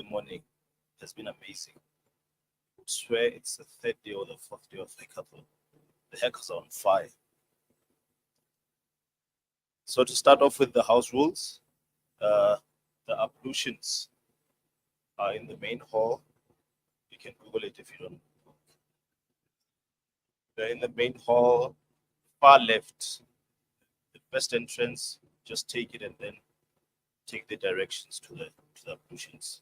morning has been amazing. I swear it's the third day or the fourth day of hackathon. The hackers are on fire. So to start off with the house rules, the ablutions are in the main hall. You can Google it if you don't. They're in the main hall, far left. The first entrance, just take it and then take the directions to the ablutions.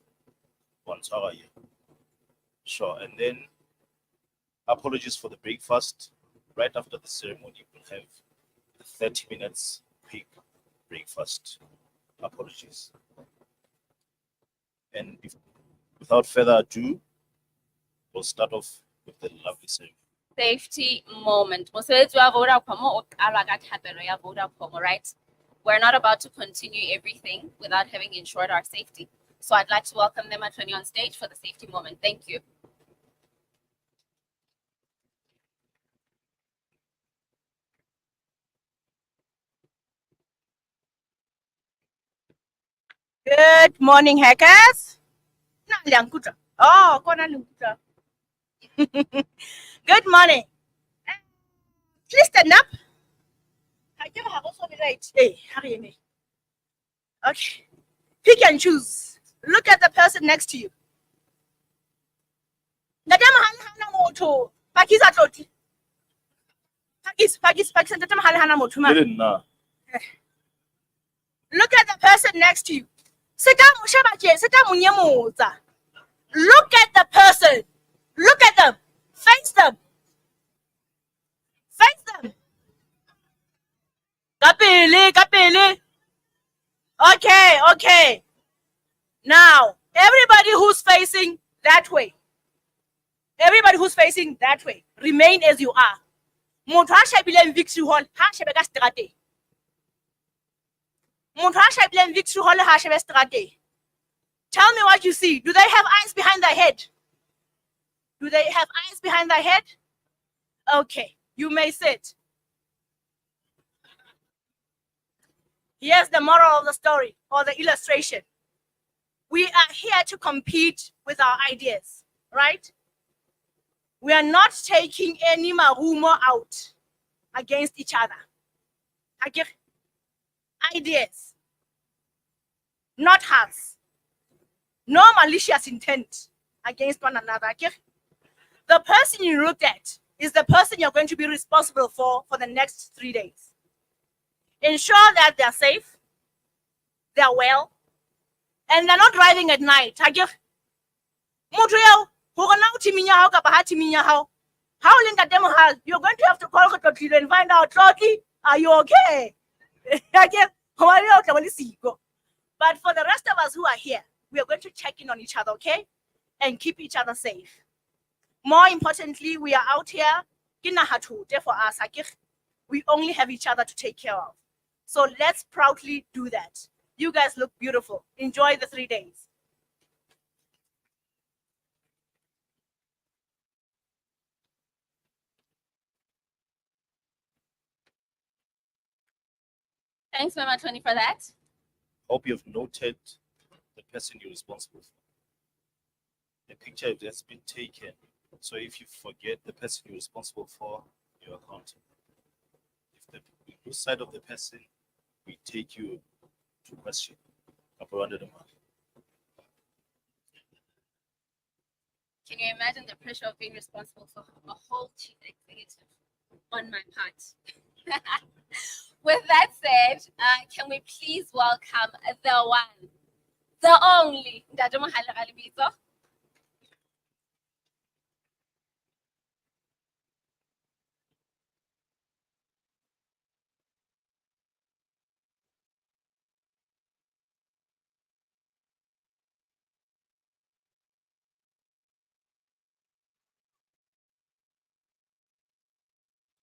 Once how are you? Sure. And then apologies for the breakfast. Right after the ceremony, we'll have 30 minutes quick breakfast. Apologies. And without further ado, we'll start off with the lovely ceremony. Safety moment. Right? We're not about to continue everything without having ensured our safety. So I'd like to welcome them at on stage for the safety moment. Thank you. Good morning, hackers. Oh, good morning. Please stand up. Hey, hurry. Okay. Pick and choose. Look at the person next to you. Look at the person next to you. Look at the person. Look at them. Face them. Face them. Kapele. Okay. Now, everybody who's facing that way. Everybody who's facing that way, remain as you are. Motho a shebileng Victory Hall, ha shebe ka seterateng. Motho a shebileng Victory Hall ha shebe seterateng. Tell me what you see. Do they have eyes behind their head? Do they have eyes behind their head? Okay, you may sit. Here's the moral of the story or the illustration. We are here to compete with our ideas, right? We are not taking any marumo out against each other. Ideas, not hearts. No malicious intent against one another. The person you looked at is the person you're going to be responsible for the next 3 days. Ensure that they're safe, they're well, and they're not driving at night. You're going to have to call and find out, are you okay? But for the rest of us who are here, we are going to check in on each other, okay? And keep each other safe. More importantly, we are out here, for us, we only have each other to take care of. So let's proudly do that. You guys look beautiful. Enjoy the 3 days. Thanks very much, Tony, for that. Hope you've noted the person you're responsible for. The picture that's been taken. So if you forget the person you're responsible for, you're accountable. If you lose sight of the person, we take you to question. Can you imagine the pressure of being responsible for a whole chief executive on my part? With that said, can we please welcome the one, the only,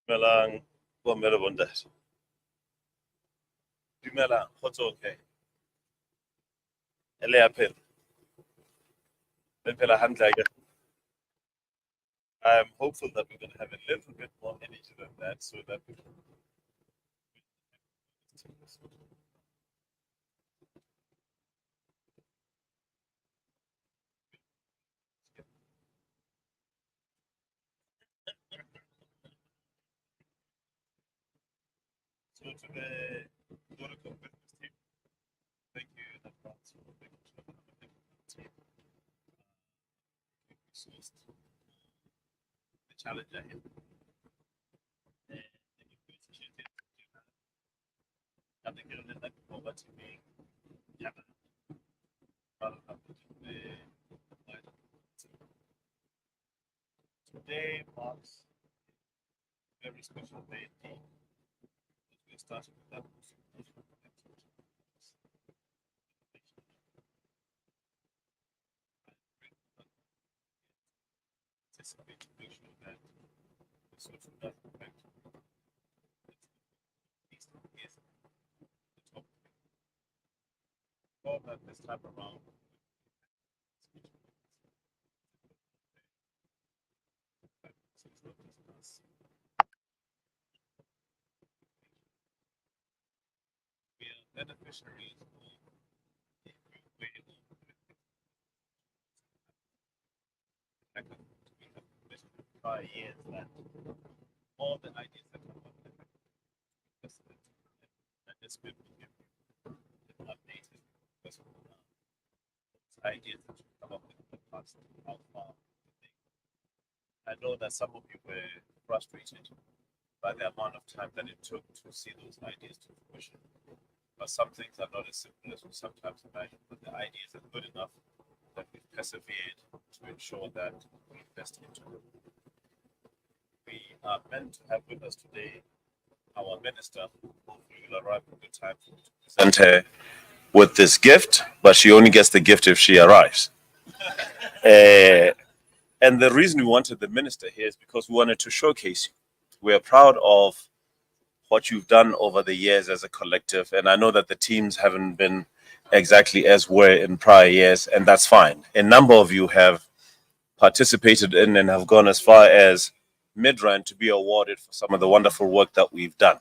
Dumelang, bomme le bontate. Dumelang, kgotso okay. Ele ya phela. Le phela hantle ke. I'm hopeful that we're going to have a little bit more energy than that so that we can. So to the Vodacom business team, thank you in advance for making sure that our business team resourced the challenge ahead. Today marks a very special day indeed. We started with that anticipate to make sure that the social does affect these is the top. All that this time around. We are beneficiaries of the way prior years that all the ideas that come up and this will be updated because of ideas that you come up with in the past, how far they think. I know that some of you were frustrated by the amount of time that it took to see those ideas to fruition. But some things are not as simple as we sometimes imagine, but the ideas are good enough that we've persevered to ensure that we invest into them. We are meant to have with us today our minister, hopefully will arrive in good time to present her with this gift, but she only gets the gift if she arrives. And the reason we wanted the minister here is because we wanted to showcase you. We are proud of what you've done over the years as a collective, and I know that the teams haven't been exactly as were in prior years, and that's fine. A number of you have participated in and have gone as far as Midrand to be awarded for some of the wonderful work that we've done.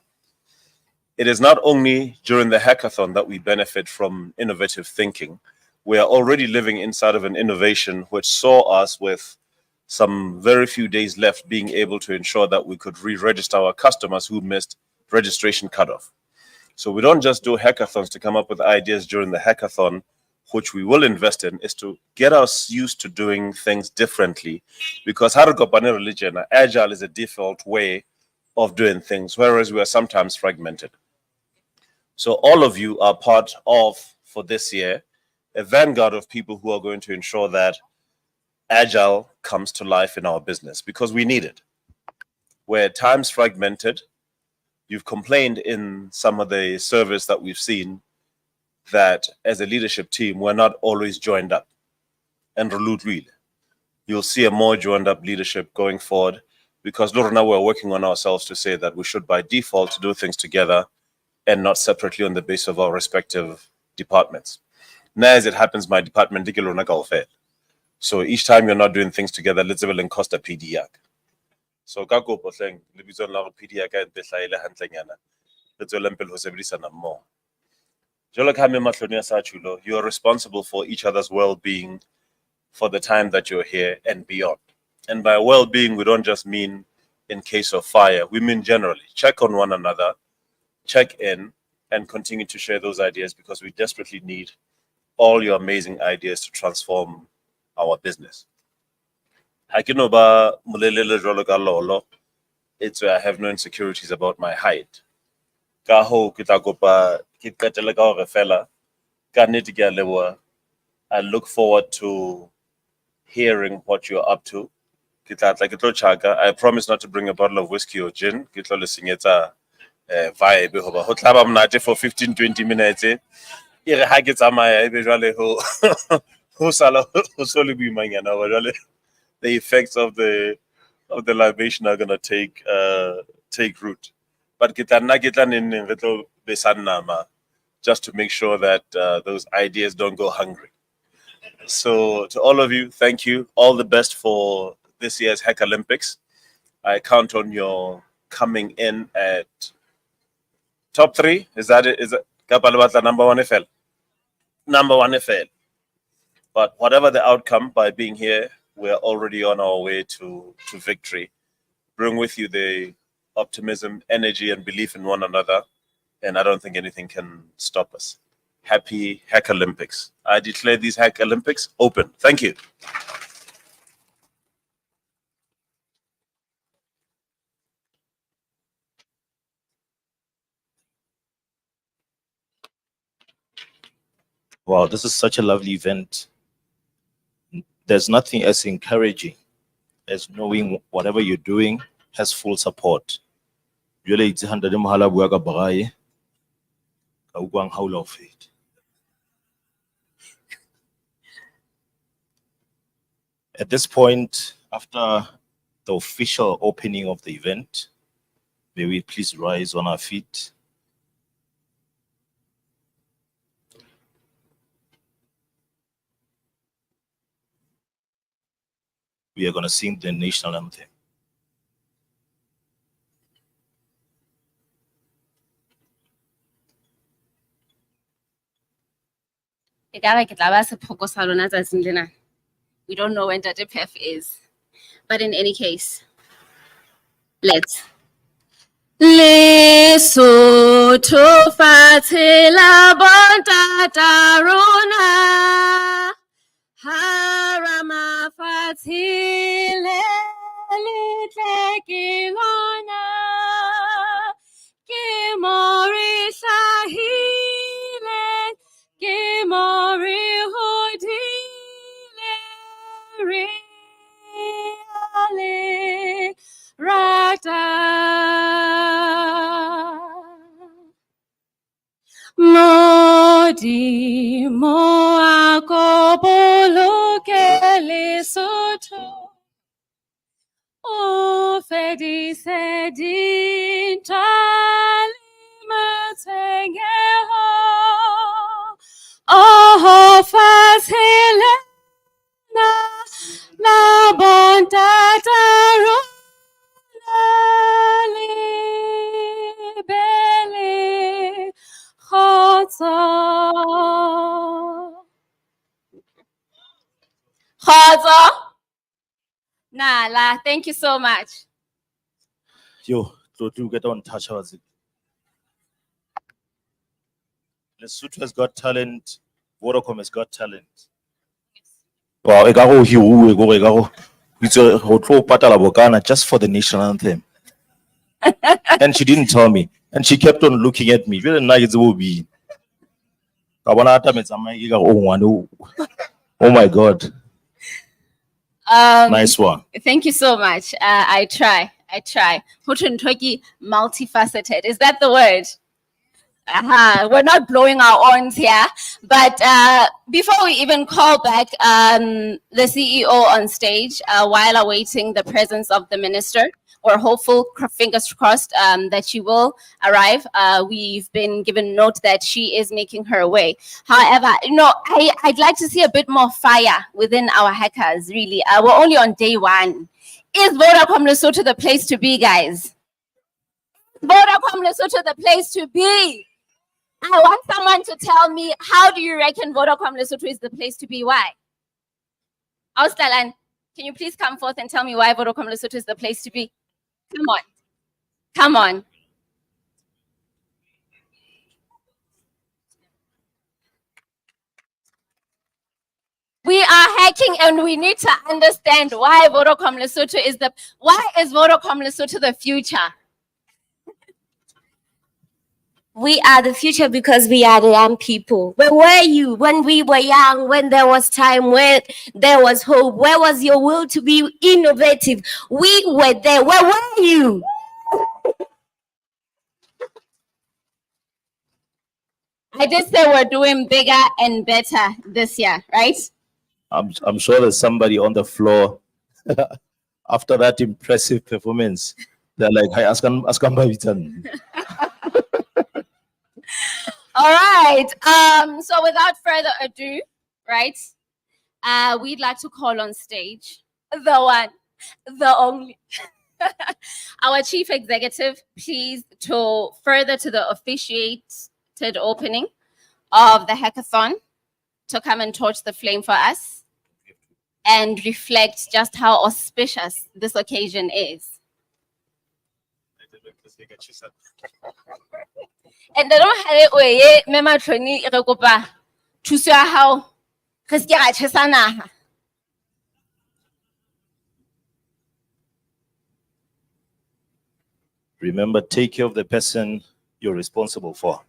It is not only during the hackathon that we benefit from innovative thinking. We are already living inside of an innovation which saw us with some very few days left being able to ensure that we could re-register our customers who missed registration cutoff. So we don't just do hackathons to come up with ideas during the hackathon, which we will invest in, is to get us used to doing things differently. Because Harukopane religion, agile is a default way of doing things, whereas we are sometimes fragmented. So all of you are part of, for this year, a vanguard of people who are going to ensure that agile comes to life in our business because we need it. Where time's fragmented, you've complained in some of the surveys that we've seen that as a leadership team, we're not always joined up. And you'll see a more joined up leadership going forward because Lorna, we're working on ourselves to say that we should by default do things together and not separately on the basis of our respective departments. Now, as it happens, my department, so each time you're not doing things together, let's have a cost a PDAC. So kako po saying, libizon la PDAC and behlaile hantlenyana. Let's olempel ho sebedisana more. Jolo ka me mahlone sa chulo, you are responsible for each other's well-being for the time that you're here and beyond. And by well-being, we don't just mean in case of fire, we mean generally. Check on one another, check in, and continue to share those ideas because we desperately need all your amazing ideas to transform our business. Hakinoba mulelele jwalo ka lolo, it's where I have no insecurities about my height. Ka ho ke tla kopa ke qetele ka hore fela ka nnete ke a leboha. I look forward to hearing what you're up to. Ke tla tla ke tlo chaka. I promise not to bring a bottle of whiskey or gin. Ke tlo le senyetsa vibe hoba ho tla ba monate for 15-20 minutes. Ere ha ke tsamaya ebe jwale ho ho sala ho so le boimanyana hoba jwale the effects of the libation are gonna take root. But ke tla nna ke tla neng re tlo besang nama just to make sure that those ideas don't go hungry. So to all of you, thank you. All the best for this year's Hack Olympics. I count on your coming in at top 3. Is that it? Is it Kapalabata number 1 FL? Number 1 FL. But whatever the outcome, by being here, we're already on our way to victory. Bring with you the optimism, energy, and belief in one another. and I don't think anything can stop us. Happy Hack Olympics. I declare these Hack Olympics open. Thank you. Wow, this is such a lovely event. There's nothing as encouraging as knowing whatever you're doing has full support. Jwale itse 100 mohala bua ka braai, ka utlwang ha o la ho feta. At this point, after the official opening of the event, may we please rise on our feet. We are going to sing the national anthem. We don't know when Datepef is. But in any case, let's. Lesotho fatshe la bontata rona, harama fatshe le litle ke lona, ke mori hlahile, ke mori hodile, re ale rata. Modi mo akobolo ke Lesotho, o fedi sedi tali matenge ho, oh fasele na la bontata libele khotso. Khotso. Nala, thank you so much. Yo, to get on touch was it. Lesotho has got talent. Vodacom has got talent. Wow, I go here, go, it's a hotel patala bokana just for the national anthem. And she didn't tell me, and she kept on looking at me. Really nice, will be. Oh my God! Nice one. Thank you so much. I try. Multifaceted. Is that the word? We're not blowing our horns here, but before we even call back the CEO on stage, while awaiting the presence of the minister, we're hopeful, fingers crossed, that she will arrive. We've been given note that she is making her way. However, I'd like to see a bit more fire within our hackers, really. We're only on day one. Is Vodacom Lesotho the place to be, guys? Vodacom Lesotho the place to be? I want someone to tell me, how do you reckon Vodacom Lesotho is the place to be? Why? Austalan, can you please come forth and tell me why Vodacom Lesotho is the place to be? Come on. Come on. We are hacking and we need to understand why Vodacom Lesotho is Vodacom Lesotho the future? We are the future because we are the young people. Where were you when we were young, when there was time, when there was hope? Where was your will to be innovative? We were there. Where were you? I did say we're doing bigger and better this year, right? I'm sure there's somebody on the floor after that impressive performance. They're like, "Hi, Askan Babitan." All right. So without further ado, right? We'd like to call on stage the one, the only, our chief executive, please, to further to the officiated opening of the hackathon, to come and torch the flame for us and reflect just how auspicious this occasion is. And then o ye mema troni re kopa thuso ya hao. Re se ke ra tjhesa naha. Remember, take care of the person you're responsible for.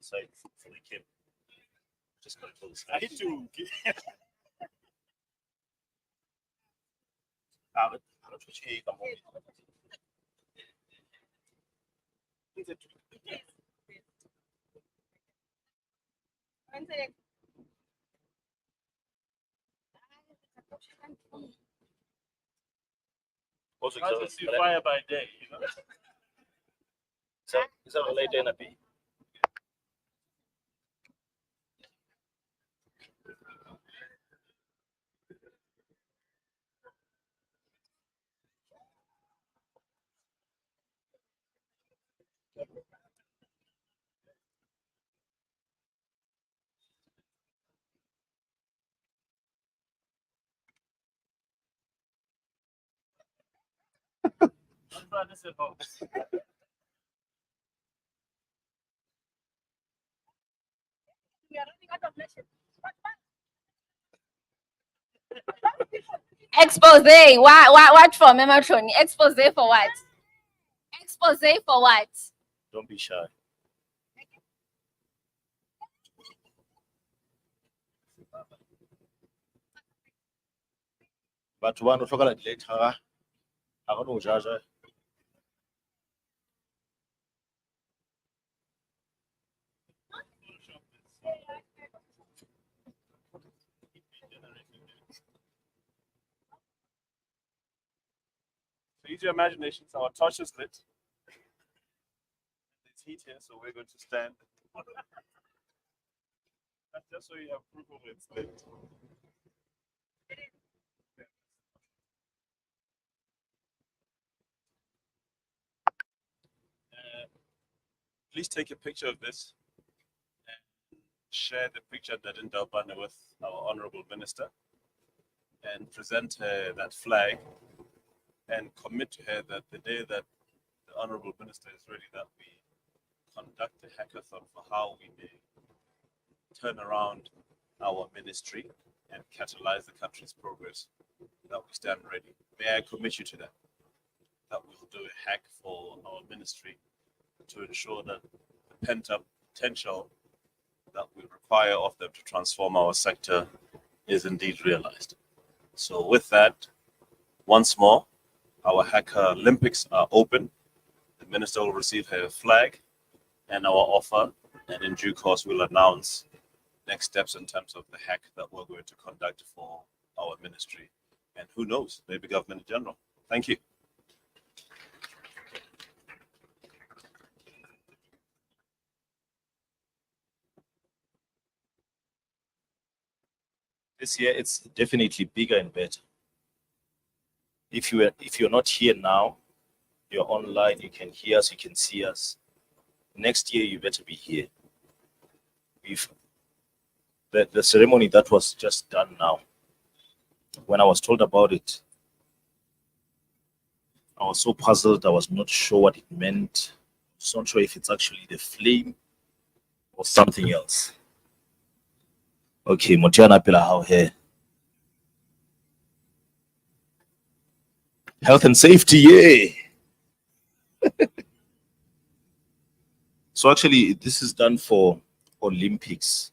Sorry for the kid. Just gotta close. I need to. Also, How to see fire by day, you know? is that related in a bit? Expose. What for mema troni? Expose for what? Expose for what? Don't be shy. But one of the later, I don't know, Jaja. So use your imagination. So our torch is lit. There's heat here, so we're going to stand. That's just so you have proof of it's lit. Please take a picture of this and share the picture that in Dalbana with our honorable minister and present her that flag and commit to her that the day that the honorable minister is ready, that we conduct a hackathon for how we may turn around our ministry and catalyze the country's progress, that we stand ready. May I commit you to that? That we'll do a hack for our ministry to ensure that the pent-up potential that we require of them to transform our sector is indeed realized. So with that, once more, our Hacker Olympics are open. The minister will receive her flag and our offer, and in due course we'll announce next steps in terms of the hack that we're going to conduct for our ministry. And who knows, maybe government in general. Thank you. This year it's definitely bigger and better. If you're not here now, you're online, you can hear us, you can see us. Next year you better be here. If the ceremony that was just done now, when I was told about it, I was so puzzled. I was not sure what it meant. I was not sure if it's actually the flame or something else. Okay, Motiana Pila, how here? Health and safety, yeah. So actually, this is done for Olympics.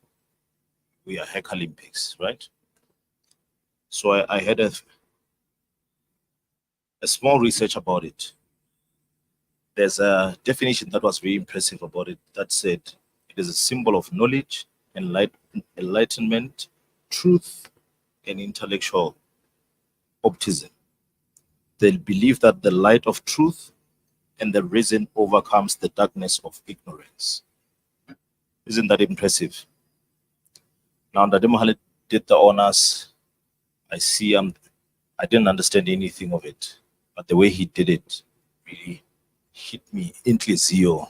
We are Hack Olympics, right? So I had a small research about it. There's a definition that was very impressive about it that said it is a symbol of knowledge, enlightenment, truth, and intellectual optimism. They believe that the light of truth and the reason overcomes the darkness of ignorance. Isn't that impressive? Now that Mohale did the honors, I didn't understand anything of it. but the way he did it really hit me intlizio.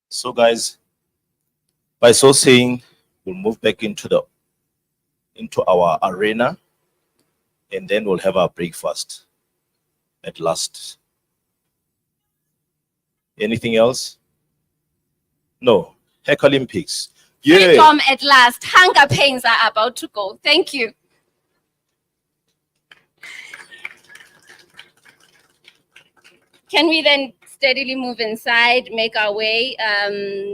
So guys, by so saying, we'll move back into our arena, and then we'll have our breakfast at last. Anything else? No. Heck Olympics. Yeah. Freedom at last. Hunger pains are about to go. Thank you. Can we then steadily move inside, make our way?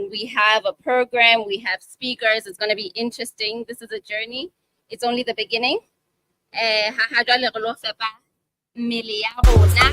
We have a program, we have speakers. It's going to be interesting. This is a journey. It's only the beginning. Ha jwale re lo fepa mmele ya rona.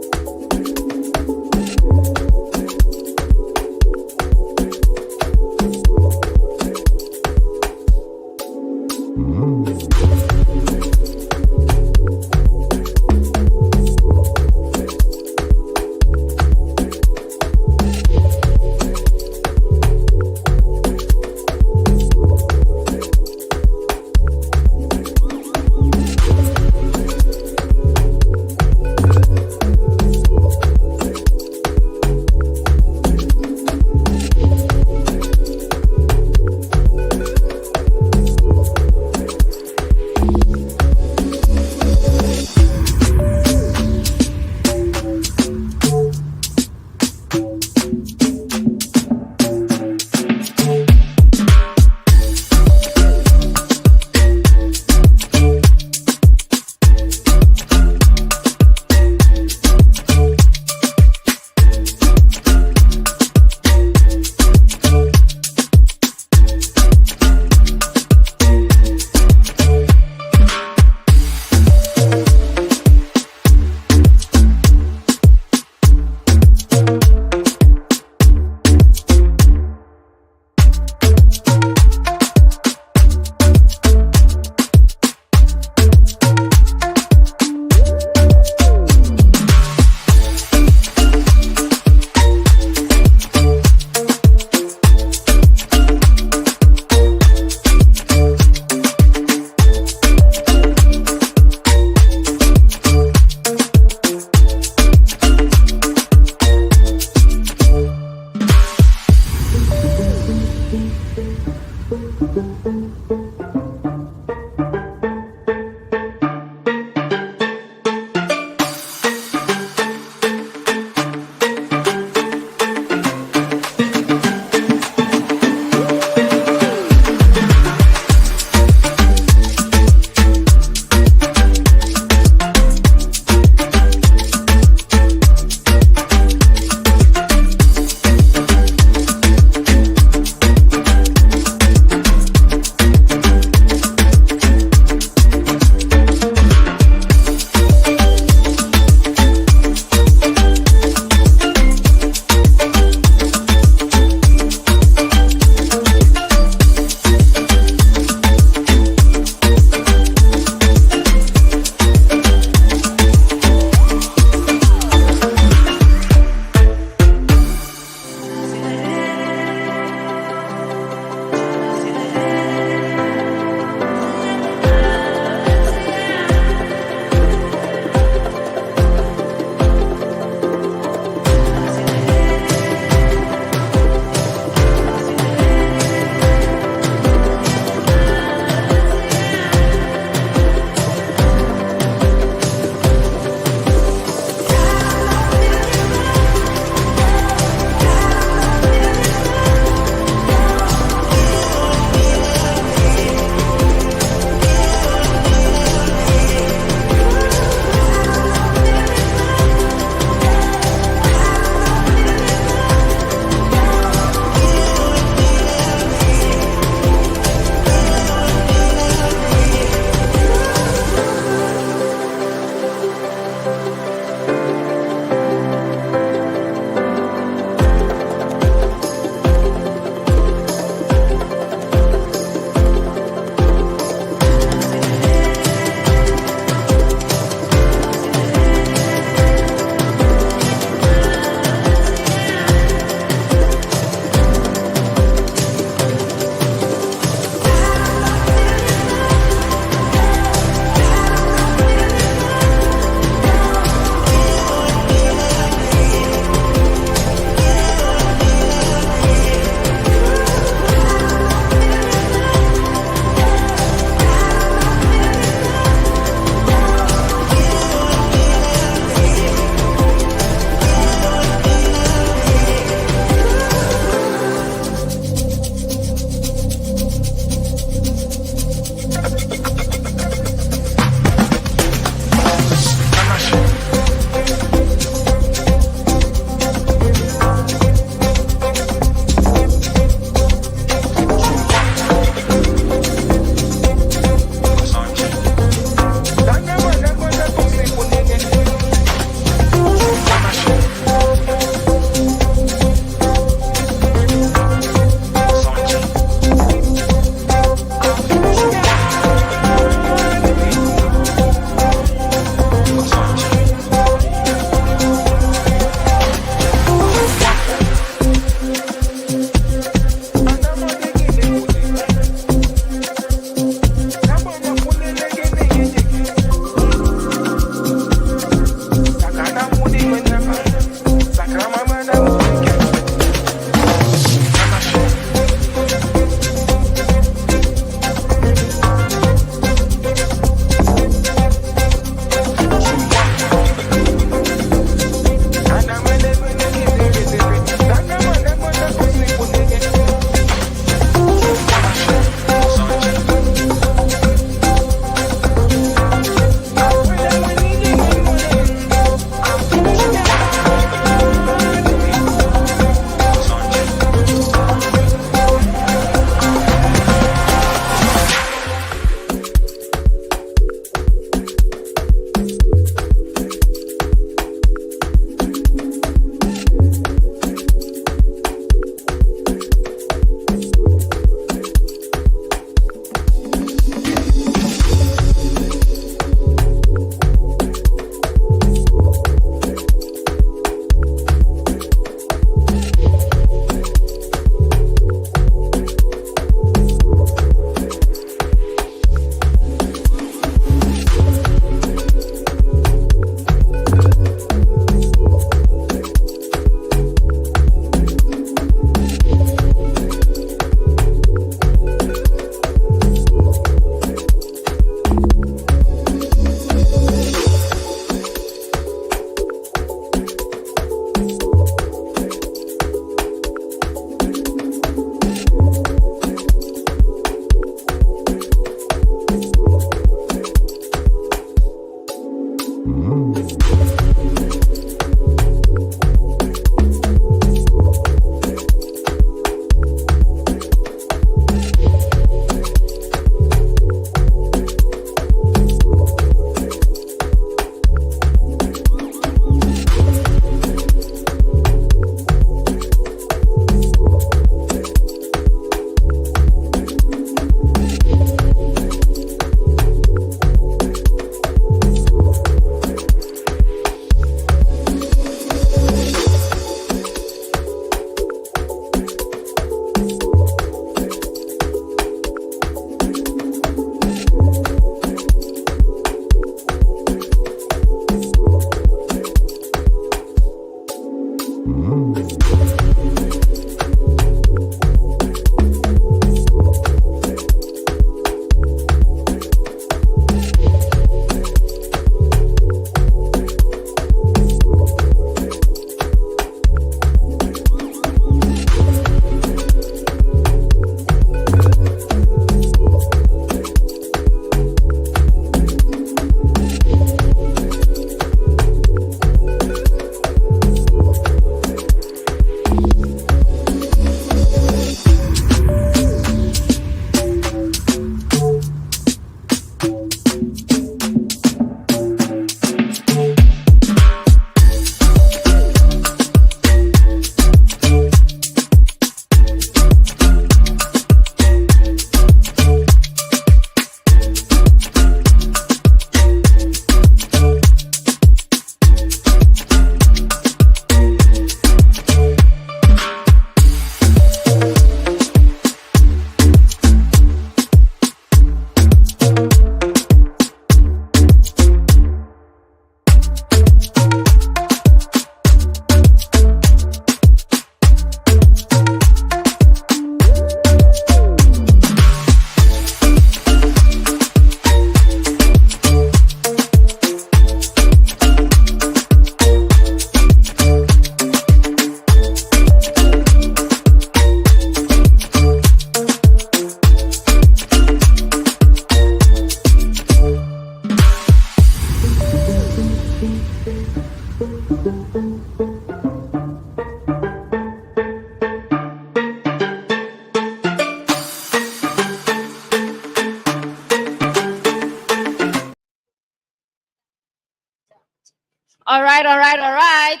All right, all right, all right.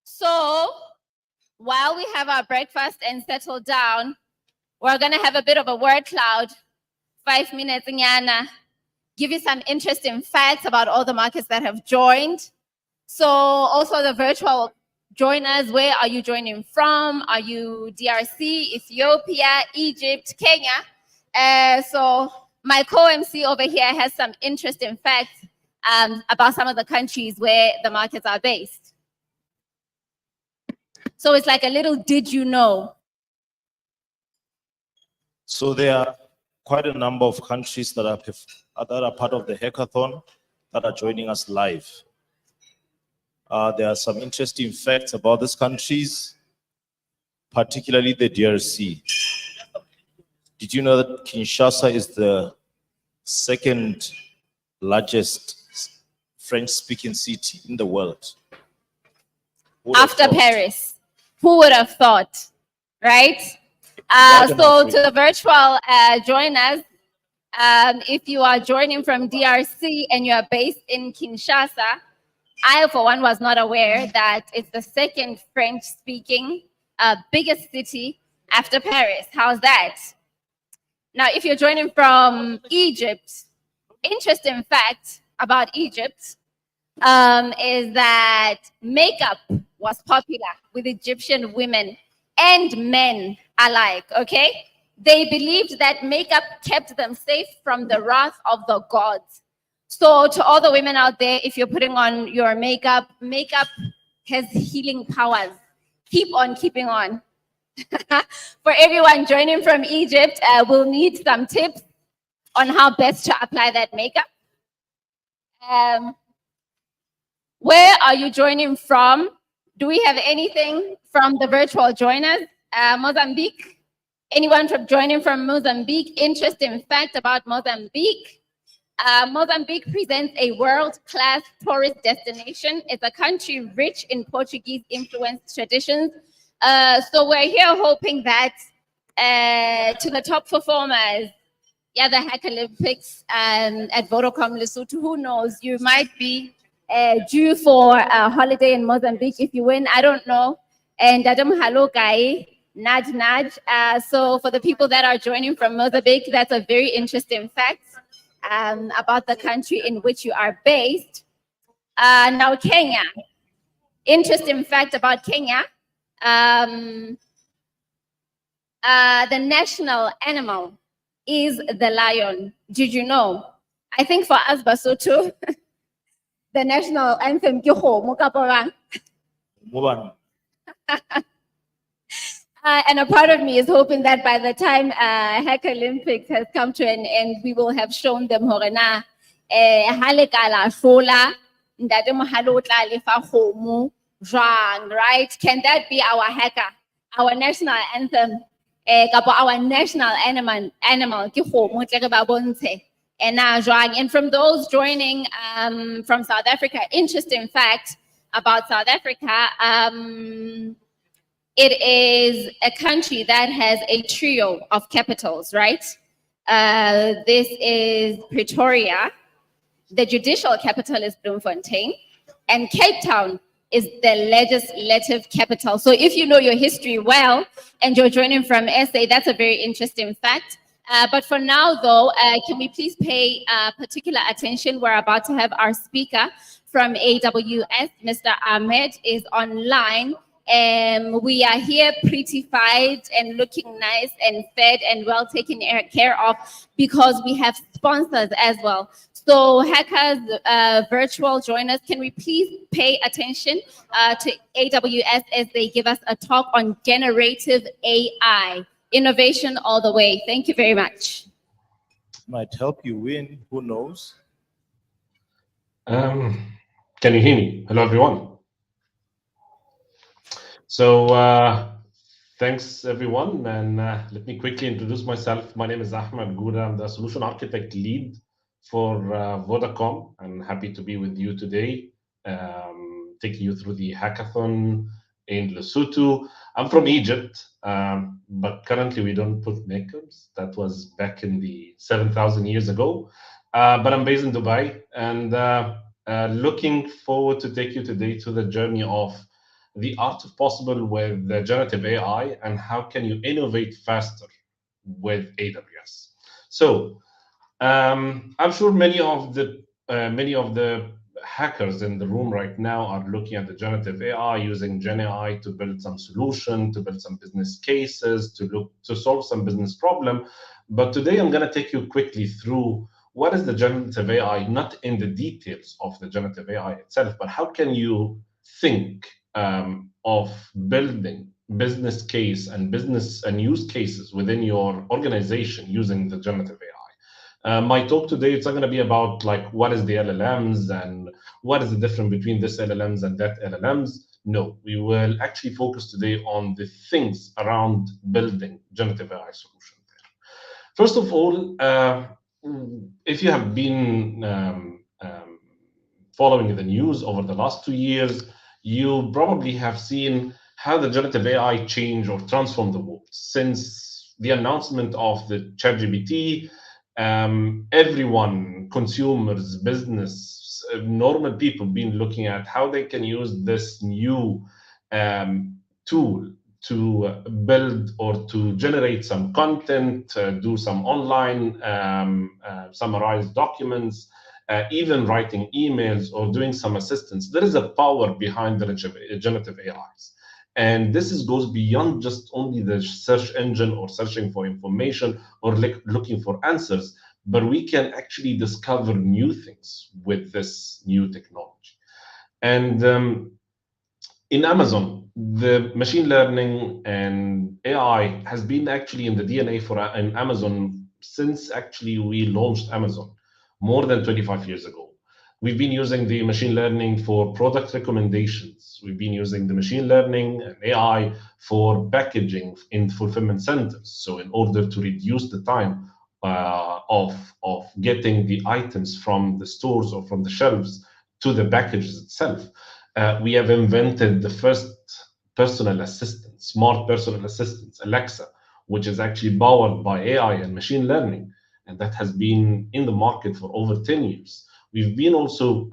So while we have our breakfast and settle down, we're going to have a bit of a word cloud. 5 minutes, Nyana. Give you some interesting facts about all the markets that have joined. So also the virtual joiners, where are you joining from? Are you DRC, Ethiopia, Egypt, Kenya? So my co-MC over here has some interesting facts about some of the countries where the markets are based. So it's like a little did you know? So there are quite a number of countries that are part of the hackathon that are joining us live. There are some interesting facts about these countries, particularly the DRC. Did you know that Kinshasa is the second largest French-speaking city in the world? After Paris. Who would have thought, right? So to the virtual joiners, if you are joining from DRC and you are based in Kinshasa, I, for one, was not aware that it's the second French-speaking biggest city after Paris. How's that? Now, if you're joining from Egypt, interesting fact about Egypt is that makeup was popular with Egyptian women and men alike, okay? They believed that makeup kept them safe from the wrath of the gods. So to all the women out there, if you're putting on your makeup, makeup has healing powers. Keep on keeping on. For everyone joining from Egypt, we'll need some tips on how best to apply that makeup. Where are you joining from? Do we have anything from the virtual joiners? Mozambique? Anyone from joining from Mozambique? Interesting fact about Mozambique. Mozambique presents a world-class tourist destination. It's a country rich in Portuguese-influenced traditions. So we're here hoping that to the top performers, yeah, the Hack Olympics at Vodacom Lesotho, who knows, you might be due for a holiday in Mozambique if you win, I don't know. And Adam Halo Guy, nudge, nudge. So for the people that are joining from Mozambique, that's a very interesting fact about the country in which you are based. Now, Kenya. Interesting fact about Kenya. The national animal is the lion. Did you know? I think for us, Basotho, the national anthem, ke kgomo kapa jwang? Mobile. And a part of me is hoping that by the time Hack Olympics has come to an end, we will have shown them hore na ha le ka la hlola, ntate mohale o tla lefa kgomo jwang, right? Can that be our hacker, our national anthem? Our national animal ke kgomo tle re ba bontshe. And from those joining from South Africa, interesting fact about South Africa, it is a country that has a trio of capitals, right? This is Pretoria, the judicial capital is Bloemfontein, and Cape Town is the legislative capital. So if you know your history well and you're joining from SA, that's a very interesting fact. But for now, though, can we please pay particular attention? We're about to have our speaker from AWS, Mr. Ahmed, is online. We are here prettified and looking nice and fed and well taken care of because we have sponsors as well. So hackers, virtual joiners, can we please pay attention to AWS as they give us a talk on generative AI, innovation all the way. Thank you very much. Might help you win, who knows? Can you hear me? Hello, everyone. So thanks, everyone. And let me quickly introduce myself. My name is Ahmed Gouda. I'm the solution architect lead for Vodacom. I'm happy to be with you today, taking you through the hackathon in Lesotho. I'm from Egypt, but currently we don't put makers. That was back in the 7,000 years ago. But I'm based in Dubai, and looking forward to take you today to the journey of the art of possible with the generative AI and how can you innovate faster with AWS. So I'm sure many of the hackers in the room right now are looking at the generative AI, using Gen AI to build some solution, to build some business cases, to solve some business problem. But today I'm going to take you quickly through what is the generative AI, not in the details of the generative AI itself, but how can you think of building business case and business and use cases within your organization using the generative AI. My talk today, it's not going to be about like what is the LLMs and what is the difference between this LLMs and that LLMs. No, we will actually focus today on the things around building generative AI solution there. First of all, if you have been following the news over the last 2 years, you probably have seen how the generative AI change or transform the world. Since the announcement of the ChatGPT, everyone, consumers, business, normal people, been looking at how they can use this new tool to build or to generate some content, do some online summarized documents, even writing emails or doing some assistance. There is a power behind the generative AIs. And this goes beyond just only the search engine or searching for information or looking for answers, but we can actually discover new things with this new technology. And in Amazon, the machine learning and AI has been actually in the DNA in Amazon since actually we launched Amazon more than 25 years ago. We've been using the machine learning for product recommendations. We've been using the machine learning and AI for packaging in fulfillment centers. So in order to reduce the time of getting the items from the stores or from the shelves to the packages itself. We have invented the first personal assistant, smart personal assistants, Alexa, which is actually powered by AI and machine learning, and that has been in the market for over 10 years. We've been also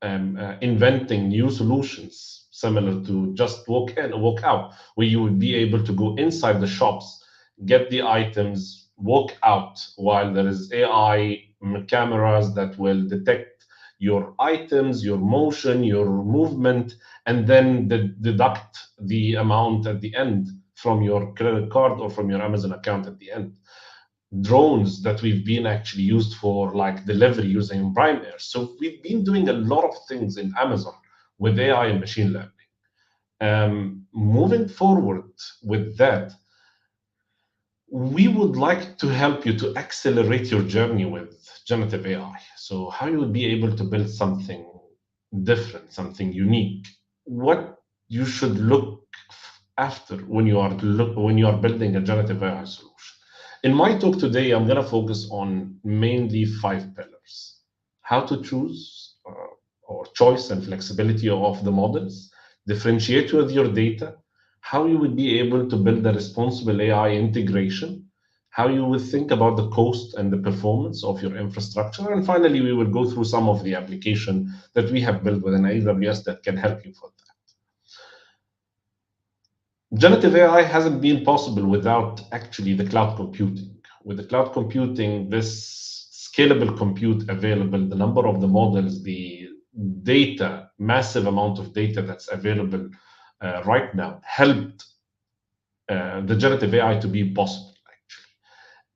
inventing new solutions similar to just walk in or walk out, where you would be able to go inside the shops, get the items, walk out, while there is AI cameras that will detect your items, your motion, your movement, and then deduct the amount at the end from your credit card or from your Amazon account at the end. Drones that we've been actually used for like delivery using Prime Air. So we've been doing a lot of things in Amazon with AI and machine learning. Moving forward with that, we would like to help you to accelerate your journey with generative AI. So how you would be able to build something different, something unique, what you should look after when you are building a generative AI solution. In my talk today, I'm going to focus on mainly 5 pillars: how to choose or choice and flexibility of the models, differentiate with your data, how you would be able to build a responsible AI integration, how you would think about the cost and the performance of your infrastructure, and finally, we will go through some of the application that we have built within AWS that can help you for that. Generative AI hasn't been possible without actually the cloud computing. With the cloud computing, this scalable compute available, the number of the models, the data, massive amount of data that's available right now helped the generative AI to be possible, actually.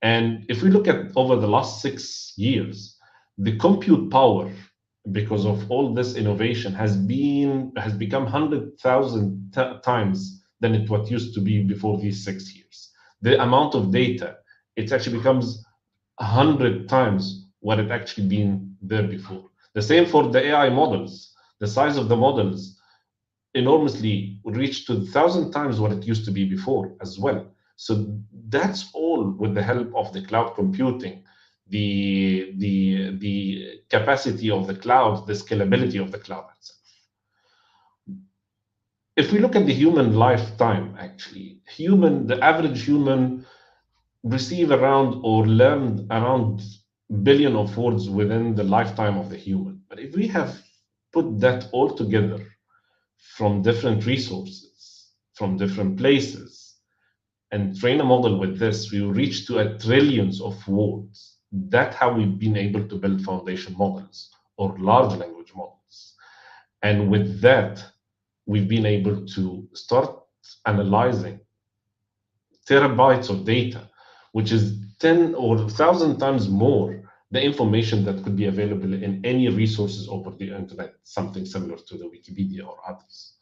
And if we look at over the last 6 years, the compute power, because of all this innovation, has become 100,000 times than it what used to be before these 6 years. The amount of data, it actually becomes 100 times what it actually been there before. The same for the AI models. The size of the models enormously reached to 1,000 times what it used to be before as well. So that's all with the help of the cloud computing, the capacity of the cloud, the scalability of the cloud itself. If we look at the human lifetime, actually, the average human receive around or learn around billion of words within the lifetime of the human. But if we have put that all together from different resources, from different places, and train a model with this, we will reach to a trillions of words. That's how we've been able to build foundation models or large language models. And with that, we've been able to start analyzing terabytes of data, which is 10 or 1,000 times more the information that could be available in any resources over the internet, something similar to the Wikipedia or others.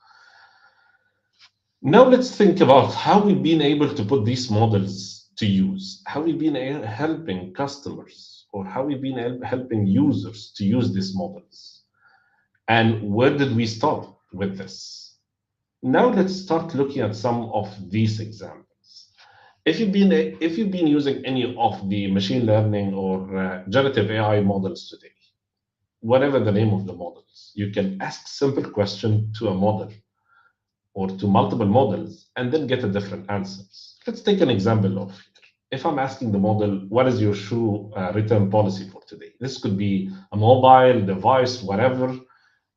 Now let's think about how we've been able to put these models to use, how we've been helping customers, or how we've been helping users to use these models. And where did we start with this? Now let's start looking at some of these examples. If you've been using any of the machine learning or generative AI models today, whatever the name of the models, you can ask simple question to a model or to multiple models and then get a different answers. Let's take an example of here. If I'm asking the model, what is your shoe return policy for today? This could be a mobile device, whatever.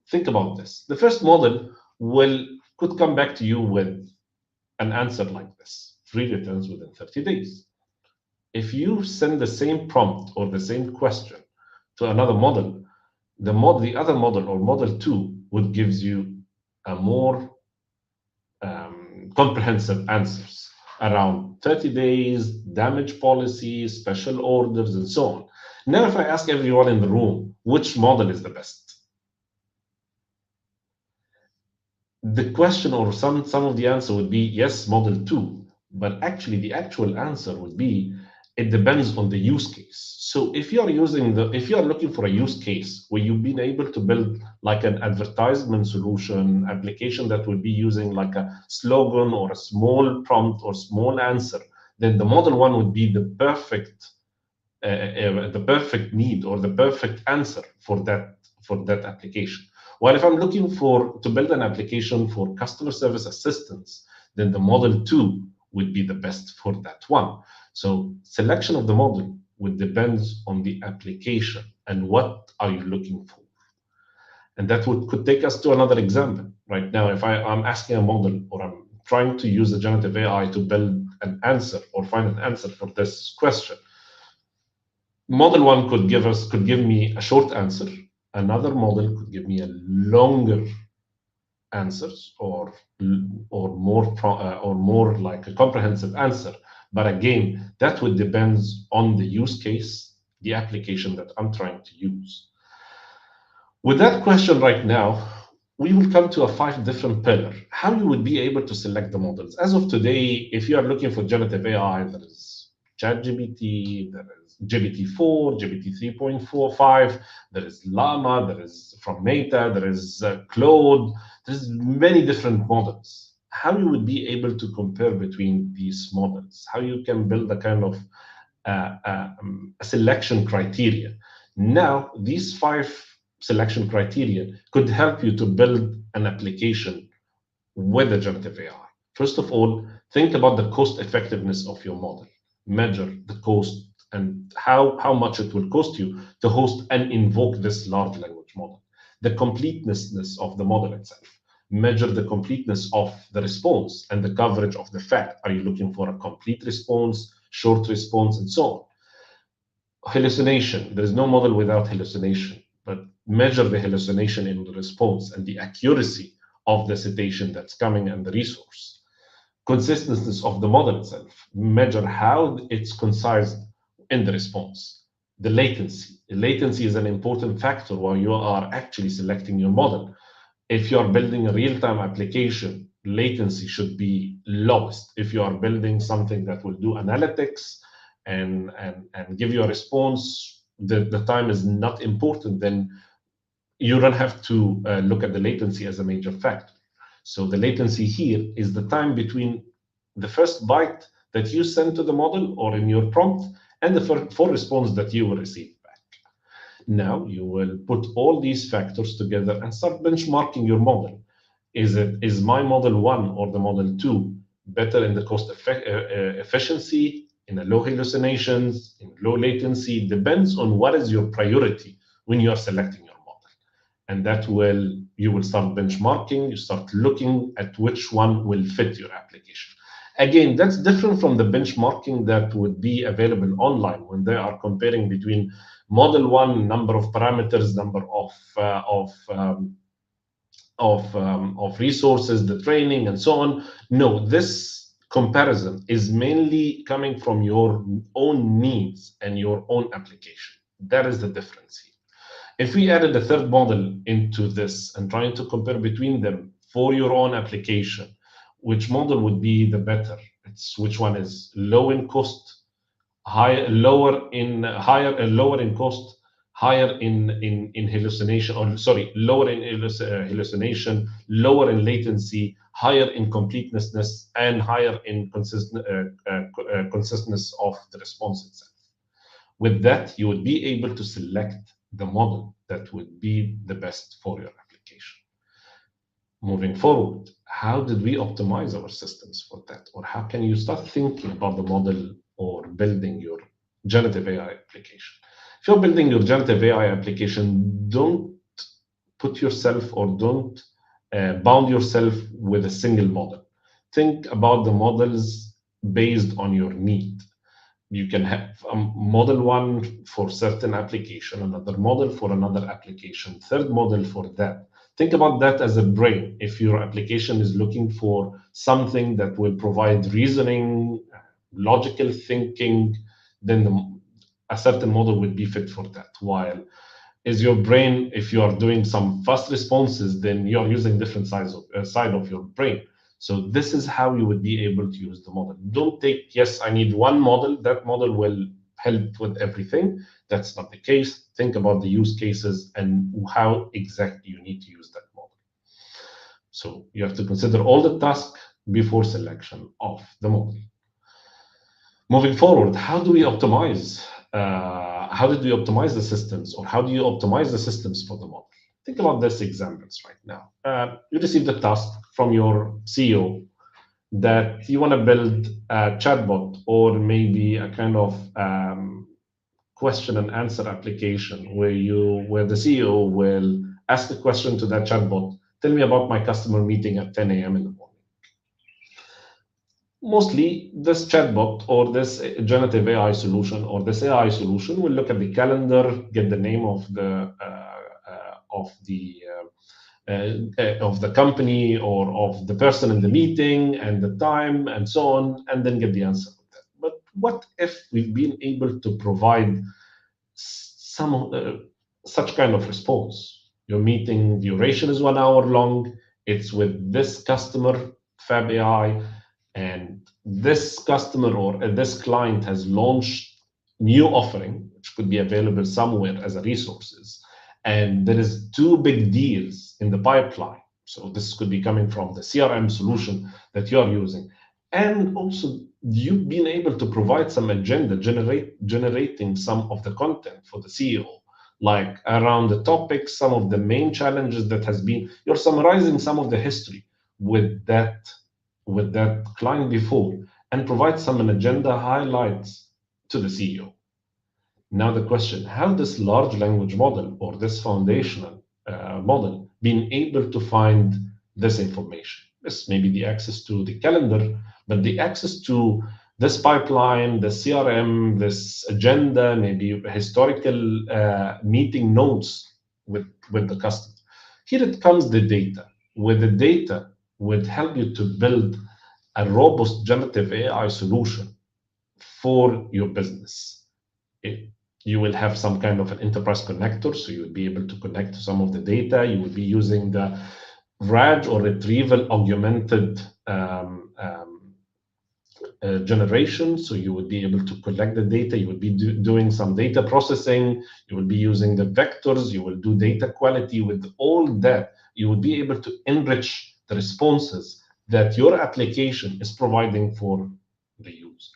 Think about this. The first model could come back to you with an answer like this: 3 returns within 30 days. If you send the same prompt or the same question to another model, the other model or model 2 would give you a more comprehensive answers around 30 days, damage policy, special orders, and so on. Now, if I ask everyone in the room, which model is the best? The question or some of the answer would be yes, model 2. But actually, the actual answer would be it depends on the use case. So if you are looking for a use case where you've been able to build like an advertisement solution application that would be using like a slogan or a small prompt or small answer then the model 1 would be the perfect need or the perfect answer for that application. While if I'm looking to build an application for customer service assistance, then the model 2 would be the best for that one. So selection of the model would depend on the application and what are you looking for. And that could take us to another example. Right now, if I'm asking a model or I'm trying to use a generative AI to build an answer or find an answer for this question, model 1 could give me a short answer. Another model could give me a longer answers or more like a comprehensive answer. But again, that would depend on the use case, the application that I'm trying to use. With that question right now, we will come to 5 different pillars. How you would be able to select the models. As of today, if you are looking for generative AI, there is ChatGPT, there is GPT-4, GPT 3.45, there is Llama, there is from Meta, there is Claude. There's many different models. How you would be able to compare between these models? How you can build a kind of a selection criteria. Now, these 5 selection criteria could help you to build an application with a generative AI. First of all, think about the cost effectiveness of your model. Measure the cost and how much it will cost you to host and invoke this large language model. The completeness of the model itself. Measure the completeness of the response and the coverage of the fact. Are you looking for a complete response, short response, and so on? Hallucination. There is no model without hallucination, but measure the hallucination in the response and the accuracy of the citation that's coming and the resource. Consistency of the model itself. Measure how it's concise in the response. The latency. The latency is an important factor while you are actually selecting your model. If you are building a real-time application, latency should be lowest. If you are building something that will do analytics and give you a response, the time is not important, then you don't have to look at the latency as a major factor. So the latency here is the time between the first byte that you send to the model or in your prompt and the full response that you will receive back. Now you will put all these factors together and start benchmarking your model. Is my model 1 or the model 2 better in the cost efficiency, in a low hallucinations, in low latency? Depends on what is your priority when you are selecting your model. And that you will start benchmarking, you start looking at which one will fit your application. Again, that's different from the benchmarking that would be available online when they are comparing between model 1, number of parameters, number of resources, the training, and so on. No, this comparison is mainly coming from your own needs and your own application. That is the difference here. If we added a third model into this and trying to compare between them for your own application, which model would be the better? It's which one is low in cost, lower in cost, higher in hallucination, or sorry, lower in hallucination, lower in latency, higher in completeness, and higher in consistence of the response itself. With that, you would be able to select the model that would be the best for your application. Moving forward, how did we optimize our systems for that? Or how can you start thinking about the model or building your generative AI application? If you're building your generative AI application, don't put yourself or don't bound yourself with a single model. Think about the models based on your need. You can have a model 1 for certain application, another model for another application, third model for that. Think about that as a brain. If your application is looking for something that will provide reasoning, logical thinking, then a certain model will be fit for that. While is your brain, if you are doing some fast responses, then you're using different side of your brain. So this is how you would be able to use the model. Don't take, yes, I need one model, that model will help with everything. That's not the case. Think about the use cases and how exactly you need to use that model. So you have to consider all the tasks before selection of the model. Moving forward, how do we optimize? How did we optimize the systems, or how do you optimize the systems for the model? Think about this examples right now. You received a task from your CEO that you want to build a chatbot or maybe a kind of question and answer application where the CEO will ask a question to that chatbot. Tell me about my customer meeting at 10 a.m. in the morning. Mostly, this chatbot or this generative AI solution or this AI solution will look at the calendar, get the name of the company or of the person in the meeting and the time and so on, and then get the answer of that. But what if we've been able to provide some such kind of response? Your meeting duration is 1 hour long. It's with this customer, Fab AI, and this customer or this client has launched new offering, which could be available somewhere as a resources. And there is 2 big deals in the pipeline. So this could be coming from the CRM solution that you are using. And also, you've been able to provide some agenda, generating some of the content for the CEO, like around the topics, some of the main challenges that has been, you're summarizing some of the history with that client before, and provide some agenda highlights to the CEO. Now the question, how this large language model or this foundational model being able to find this information? This may be the access to the calendar, but the access to this pipeline, the CRM, this agenda, maybe historical meeting notes with the customer. Here it comes the data. With the data would help you to build a robust generative AI solution for your business. You will have some kind of an enterprise connector, so you will be able to connect to some of the data. You will be using the RAG or retrieval augmented generation, so you would be able to collect the data. You would be doing some data processing. You will be using the vectors. You will do data quality. With all that, you will be able to enrich the responses that your application is providing for the user.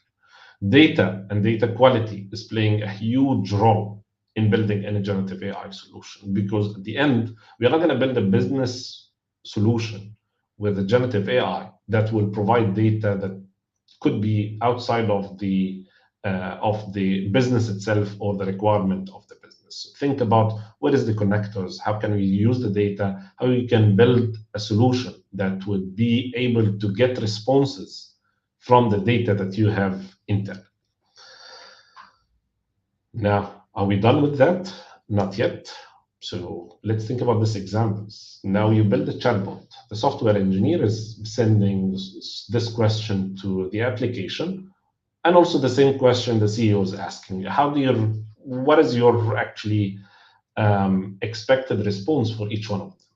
Data and data quality is playing a huge role in building any generative AI solution, because at the end, we are not going to build a business solution with a generative AI that will provide data that could be outside of the business itself or the requirement of the business. So think about what is the connectors, how can we use the data, how we can build a solution that would be able to get responses from the data that you have internally. Now, are we done with that? Not yet. So let's think about these examples. Now you build a chatbot. The software engineer is sending this question to the application, and also the same question the CEO is asking. What is your actually expected response for each one of them?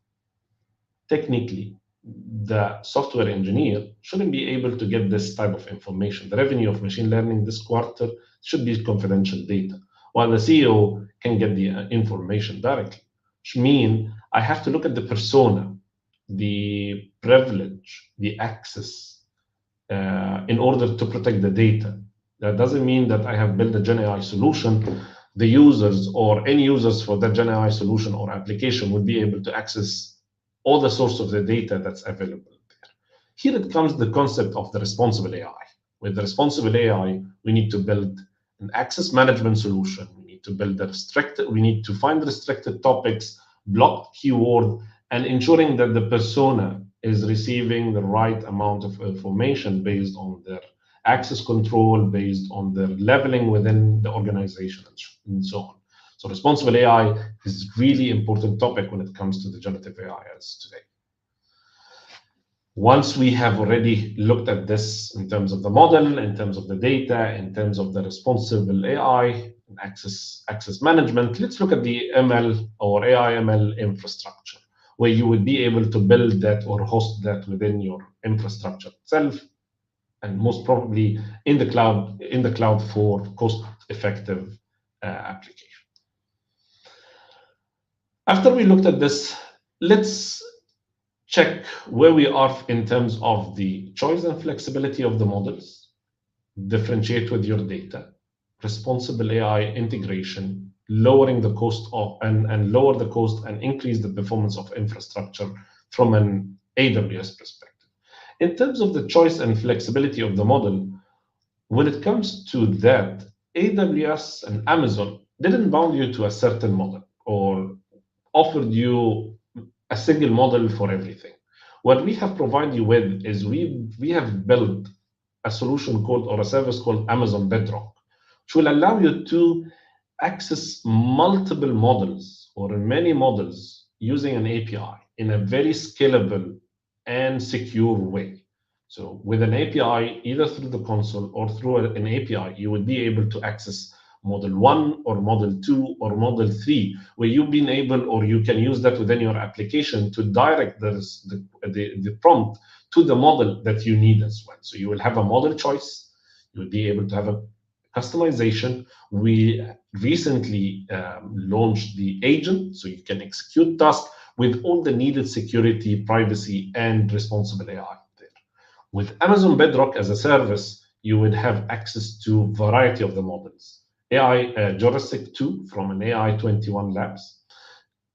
Technically, the software engineer shouldn't be able to get this type of information. The revenue of machine learning this quarter should be confidential data, while the CEO can get the information directly, which means I have to look at the persona, the privilege, the access in order to protect the data. That doesn't mean that I have built a Gen AI solution. The users or any users for that Gen AI solution or application would be able to access all the source of the data that's available there. Here it comes the concept of the responsible AI. With the responsible AI, we need to build an access management solution. We need to build we need to find restricted topics, block keyword, and ensuring that the persona is receiving the right amount of information based on their access control, based on their leveling within the organization, and so on. So responsible AI is a really important topic when it comes to the generative AI as today. Once we have already looked at this in terms of the model, in terms of the data, in terms of the responsible AI, and access management, let's look at the ML or AI ML infrastructure, where you would be able to build that or host that within your infrastructure itself, and most probably in the cloud for cost-effective application. After we looked at this, let's check where we are in terms of the choice and flexibility of the models, differentiate with your data, responsible AI integration, lowering the cost of and lower the cost and increase the performance of infrastructure from an AWS perspective. In terms of the choice and flexibility of the model, when it comes to that, AWS and Amazon didn't bound you to a certain model or offered you a single model for everything. What we have provided you with is we have built a solution called or a service called Amazon Bedrock, which will allow you to access multiple models or many models using an API in a very scalable and secure way. So with an API, either through the console or through an API, you would be able to access Model 1 or Model 2 or Model 3, where you've been able, or you can use that within your application to direct the prompt to the model that you need as well. So you will have a model choice. You will be able to have a customization. We recently launched the agent, so you can execute tasks with all the needed security, privacy, and responsible AI there. With Amazon Bedrock as a service, you would have access to a variety of the models. AI Jurassic 2 from an AI 21 Labs.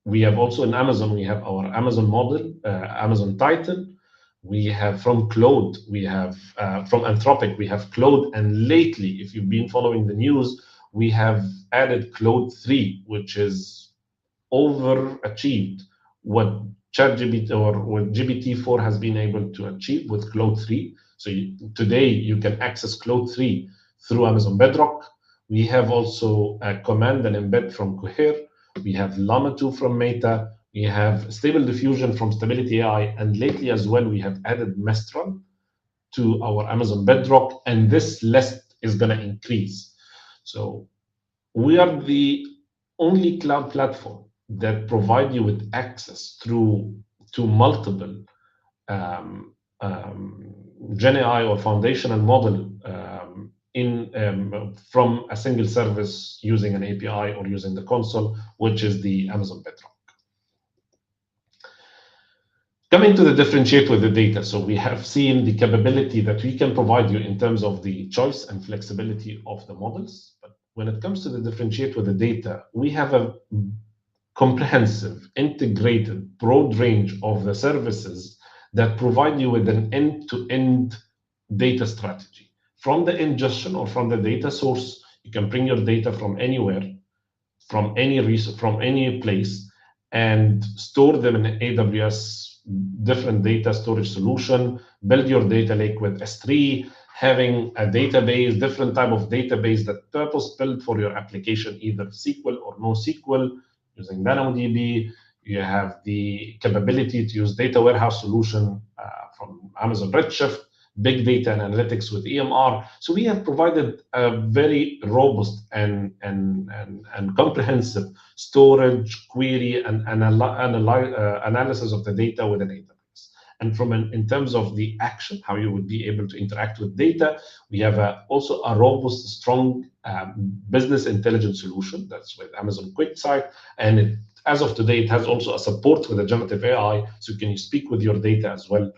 We have also in Amazon, we have our Amazon model, Amazon Titan. We have from Claude, we have from Anthropic, we have Claude. And lately, if you've been following the news, we have added Claude 3, which is overachieved what ChatGPT or what GPT-4 has been able to achieve with Claude 3. So today you can access Claude 3 through Amazon Bedrock. We have also a command and embed from Cohere. We have Llama 2 from Meta. We have Stable Diffusion from Stability AI. And lately as well, we have added Mistral to our Amazon Bedrock. And this list is going to increase. So we are the only cloud platform that provide you with access through to multiple Gen AI or foundational model from a single service using an API or using the console, which is the Amazon Bedrock. Coming to the differentiate with the data, so we have seen the capability that we can provide you in terms of the choice and flexibility of the models. But when it comes to the differentiate with the data, we have a comprehensive, integrated, broad range of the services that provide you with an end-to-end data strategy. From the ingestion or from the data source, you can bring your data from anywhere, from any place, and store them in AWS different data storage solution, build your data lake with S3, having a database, different type of database that purpose-built for your application, either SQL or NoSQL, using DynamoDB. You have the capability to use data warehouse solution from Amazon Redshift, big data and analytics with EMR. So we have provided a very robust and comprehensive storage, query, and analysis of the data within AWS. And in terms of the action, how you would be able to interact with data, we have also a robust, strong business intelligence solution that's with Amazon QuickSight. And as of today, it has also a support with the generative AI, so can you speak with your data as well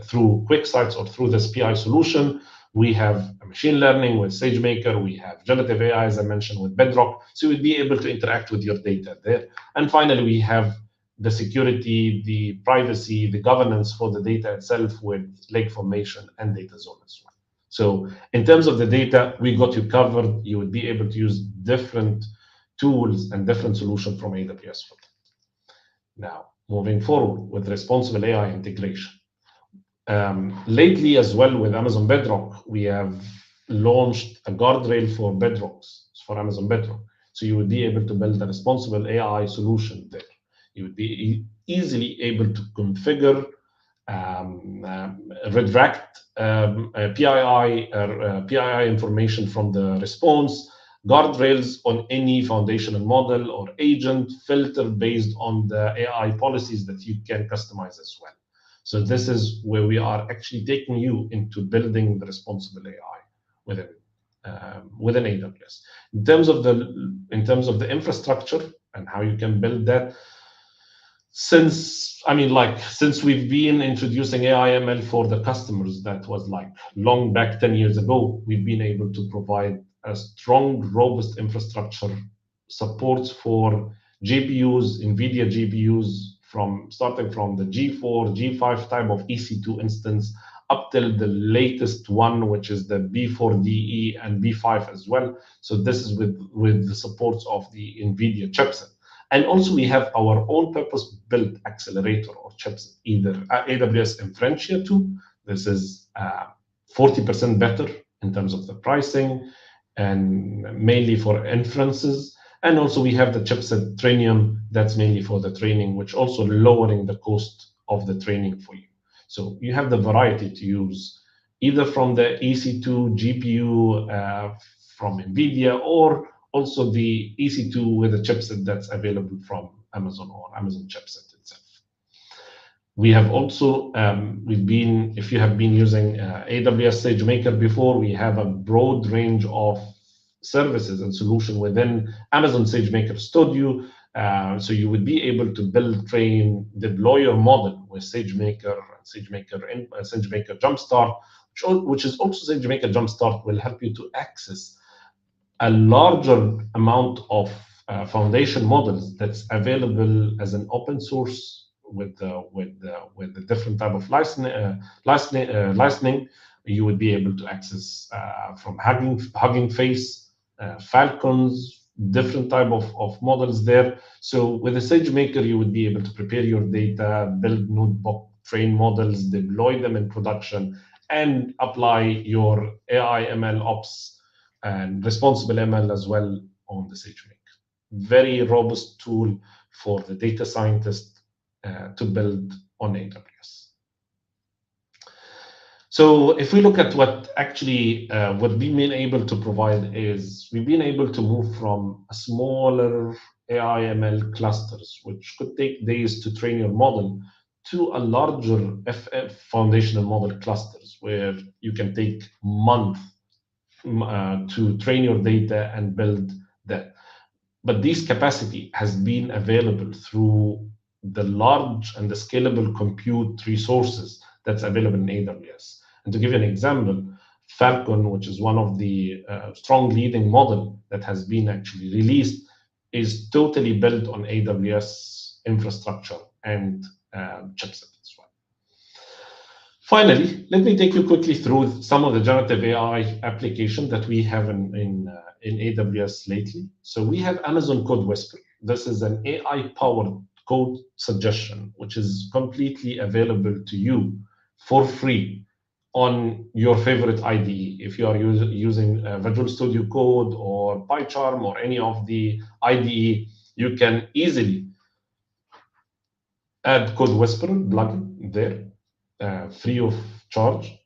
through QuickSight or through this PI solution. We have machine learning with SageMaker. We have generative AI, as I mentioned, with Bedrock. So you'd be able to interact with your data there. And finally, we have the security, the privacy, the governance for the data itself with Lake Formation and Data Zone as well. So in terms of the data, we got you covered. You would be able to use different tools and different solutions from AWS for that. Now, moving forward with responsible AI integration. Lately as well with Amazon Bedrock, we have launched a guardrail for Bedrocks, for Amazon Bedrock. So you would be able to build a responsible AI solution there. You would be easily able to configure, redact PII information from the response, guardrails on any foundational model or agent, filter based on the AI policies that you can customize as well. So this is where we are actually taking you into building the responsible AI within AWS. In terms of the infrastructure and how you can build that, since we've been introducing AI ML for the customers, that was like long back 10 years ago, we've been able to provide a strong, robust infrastructure supports for GPUs, NVIDIA GPUs, starting from the G4, G5 type of EC2 instance up till the latest one, which is the B4DE and B5 as well. So this is with the supports of the NVIDIA chipset. And also we have our own purpose-built accelerator or chipset, either AWS Inferentia 2. This is 40% better in terms of the pricing and mainly for inferences. And also we have the chipset Trainium that's mainly for the training, which also lowering the cost of the training for you. So you have the variety to use either from the EC2 GPU from NVIDIA, or also the EC2 with a chipset that's available from Amazon or Amazon chipset itself. We have also, if you have been using AWS SageMaker before, we have a broad range of services and solution within Amazon SageMaker Studio. So you would be able to build, train, deploy your model with SageMaker, SageMaker Jumpstart, which is also SageMaker Jumpstart will help you to access a larger amount of foundation models that's available as an open source with the different type of licensing. You would be able to access from Hugging Face, Falcons, different type of models there. So with the SageMaker, you would be able to prepare your data, build notebook, train models, deploy them in production, and apply your AI ML ops and responsible ML as well on the SageMaker. Very robust tool for the data scientist to build on AWS. So if we look at what actually what we've been able to provide is we've been able to move from a smaller AI ML clusters, which could take days to train your model, to a larger foundational model clusters where you can take months to train your data and build that. But this capacity has been available through the large and the scalable compute resources that's available in AWS. And to give you an example, Falcon, which is one of the strong leading model that has been actually released, is totally built on AWS infrastructure and chipset as well. Finally, let me take you quickly through some of the generative AI application that we have in AWS lately. So we have Amazon Code Whisper. This is an AI-powered code suggestion, which is completely available to you for free on your favorite IDE. If you are using Visual Studio Code or PyCharm or any of the IDE, you can easily add Code Whisper plugin there, free of charge.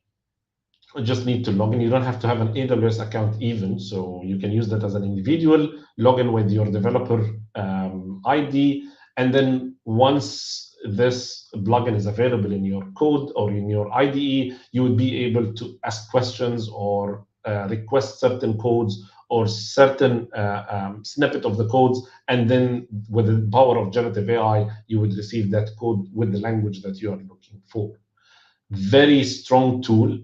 You just need to log in. You don't have to have an AWS account even, so you can use that as an individual, log in with your developer ID, and then once this plugin is available in your code or in your IDE, you would be able to ask questions or request certain codes or certain snippet of the codes, and then with the power of generative AI, you would receive that code with the language that you are looking for. Very strong tool,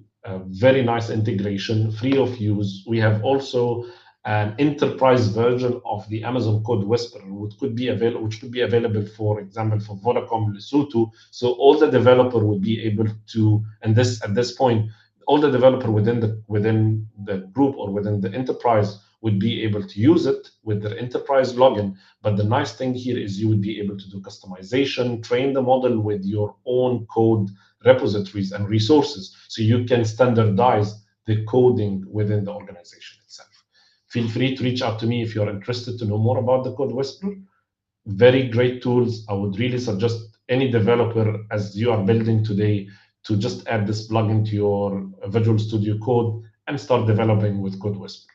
very nice integration, free of use. We have also an enterprise version of the Amazon Code Whisper, which could be available, for example, for Vodacom Lesotho. So all the developer would be able to, and at this point, all the developer within the group or within the enterprise would be able to use it with their enterprise login. But the nice thing here is you would be able to do customization, train the model with your own code repositories and resources, so you can standardize the coding within the organization itself. Feel free to reach out to me if you're interested to know more about the Code Whisper. Very great tools. I would really suggest any developer, as you are building today, to just add this plugin to your Visual Studio Code and start developing with Code Whisper.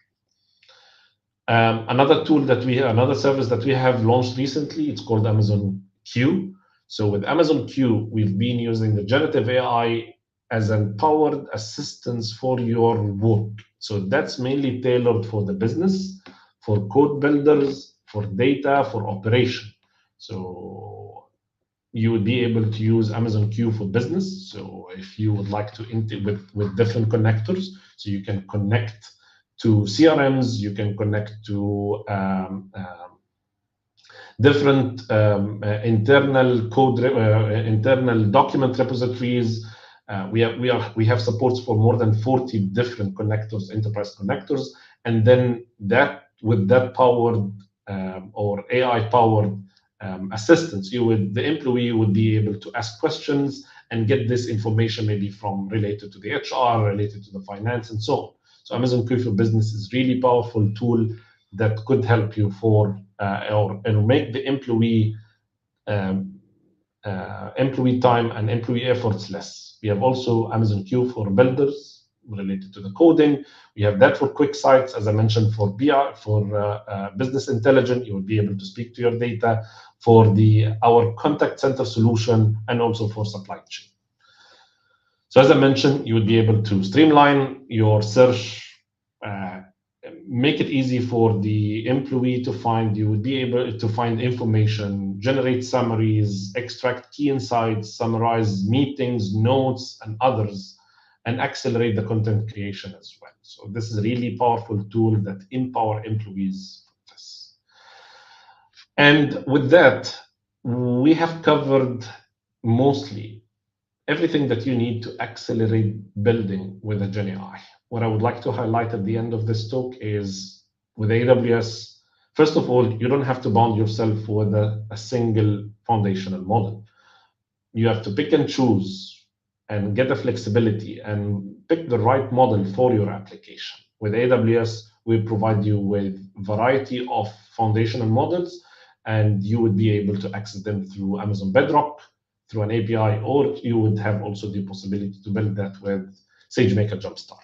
Another service that we have launched recently, it's called Amazon Q. So with Amazon Q, we've been using the generative AI as an powered assistance for your work. So that's mainly tailored for the business, for code builders, for data, for operation. So you would be able to use Amazon Q for Business. So if you would like to integrate with different connectors, so you can connect to CRMs, you can connect to different internal code, internal document repositories. We have supports for more than 40 different connectors, enterprise connectors, and then that with that powered or AI powered assistance, the employee would be able to ask questions and get this information maybe from related to the HR, related to the finance, and so on. So Amazon Q for Business is really powerful tool that could help you for or make the employee employee time and employee efforts less. We have also Amazon Q for Builders related to the coding. We have that for quick sites, as I mentioned, for BI, for business intelligence. You will be able to speak to your data for our contact center solution and also for supply chain. So as I mentioned, you would be able to streamline your search, make it easy for the employee to find. You would be able to find information, generate summaries, extract key insights, summarize meetings, notes, and others, and accelerate the content creation as well. So this is a really powerful tool that empower employees for this. And with that, we have covered mostly everything that you need to accelerate building with a GenAI. What I would like to highlight at the end of this talk is with AWS, first of all, you don't have to bound yourself with a single foundational model. You have to pick and choose and get the flexibility and pick the right model for your application. With AWS, we provide you with variety of foundational models, and you would be able to access them through Amazon Bedrock, through an API, or you would have also the possibility to build that with SageMaker Jumpstart.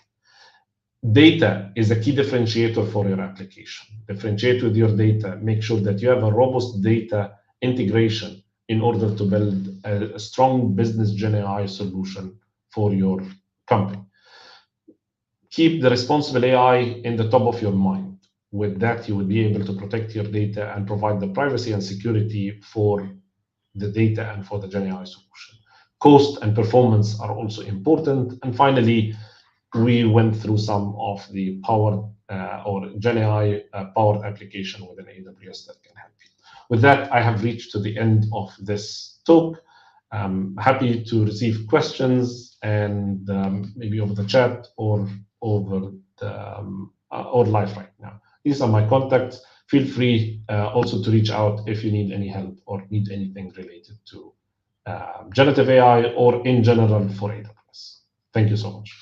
Data is a key differentiator for your application. Differentiate with your data. Make sure that you have a robust data integration in order to build a strong business GenAI solution for your company. Keep the responsible AI in the top of your mind. With that, you will be able to protect your data and provide the privacy and security for the data and for the GenAI solution. Cost and performance are also important. And finally, we went through some of the powered or GenAI powered application within AWS that can help you. With that, I have reached to the end of this talk. I'm happy to receive questions and maybe over the chat or over the or live right now. These are my contacts. Feel free also to reach out if you need any help or need anything related to generative AI or in general for AWS. Thank you so much.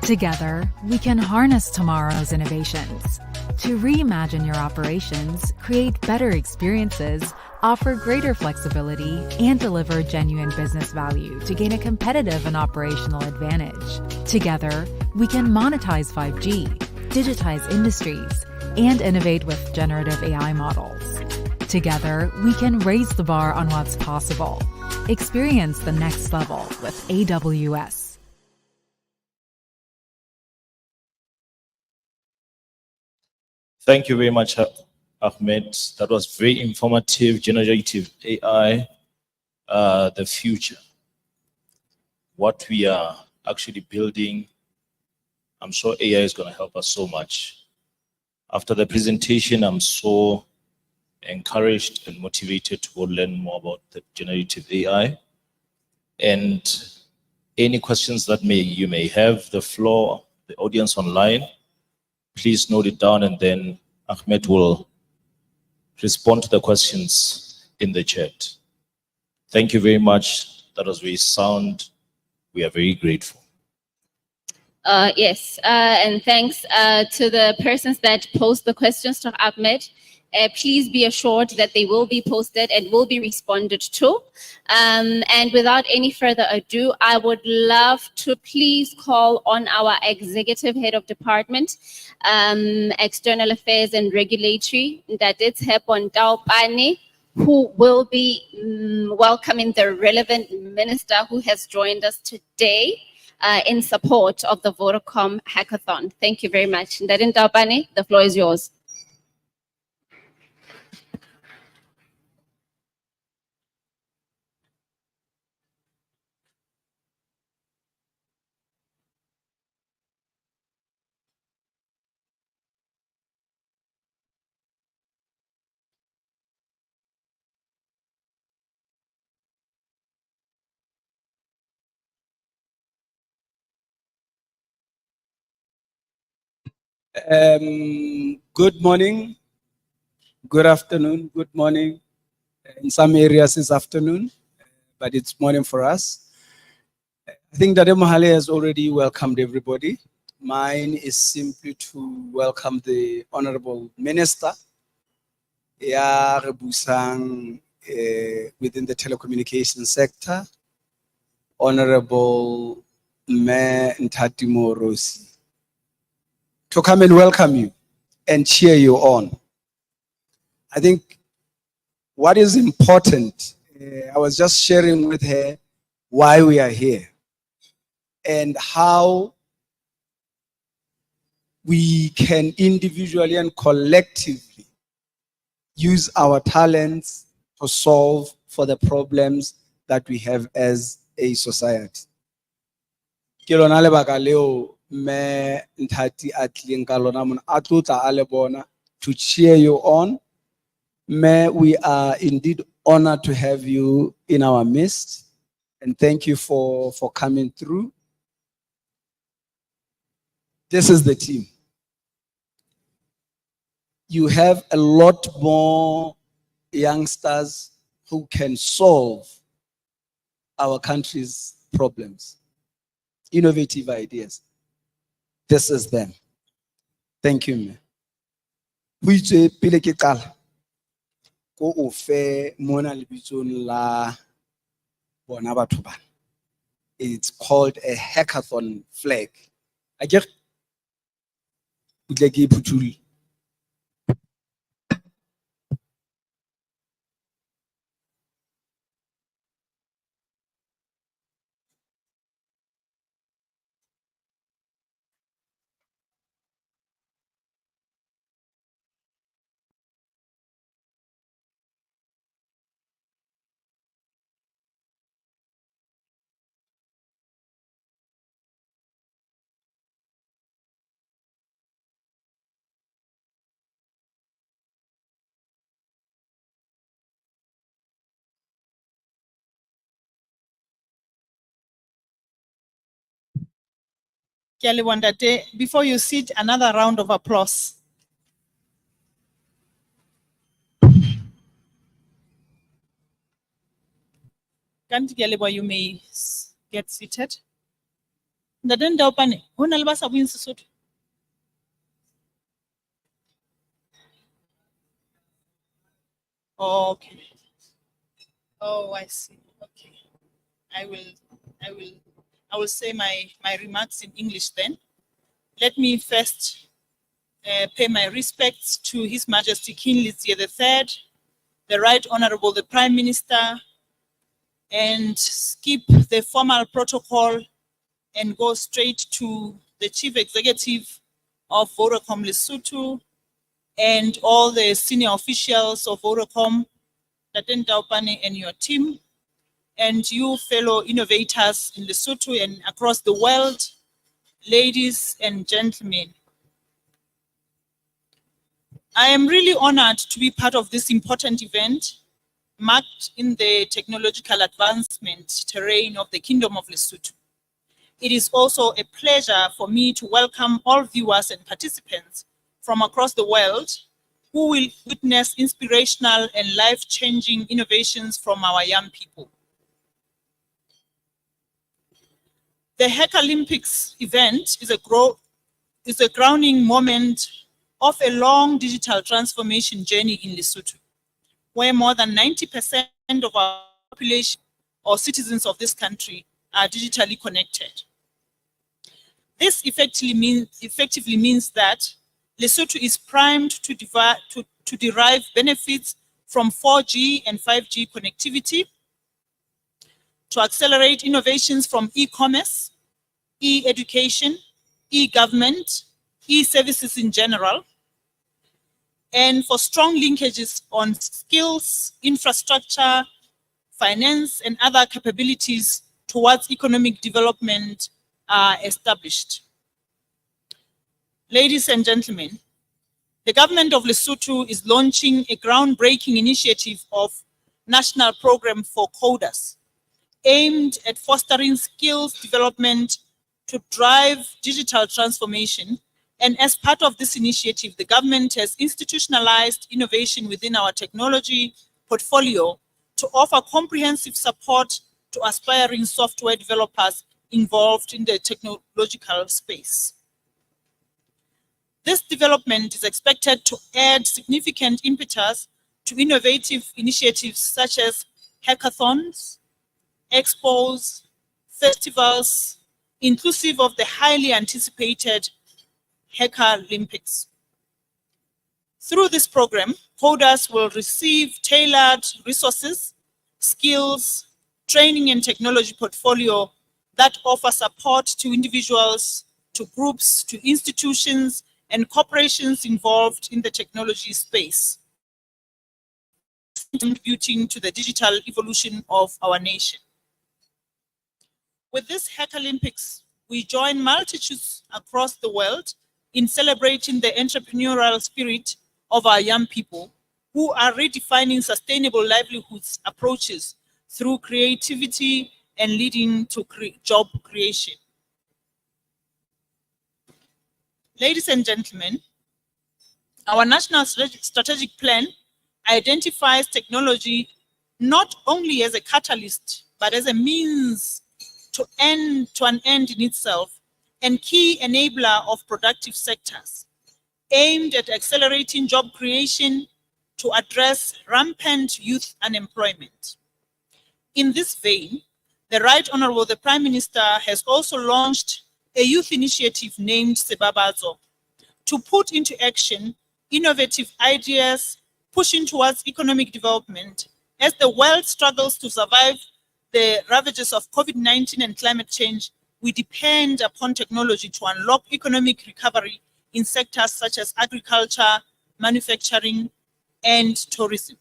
Together, we can harness tomorrow's innovations to reimagine your operations, create better experiences, offer greater flexibility, and deliver genuine business value to gain a competitive and operational advantage. Together, we can monetize 5G, digitize industries, and innovate with generative AI models. Together, we can raise the bar on what's possible. Experience the next level with AWS. Thank you very much, Ahmed. That was very informative. Generative AI, the future. What we are actually building. I'm sure AI is going to help us so much. After the presentation, I'm so encouraged and motivated to go learn more about the generative AI. And any questions that you may have, the floor, the audience online, please note it down, and then Ahmed will respond to the questions in the chat. Thank you very much. That was very sound. We are very grateful. Yes, and thanks to the persons that posed the questions to Ahmed. Please be assured that they will be posted and will be responded to. And without any further ado, I would love to please call on our Executive Head of Department, External Affairs and Regulatory, that is Hepon Taupane, who will be welcoming the relevant minister who has joined us today in support of the Vodacom Hackathon. Thank you very much. Ndadin Taupane, the floor is yours. Good morning, good afternoon, good morning. In some areas it's afternoon, but it's morning for us. I think that Mahale has already welcomed everybody. Mine is simply to welcome the Honorable Minister, ya re busang, within the telecommunications sector, Honorable Me Ntatimo Rosi, to come and welcome you and cheer you on. I think what is important, I was just sharing with her why we are here and how we can individually and collectively use our talents to solve for the problems that we have as a society. Ke lona lebaka leo me Nthati a tlileng ka lona mona a tlo tla a le bona to cheer you on. We are indeed honored to have you in our midst, and thank you for coming through. This is the team. You have a lot more youngsters who can solve our country's problems, innovative ideas. This is them. Thank you, man. Ho itse pele ke qala ko o fe mona lebitsong la bona batho bana. It's called a hackathon flag. Akere utle ke iphuthule. Ke a leboha ntate. Before you sit, another round of applause. Kanti ke a leboha, you may get seated. Ntate Ndaopane, ho na le ba sa bueng Sesotho? Oh, okay. Oh, I see. Okay. I will say my remarks in English then. Let me first pay my respects to His Majesty King Leetsie III, the Right Honorable the Prime Minister, and skip the formal protocol and go straight to the Chief Executive of Vodacom Lesotho and all the senior officials of Vodacom, Daten Taupane and your team, and you fellow innovators in Lesotho and across the world, ladies and gentlemen. I am really honored to be part of this important event, marked in the technological advancement terrain of the Kingdom of Lesotho. It is also a pleasure for me to welcome all viewers and participants from across the world who will witness inspirational and life-changing innovations from our young people. The Hack Olympics event is a grounding moment of a long digital transformation journey in Lesotho, where more than 90% of our population or citizens of this country are digitally connected. This effectively means that Lesotho is primed to derive benefits from 4G and 5G connectivity, to accelerate innovations from e-commerce, e-education, e-government, e-services in general, and for strong linkages on skills, infrastructure, finance, and other capabilities towards economic development are established. Ladies and gentlemen, the government of Lesotho is launching a groundbreaking initiative of National Program for Coders, aimed at fostering skills development to drive digital transformation And as part of this initiative, the government has institutionalized innovation within our technology portfolio to offer comprehensive support to aspiring software developers involved in the technological space. This development is expected to add significant impetus to innovative initiatives such as hackathons, expos, festivals, inclusive of the highly anticipated Hacker Olympics. Through this program, coders will receive tailored resources, skills, training and technology portfolio that offer support to individuals, to groups, to institutions, and corporations involved in the technology space, contributing to the digital evolution of our nation. With this Hack Olympics, we join multitudes across the world in celebrating the entrepreneurial spirit of our young people who are redefining sustainable livelihoods approaches through creativity and leading to job creation. Ladies and gentlemen, our national strategic plan identifies technology not only as a catalyst, but as a means to an end in itself and key enabler of productive sectors, aimed at accelerating job creation to address rampant youth unemployment. In this vein, the Right Honorable the Prime Minister has also launched a youth initiative named Sebabazo to put into action innovative ideas pushing towards economic development as the world struggles to survive the ravages of COVID-19 and climate change. We depend upon technology to unlock economic recovery in sectors such as agriculture, manufacturing, and tourism.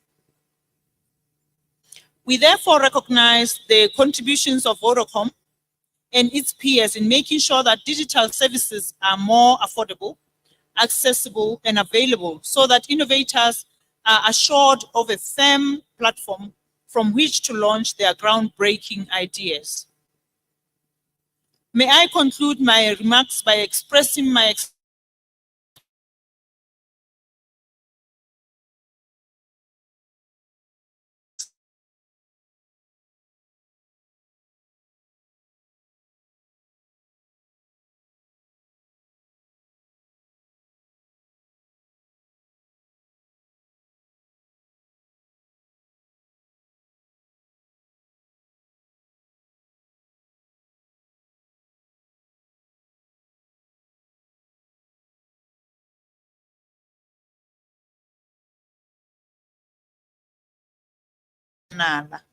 We therefore recognize the contributions of Vodacom and its peers in making sure that digital services are more affordable, accessible, and available so that innovators are assured of a firm platform from which to launch their groundbreaking ideas. May I conclude my remarks by expressing my nala.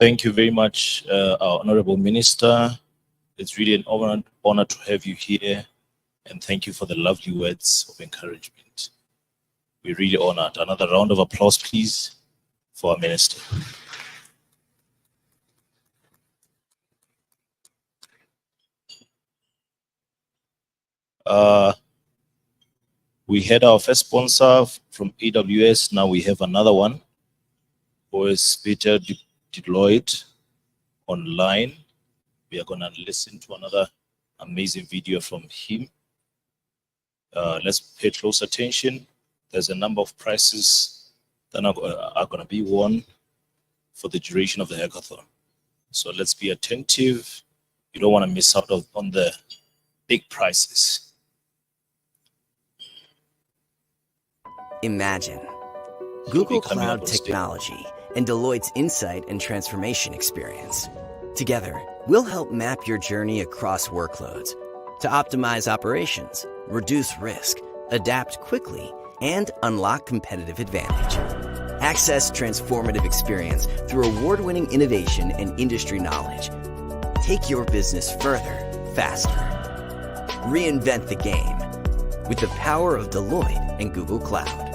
Thank you very much, our Honorable Minister. It's really an honor to have you here, and thank you for the lovely words of encouragement. We're really honored. Another round of applause, please, for our Minister. We had our first sponsor from AWS. Now we have another one who is Peter Deloitte online. We are going to listen to another amazing video from him. Let's pay close attention. There's a number of prizes that are going to be won for the duration of the hackathon. So let's be attentive. You don't want to miss out on the big prizes. Imagine Google coming up Cloud on stage. Technology and Deloitte's insight and transformation experience. Together, we'll help map your journey across workloads to optimize operations, reduce risk, adapt quickly, and unlock competitive advantage. Access transformative experience through award-winning innovation and industry knowledge. Take your business further, faster. Reinvent the game with the power of Deloitte and Google Cloud.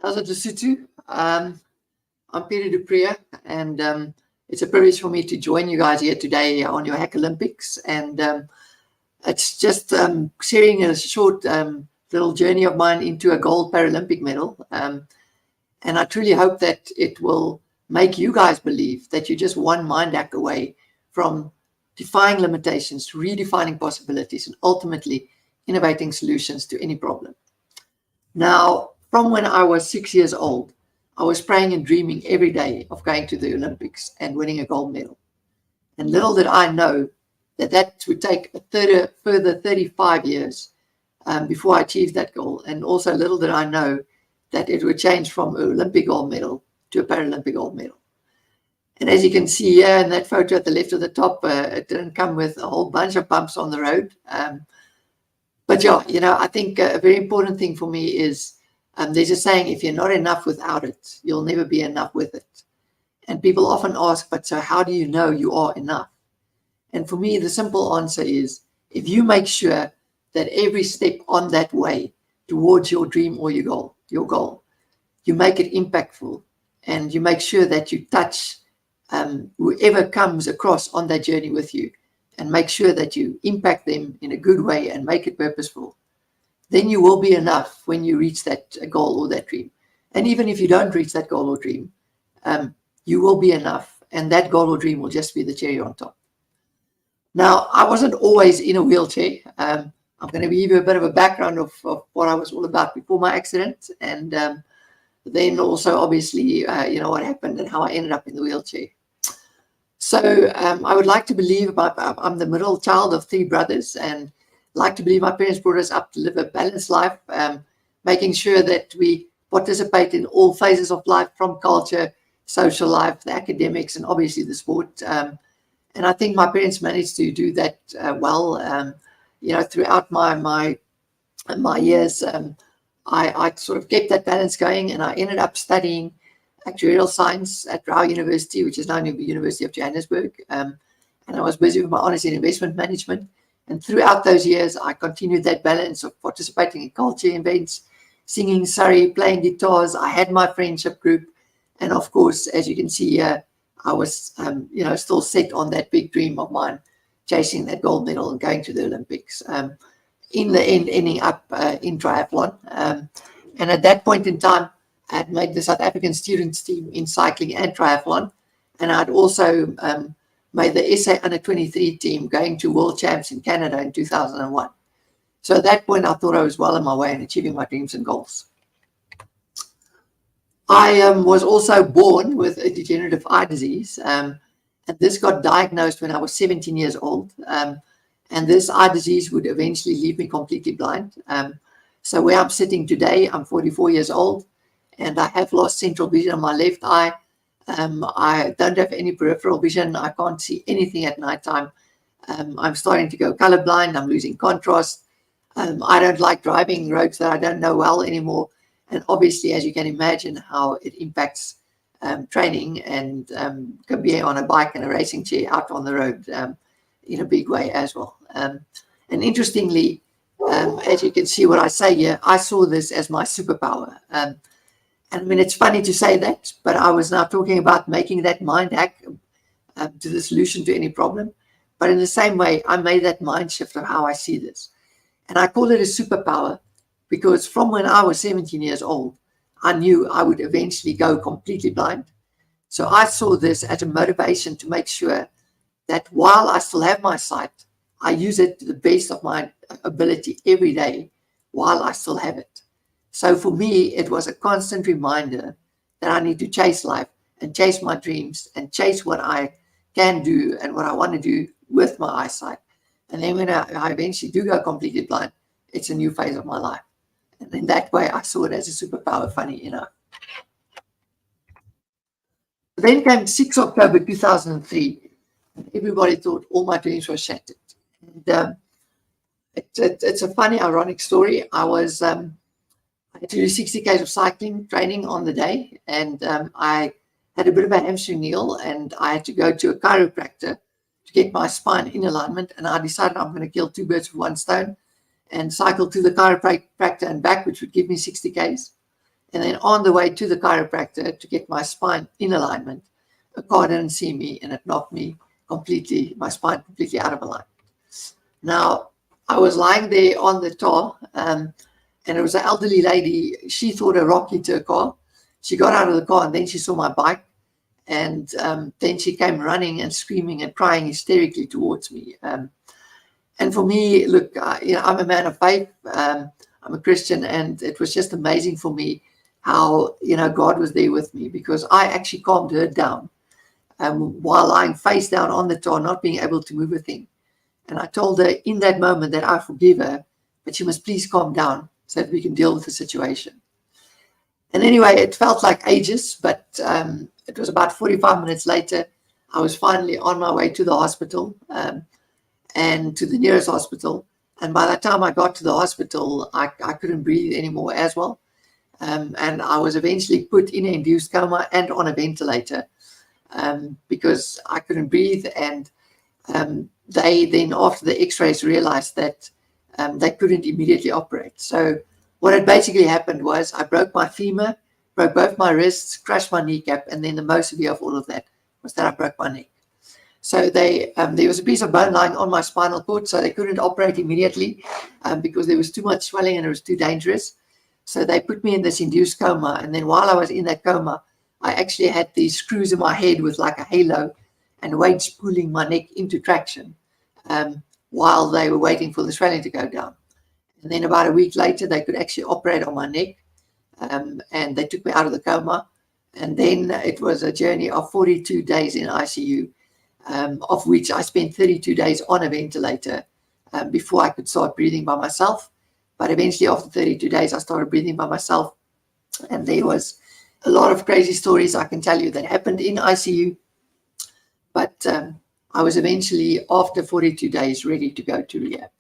How's it, Lesotho? I'm Peter Dupriya, and it's a privilege for me to join you guys here today on your Hack Olympics. And it's just sharing a short little journey of mine into a gold Paralympic medal. And I truly hope that it will make you guys believe that you're just one mind hack away from defying limitations, redefining possibilities, and ultimately innovating solutions to any problem. Now, from when I was 6 years old, I was praying and dreaming every day of going to the Olympics and winning a gold medal. And little did I know that that would take a further 35 years before I achieved that goal. And also little did I know that it would change from an Olympic gold medal to a Paralympic gold medal. And as you can see here in that photo at the left of the top, it didn't come with a whole bunch of bumps on the road. But yeah, you know, I think a very important thing for me is there's a saying, if you're not enough without it, you'll never be enough with it. And people often ask, but so how do you know you are enough? And for me, the simple answer is, if you make sure that every step on that way towards your dream or your goal, you make it impactful, and you make sure that you touch whoever comes across on that journey with you, and make sure that you impact them in a good way and make it purposeful, then you will be enough when you reach that goal or that dream. And even if you don't reach that goal or dream, you will be enough, and that goal or dream will just be the cherry on top. Now, I wasn't always in a wheelchair. I'm going to give you a bit of a background of what I was all about before my accident, and then also obviously, you know, what happened and how I ended up in the wheelchair. So I would like to believe I'm the middle child of 3 brothers, and like to believe my parents brought us up to live a balanced life, making sure that we participate in all phases of life, from culture, social life, the academics, and obviously the sport. And I think my parents managed to do that well. You know, throughout my years, I sort of kept that balance going, and I ended up studying actuarial science at Rao University, which is now the University of Johannesburg. And I was busy with my honors in investment management. And throughout those years, I continued that balance of participating in culture events, singing Surrey, playing guitars. I had my friendship group. And of course, as you can see here, I was, you know, still set on that big dream of mine chasing that gold medal and going to the Olympics. In the end, ending up in triathlon. And at that point in time, I had made the South African students team in cycling and triathlon. And I'd also made the SA under 23 team going to world champs in Canada in 2001. So at that point, I thought I was well on my way in achieving my dreams and goals. I was also born with a degenerative eye disease. And this got diagnosed when I was 17 years old. And this eye disease would eventually leave me completely blind. So where I'm sitting today, I'm 44 years old, and I have lost central vision on my left eye. I don't have any peripheral vision. I can't see anything at nighttime. I'm starting to go colorblind. I'm losing contrast. I don't like driving roads that I don't know well anymore. And obviously, as you can imagine, how it impacts training and can be on a bike and a racing chair out on the road in a big way as well. And interestingly, as you can see what I say here, I saw this as my superpower. And I mean, it's funny to say that, but I was now talking about making that mind hack to the solution to any problem. But in the same way, I made that mind shift of how I see this. And I call it a superpower because from when I was 17 years old, I knew I would eventually go completely blind. So I saw this as a motivation to make sure that while I still have my sight, I use it to the best of my ability every day while I still have it. So for me, it was a constant reminder that I need to chase life and chase my dreams and chase what I can do and what I want to do with my eyesight. And then when I eventually do go completely blind, it's a new phase of my life. And in that way, I saw it as a superpower, funny enough. Then came 6 October 2003. Everybody thought all my dreams were shattered. And it's a funny, ironic story. I had to do 60 k's of cycling training on the day, and I had a bit of a hamstring kneel, and I had to go to a chiropractor to get my spine in alignment. And I decided I'm going to kill two birds with one stone and cycle to the chiropractor and back, which would give me 60 k's. And then on the way to the chiropractor to get my spine in alignment, a car didn't see me, and it knocked me completely, my spine completely out of alignment. Now, I was lying there on the tar, and it was an elderly lady. She thought a rock hit her car. She got out of the car, and then she saw my bike, and then she came running and screaming and crying hysterically towards me. And for me, look, I'm a man of faith. I'm a Christian, and it was just amazing for me how, God was there with me, because I actually calmed her down while lying face down on the tar, not being able to move a thing. And I told her in that moment that I forgive her, but she must please calm down so that we can deal with the situation. And anyway, it felt like ages, but it was about 45 minutes later. I was finally on my way to the hospital and to the nearest hospital. And by the time I got to the hospital, I couldn't breathe anymore as well. And I was eventually put in an induced coma and on a ventilator because I couldn't breathe. And they then, after the x-rays, realized that they couldn't immediately operate. So what had basically happened was I broke my femur, broke both my wrists, crushed my kneecap, and then the most severe of all of that was that I broke my neck. So there was a piece of bone lying on my spinal cord, so they couldn't operate immediately because there was too much swelling and it was too dangerous. So they put me in this induced coma, and then while I was in that coma, I actually had these screws in my head with like a halo and weights pulling my neck into traction while they were waiting for the swelling to go down. And then about a week later, they could actually operate on my neck, and they took me out of the coma. And then it was a journey of 42 days in ICU, of which I spent 32 days on a ventilator before I could start breathing by myself. But eventually, after 32 days, I started breathing by myself. And there was a lot of crazy stories I can tell you that happened in ICU. But I was eventually, after 42 days, ready to go to rehab.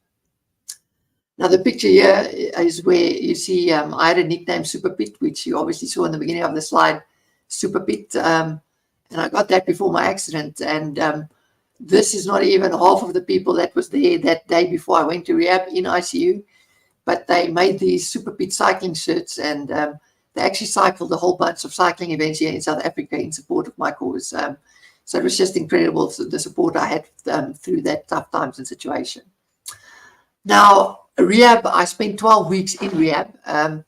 Now, the picture here is where you see I had a nickname, Super Pit, which you obviously saw in the beginning of the slide, Super Pit. And I got that before my accident. And this is not even half of the people that was there that day before I went to rehab in ICU. But they made these Super Pit cycling shirts, and they actually cycled a whole bunch of cycling events here in South Africa in support of my cause. So it was just incredible, the support I had through that tough times and situation. Now, rehab, I spent 12 weeks in rehab, and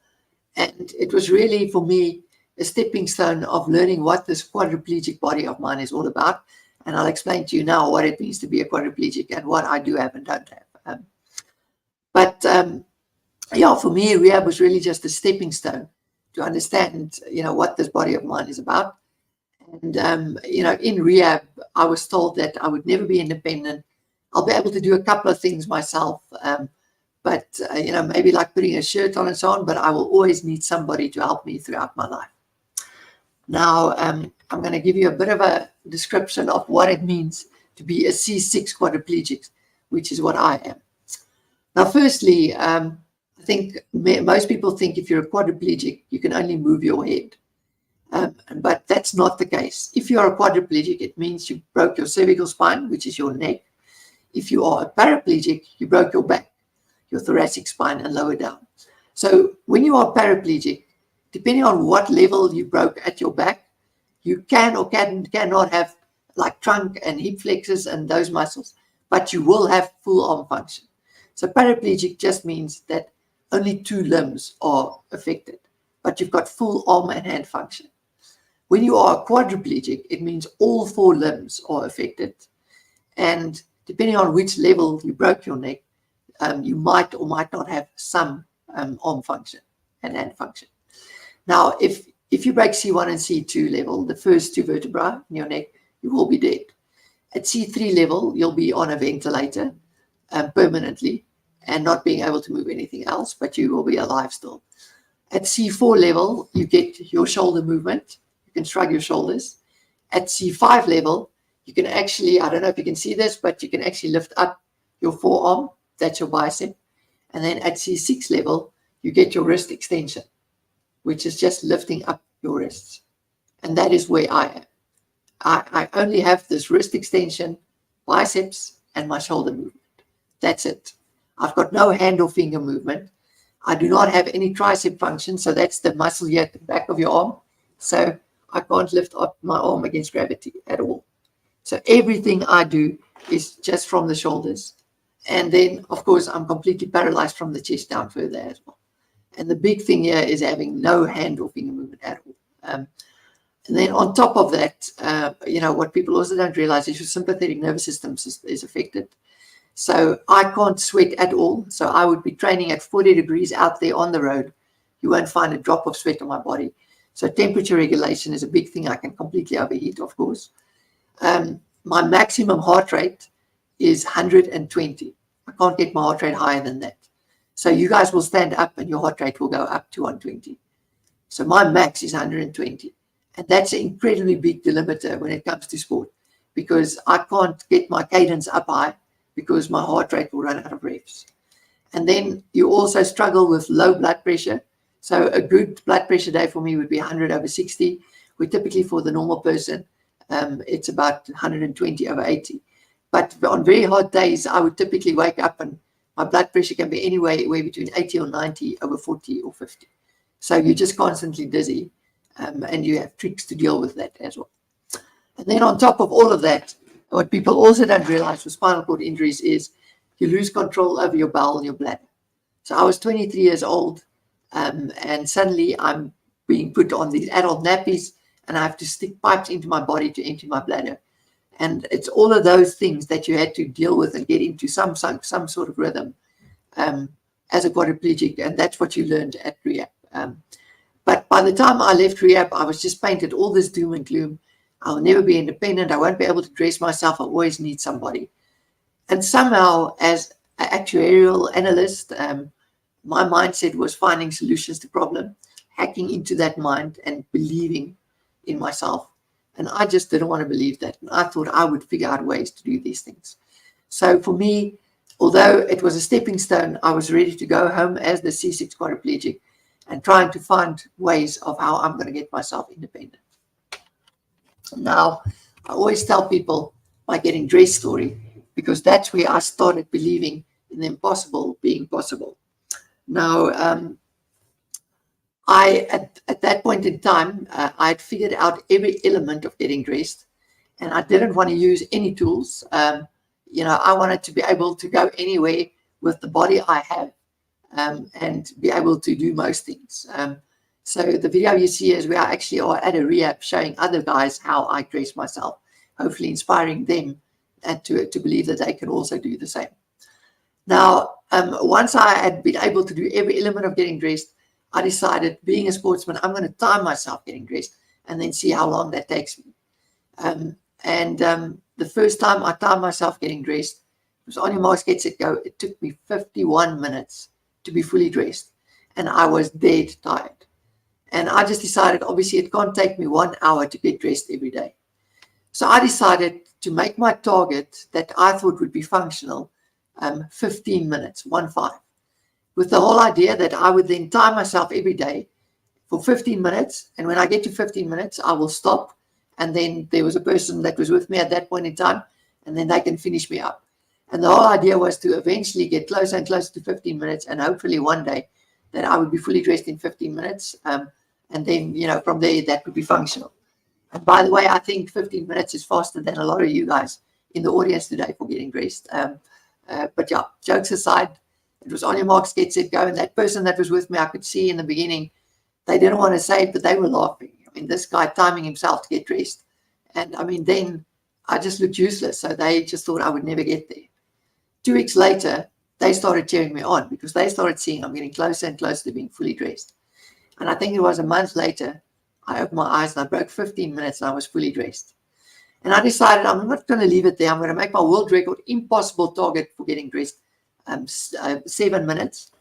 it was really, for me, a stepping stone of learning what this quadriplegic body of mine is all about. And I'll explain to you now what it means to be a quadriplegic and what I do have and don't have. Yeah, for me, rehab was really just a stepping stone to understand, what this body of mine is about. And, in rehab, I was told that I would never be independent. I'll be able to do a couple of things myself, but, maybe like putting a shirt on and so on, but I will always need somebody to help me throughout my life. Now, I'm going to give you a bit of a description of what it means to be a C6 quadriplegic, which is what I am. Now, firstly, I think most people think if you're a quadriplegic, you can only move your head. But that's not the case. If you are a quadriplegic, it means you broke your cervical spine, which is your neck. If you are a paraplegic, you broke your back, your thoracic spine, and lower down. So when you are paraplegic, depending on what level you broke at your back, you can or cannot have like trunk and hip flexors and those muscles, but you will have full arm function. So paraplegic just means that only 2 limbs are affected, but you've got full arm and hand function. When you are a quadriplegic, it means all 4 limbs are affected. And depending on which level you broke your neck, you might or might not have some arm function and hand function. Now, if you break C1 and C2 level, the first 2 vertebrae in your neck, you will be dead. At C3 level, you'll be on a ventilator permanently and not being able to move anything else, but you will be alive still. At C4 level, you get your shoulder movement. You can shrug your shoulders. At C5 level, you can actually, I don't know if you can see this, but you can actually lift up your forearm. That's your bicep. And then at C6 level, you get your wrist extension, which is just lifting up your wrists. And that is where I am. I only have this wrist extension, biceps, and my shoulder movement. That's it. I've got no hand or finger movement. I do not have any tricep function, so that's the muscle here at the back of your arm. So I can't lift up my arm against gravity at all. So everything I do is just from the shoulders. And then, of course, I'm completely paralyzed from the chest down further as well. And the big thing here is having no hand or finger movement at all. And then on top of that, what people also don't realize is your sympathetic nervous system is affected. So I can't sweat at all. So I would be training at 40 degrees out there on the road. You won't find a drop of sweat on my body. So temperature regulation is a big thing. I can completely overheat, of course. My maximum heart rate is 120. I can't get my heart rate higher than that. So you guys will stand up and your heart rate will go up to 120. So my max is 120. And that's an incredibly big delimiter when it comes to sport, because I can't get my cadence up high because my heart rate will run out of revs. And then you also struggle with low blood pressure. So a good blood pressure day for me would be 100/60. We typically, for the normal person, it's about 120/80. But on very hot days, I would typically wake up and my blood pressure can be anywhere between 80 or 90/40 or 50. So you're just constantly dizzy, and you have tricks to deal with that as well. And then on top of all of that, what people also don't realize with spinal cord injuries is you lose control over your bowel and your bladder. So I was 23 years old, and suddenly I'm being put on these adult nappies, and I have to stick pipes into my body to empty my bladder. And it's all of those things that you had to deal with and get into some sort of rhythm as a quadriplegic, and that's what you learned at rehab. But by the time I left rehab, I was just painted all this doom and gloom. I'll never be independent. I won't be able to dress myself. I always need somebody. And somehow, as an actuarial analyst, my mindset was finding solutions to problem, hacking into that mind and believing in myself. And I just didn't want to believe that. And I thought I would figure out ways to do these things. So for me, although it was a stepping stone, I was ready to go home as the C6 quadriplegic and trying to find ways of how I'm going to get myself independent. Now, I always tell people my getting dressed story, because that's where I started believing in the impossible being possible. Now, at that point in time, I had figured out every element of getting dressed, and I didn't want to use any tools. I wanted to be able to go anywhere with the body I have, and be able to do most things. So the video you see is where I actually are at a rehab showing other guys how I dress myself, hopefully inspiring them and to believe that they can also do the same. Now, once I had been able to do every element of getting dressed, I decided, being a sportsman, I'm going to time myself getting dressed and then see how long that takes me. The first time I timed myself getting dressed, it was on your marks, get set, go. It took me 51 minutes to be fully dressed, and I was dead tired. And I just decided, obviously, it can't take me 1 hour to get dressed every day. So I decided to make my target that I thought would be functional 15 minutes, 1-5, with the whole idea that I would then time myself every day for 15 minutes. And when I get to 15 minutes, I will stop. And then there was a person that was with me at that point in time, and then they can finish me up. And the whole idea was to eventually get closer and closer to 15 minutes, and hopefully one day that I would be fully dressed in 15 minutes. And then, from there, that would be functional. And by the way, I think 15 minutes is faster than a lot of you guys in the audience today for getting dressed. But yeah, jokes aside, it was on your marks, get set, go. And that person that was with me, I could see in the beginning, they didn't want to say it, but they were laughing. I mean, this guy timing himself to get dressed. And I mean, then I just looked useless. So they just thought I would never get there. 2 weeks later, they started cheering me on because they started seeing I'm getting closer and closer to being fully dressed. And I think it was a month later, I opened my eyes and I broke 15 minutes and I was fully dressed. And I decided I'm not going to leave it there. I'm going to make my world record impossible target for getting dressed 7 minutes.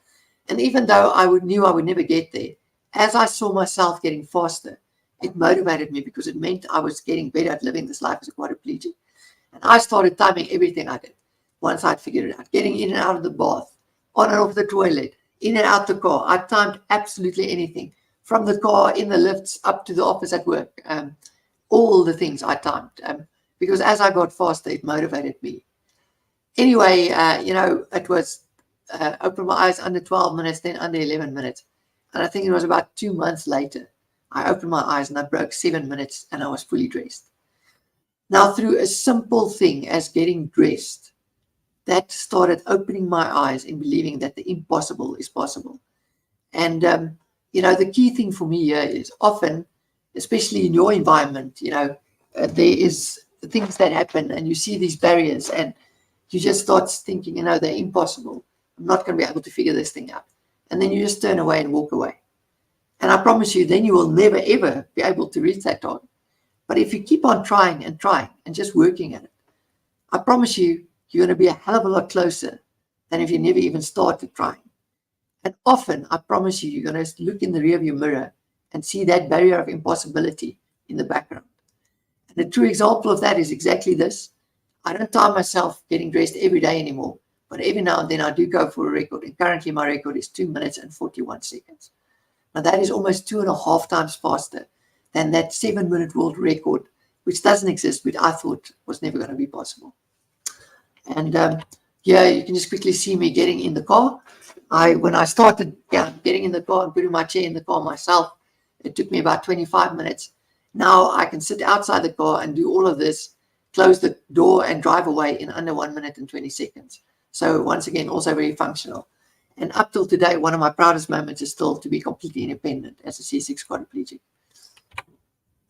And even though I knew I would never get there, as I saw myself getting faster, it motivated me because it meant I was getting better at living this life as a quadriplegic. And I started timing everything I did once I'd figured it out. Getting in and out of the bath, on and off the toilet, in and out the car. I timed absolutely anything. From the car, in the lifts, up to the office at work. All the things I timed. Because as I got faster, it motivated me. Anyway, it was open my eyes under 12 minutes, then under 11 minutes. And I think it was about 2 months later, I opened my eyes and I broke 7 minutes and I was fully dressed. Now, through a simple thing as getting dressed, that started opening my eyes and believing that the impossible is possible. And, the key thing for me here is often, especially in your environment, there is things that happen and you see these barriers and you just start thinking, they're impossible. I'm not going to be able to figure this thing out. And then you just turn away and walk away. And I promise you, then you will never, ever be able to reach that target. But if you keep on trying and just working at it, I promise you, you're going to be a hell of a lot closer than if you never even started trying. And often, I promise you, you're going to look in the rearview mirror and see that barrier of impossibility in the background. And a true example of that is exactly this. I don't time myself getting dressed every day anymore, but every now and then I do go for a record. And currently my record is 2 minutes and 41 seconds. Now that is almost 2.5 times faster than that 7-minute world record, which doesn't exist, but I thought was never going to be possible. And here you can just quickly see me getting in the car. When I started getting in the car and putting my chair in the car myself, it took me about 25 minutes. Now I can sit outside the car and do all of this, close the door and drive away in under 1 minute and 20 seconds. So once again, also very functional. And up till today, one of my proudest moments is still to be completely independent as a C6 quadriplegic.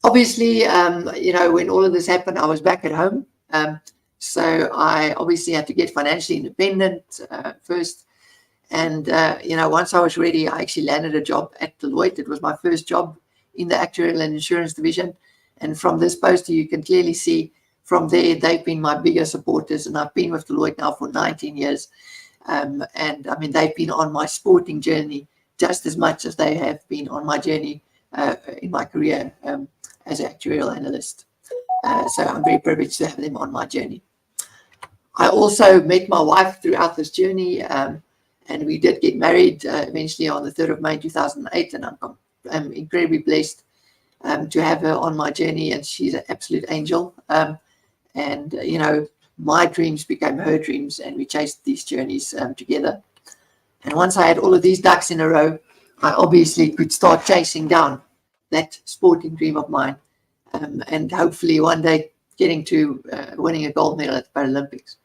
Obviously, when all of this happened, I was back at home. So I obviously had to get financially independent first. And, once I was ready, I actually landed a job at Deloitte. It was my first job in the actuarial and insurance division. And from this poster, you can clearly see from there, they've been my biggest supporters. And I've been with Deloitte now for 19 years. And I mean, they've been on my sporting journey just as much as they have been on my journey in my career as an actuarial analyst. So I'm very privileged to have them on my journey. I also met my wife throughout this journey, and we did get married eventually on the 3rd of May 2008, and I'm incredibly blessed to have her on my journey, and she's an absolute angel. My dreams became her dreams, and we chased these journeys together. And once I had all of these ducks in a row, I obviously could start chasing down that sporting dream of mine, and hopefully one day getting to winning a gold medal at the Paralympics.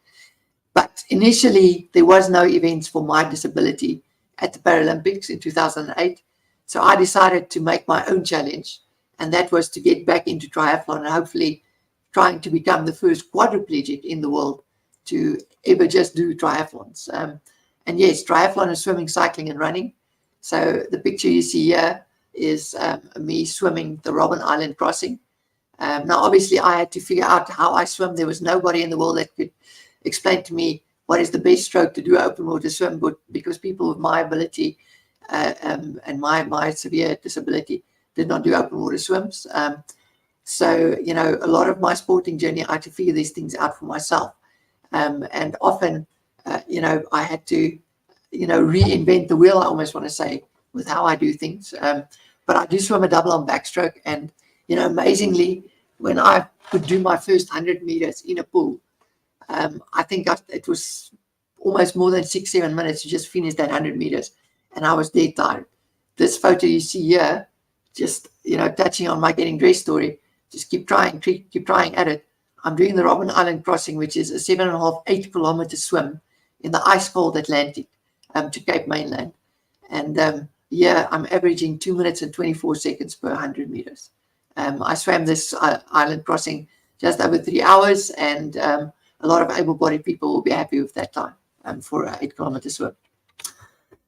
But initially, there was no events for my disability at the Paralympics in 2008. So I decided to make my own challenge, and that was to get back into triathlon and hopefully trying to become the first quadriplegic in the world to ever just do triathlons. And yes, triathlon is swimming, cycling, and running. So the picture you see here is me swimming the Robben Island crossing. Now, obviously, I had to figure out how I swim. There was nobody in the world that could explain to me what is the best stroke to do open water swim, but because people with my ability and my severe disability did not do open water swims. So, you know, a lot of my sporting journey, I had to figure these things out for myself. And often, you know, I had to, you know, reinvent the wheel, I almost want to say, with how I do things. But I do swim a double arm backstroke. And, you know, amazingly, when I could do my first 100 meters in a pool, I think it was almost more than 6-7 minutes to just finish that 100 meters. And I was dead tired. This photo you see here, just, you know, touching on my getting dressed story, just keep trying at it. I'm doing the Robben Island crossing, which is a 7.5, 8 kilometer swim in the ice cold Atlantic to Cape Mainland. And yeah, I'm averaging 2 minutes and 24 seconds per 100 meters. I swam this island crossing just over 3 hours, and a lot of able-bodied people will be happy with that time for an 8 kilometer swim.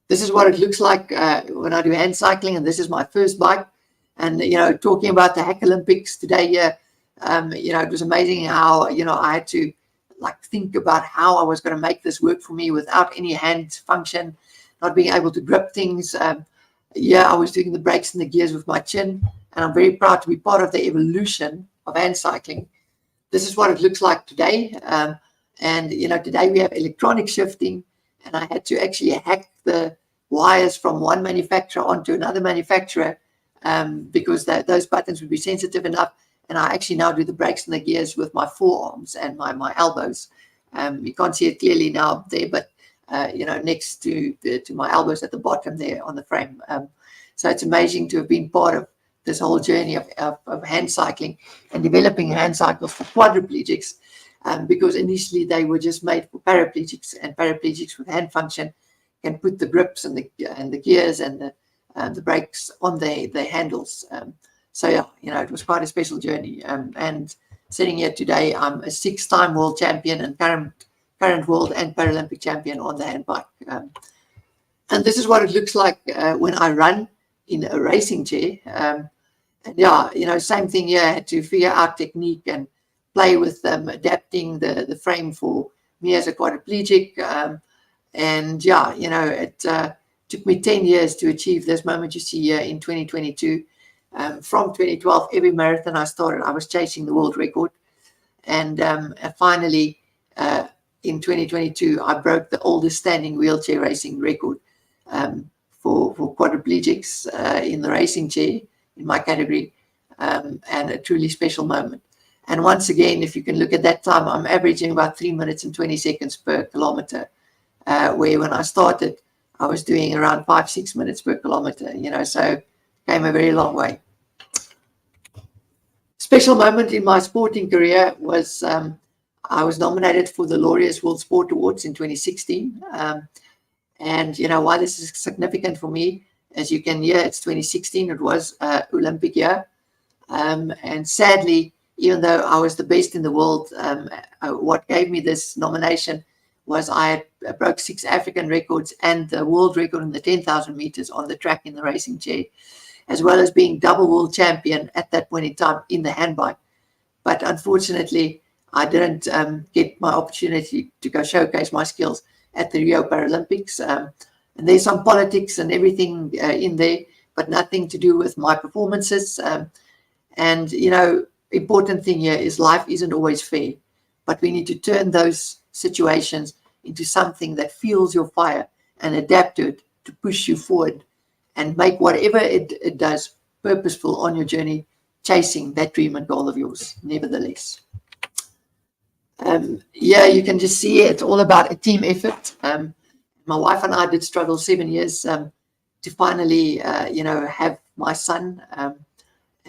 This is what it looks like when I do hand cycling, and this is my first bike. And, you know, talking about the Hack Olympics today here, you know, it was amazing how, you know, I had to like think about how I was going to make this work for me without any hand function, not being able to grip things. Yeah, I was doing the brakes and the gears with my chin, and I'm very proud to be part of the evolution of hand cycling. This is what it looks like today. And, you know, today we have electronic shifting, and I had to actually hack the wires from one manufacturer onto another manufacturer because those buttons would be sensitive enough. And I actually now do the brakes and the gears with my forearms and my elbows. You can't see it clearly now there, but, you know, next to my elbows at the bottom there on the frame. So it's amazing to have been part of this whole journey of hand cycling and developing hand cycles for quadriplegics, because initially they were just made for paraplegics, and paraplegics with hand function can put the grips and the gears and the brakes on the handles. So yeah, you know, it was quite a special journey. And sitting here today, I'm a 6-time world champion and current world and Paralympic champion on the hand bike. And this is what it looks like when I run in a racing chair. And yeah, you know, same thing here. I had to figure out technique and play with adapting the frame for me as a quadriplegic. And yeah, you know, it took me 10 years to achieve this moment you see here in 2022. From 2012, every marathon I started, I was chasing the world record. And finally, in 2022, I broke the oldest standing wheelchair racing record for quadriplegics in the racing chair in my category, and a truly special moment. And once again, if you can look at that time, I'm averaging about 3 minutes and 20 seconds per kilometer, where when I started, I was doing around 5-6 minutes per kilometer, you know, so came a very long way. Special moment in my sporting career was I was nominated for the Laureus World Sport Awards in 2016. And, you know, why this is significant for me, as you can hear, it's 2016. It was Olympic year. And sadly, even though I was the best in the world, what gave me this nomination was I broke 6 African records and the world record in the 10,000 meters on the track in the racing chair, as well as being double world champion at that point in time in the handbike. But unfortunately, I didn't get my opportunity to go showcase my skills at the Rio Paralympics. And there's some politics and everything in there, but nothing to do with my performances. And, you know, important thing here is life isn't always fair, but we need to turn those situations into something that fuels your fire and adapt to it to push you forward and make whatever it does purposeful on your journey, chasing that dream and goal of yours, nevertheless. Yeah, you can just see it's all about a team effort. My wife and I did struggle 7 years to finally, you know, have my son.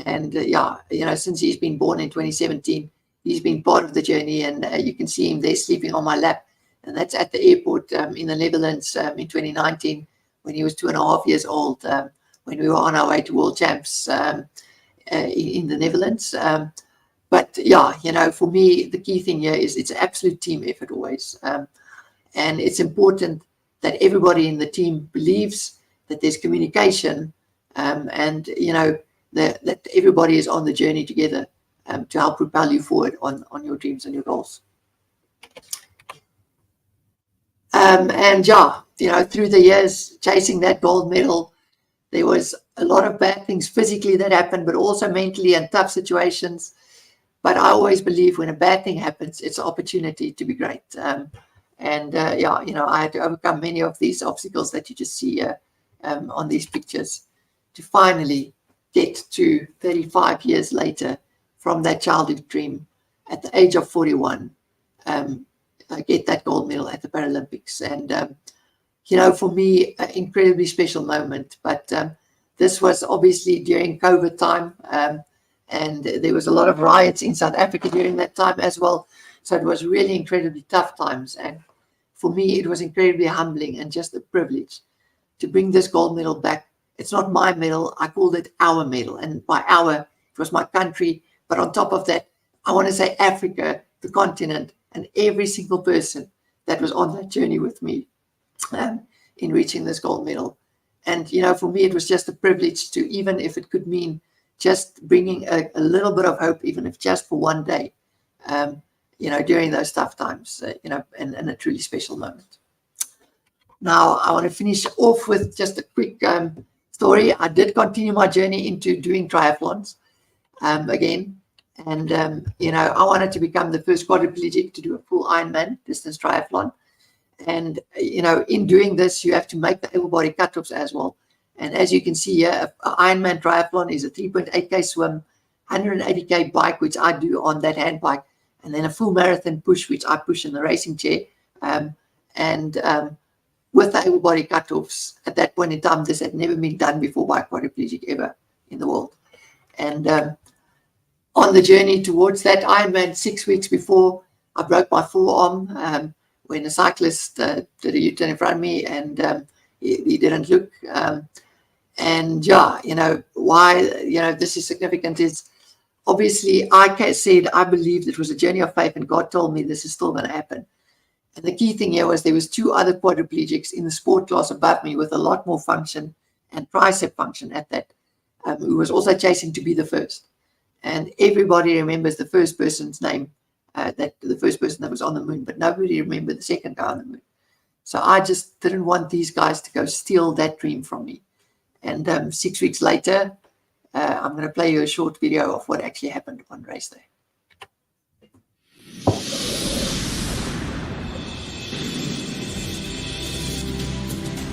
And yeah, you know, since he's been born in 2017, he's been part of the journey, and you can see him there sleeping on my lap. And that's at the airport in the Netherlands in 2019, when he was 2.5 years old, when we were on our way to World Champs in the Netherlands. But yeah, you know, for me, the key thing here is it's an absolute team effort always. And it's important that everybody in the team believes that there's communication, and, you know, that everybody is on the journey together to help propel you forward on your dreams and your goals. And yeah, you know, through the years chasing that gold medal, there was a lot of bad things physically that happened, but also mentally and tough situations. But I always believe when a bad thing happens, it's an opportunity to be great. Yeah, you know, I had to overcome many of these obstacles that you just see here on these pictures to finally get to 35 years later from that childhood dream at the age of 41, get that gold medal at the Paralympics. And, you know, for me, an incredibly special moment. But this was obviously during COVID time, and there was a lot of riots in South Africa during that time as well. So it was really incredibly tough times. And for me, it was incredibly humbling and just a privilege to bring this gold medal back. It's not my medal. I called it our medal. And by our, it was my country. But on top of that, I want to say Africa, the continent, and every single person that was on that journey with me in reaching this gold medal. And, you know, for me, it was just a privilege to, even if it could mean just bringing a little bit of hope, even if just for one day, you know, during those tough times, you know, and a truly special moment. Now, I want to finish off with just a quick story. I did continue my journey into doing triathlons again. And, you know, I wanted to become the first quadriplegic to do a full Ironman distance triathlon. And, you know, in doing this, you have to make the able body cutoffs as well. And as you can see here, an Ironman triathlon is a 3.8K swim, 180K bike, which I do on that hand bike, and then a full marathon push, which I push in the racing chair. With the able body cutoffs, at that point in time, this had never been done before by a quadriplegic ever in the world. And on the journey towards that Ironman, 6 weeks before, I broke my forearm when a cyclist did a U-turn in front of me, and he didn't look. And yeah, you know, why, you know, this is significant is obviously I said I believed it was a journey of faith, and God told me this is still going to happen. And the key thing here was there was 2 other quadriplegics in the sport class above me with a lot more function and tricep function at that, who was also chasing to be the first. And everybody remembers the first person's name, that the first person that was on the moon, but nobody remembered the second guy on the moon. So I just didn't want these guys to go steal that dream from me. And 6 weeks later, I'm going to play you a short video of what actually happened on race day.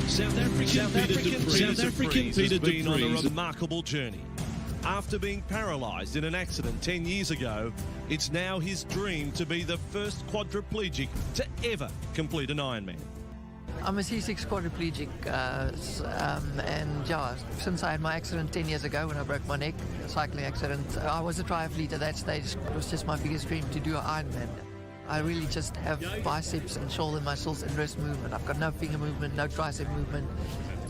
South African Peter has been on a remarkable journey. After being paralysed in an accident 10 years ago, it's now his dream to be the first quadriplegic to ever complete an Ironman. I'm a C6 quadriplegic, and yeah, since I had my accident 10 years ago when I broke my neck, a cycling accident, I was a triathlete at that stage. It was just my biggest dream to do an Ironman. I really just have biceps and shoulder muscles and wrist movement. I've got no finger movement, no tricep movement,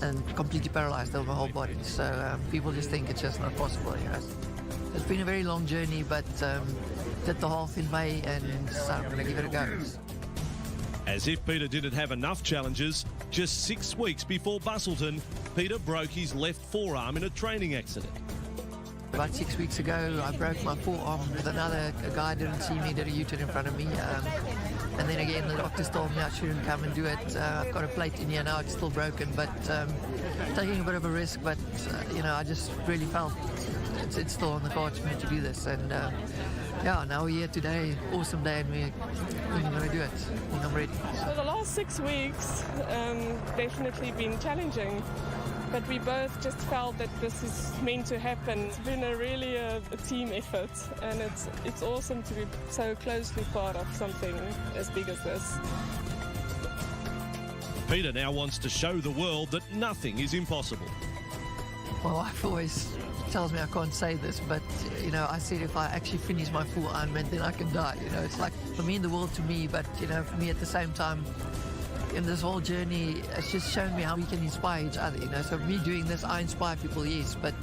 and completely paralyzed over my whole body. So people just think it's just not possible, you know. It's been a very long journey, but did the half in May, and so I'm going to give it a go. As if Peter didn't have enough challenges, just 6 weeks before Bustleton, Peter broke his left forearm in a training accident. About 6 weeks ago, I broke my forearm with a guy didn't see me, did a U-turn in front of me. And then again, the doctors told me I shouldn't come and do it. I've got a plate in here now, it's still broken, but taking a bit of a risk. But, you know, I just really felt it's still on the cards for me to do this. And yeah, now we're here today, awesome day, and we're going to do it. I think I'm ready. So the last 6 weeks definitely been challenging. But we both just felt that this is meant to happen. It's been really a team effort, and it's awesome to be so closely part of something as big as this. Peter now wants to show the world that nothing is impossible. My wife always tells me I can't say this, but you know, I said if I actually finish my full Ironman, then I can die. You know, it's like for me, the world to me, but you know, for me at the same time, in this whole journey, it's just shown me how we can inspire each other. You know, so me doing this, I inspire people, yes, but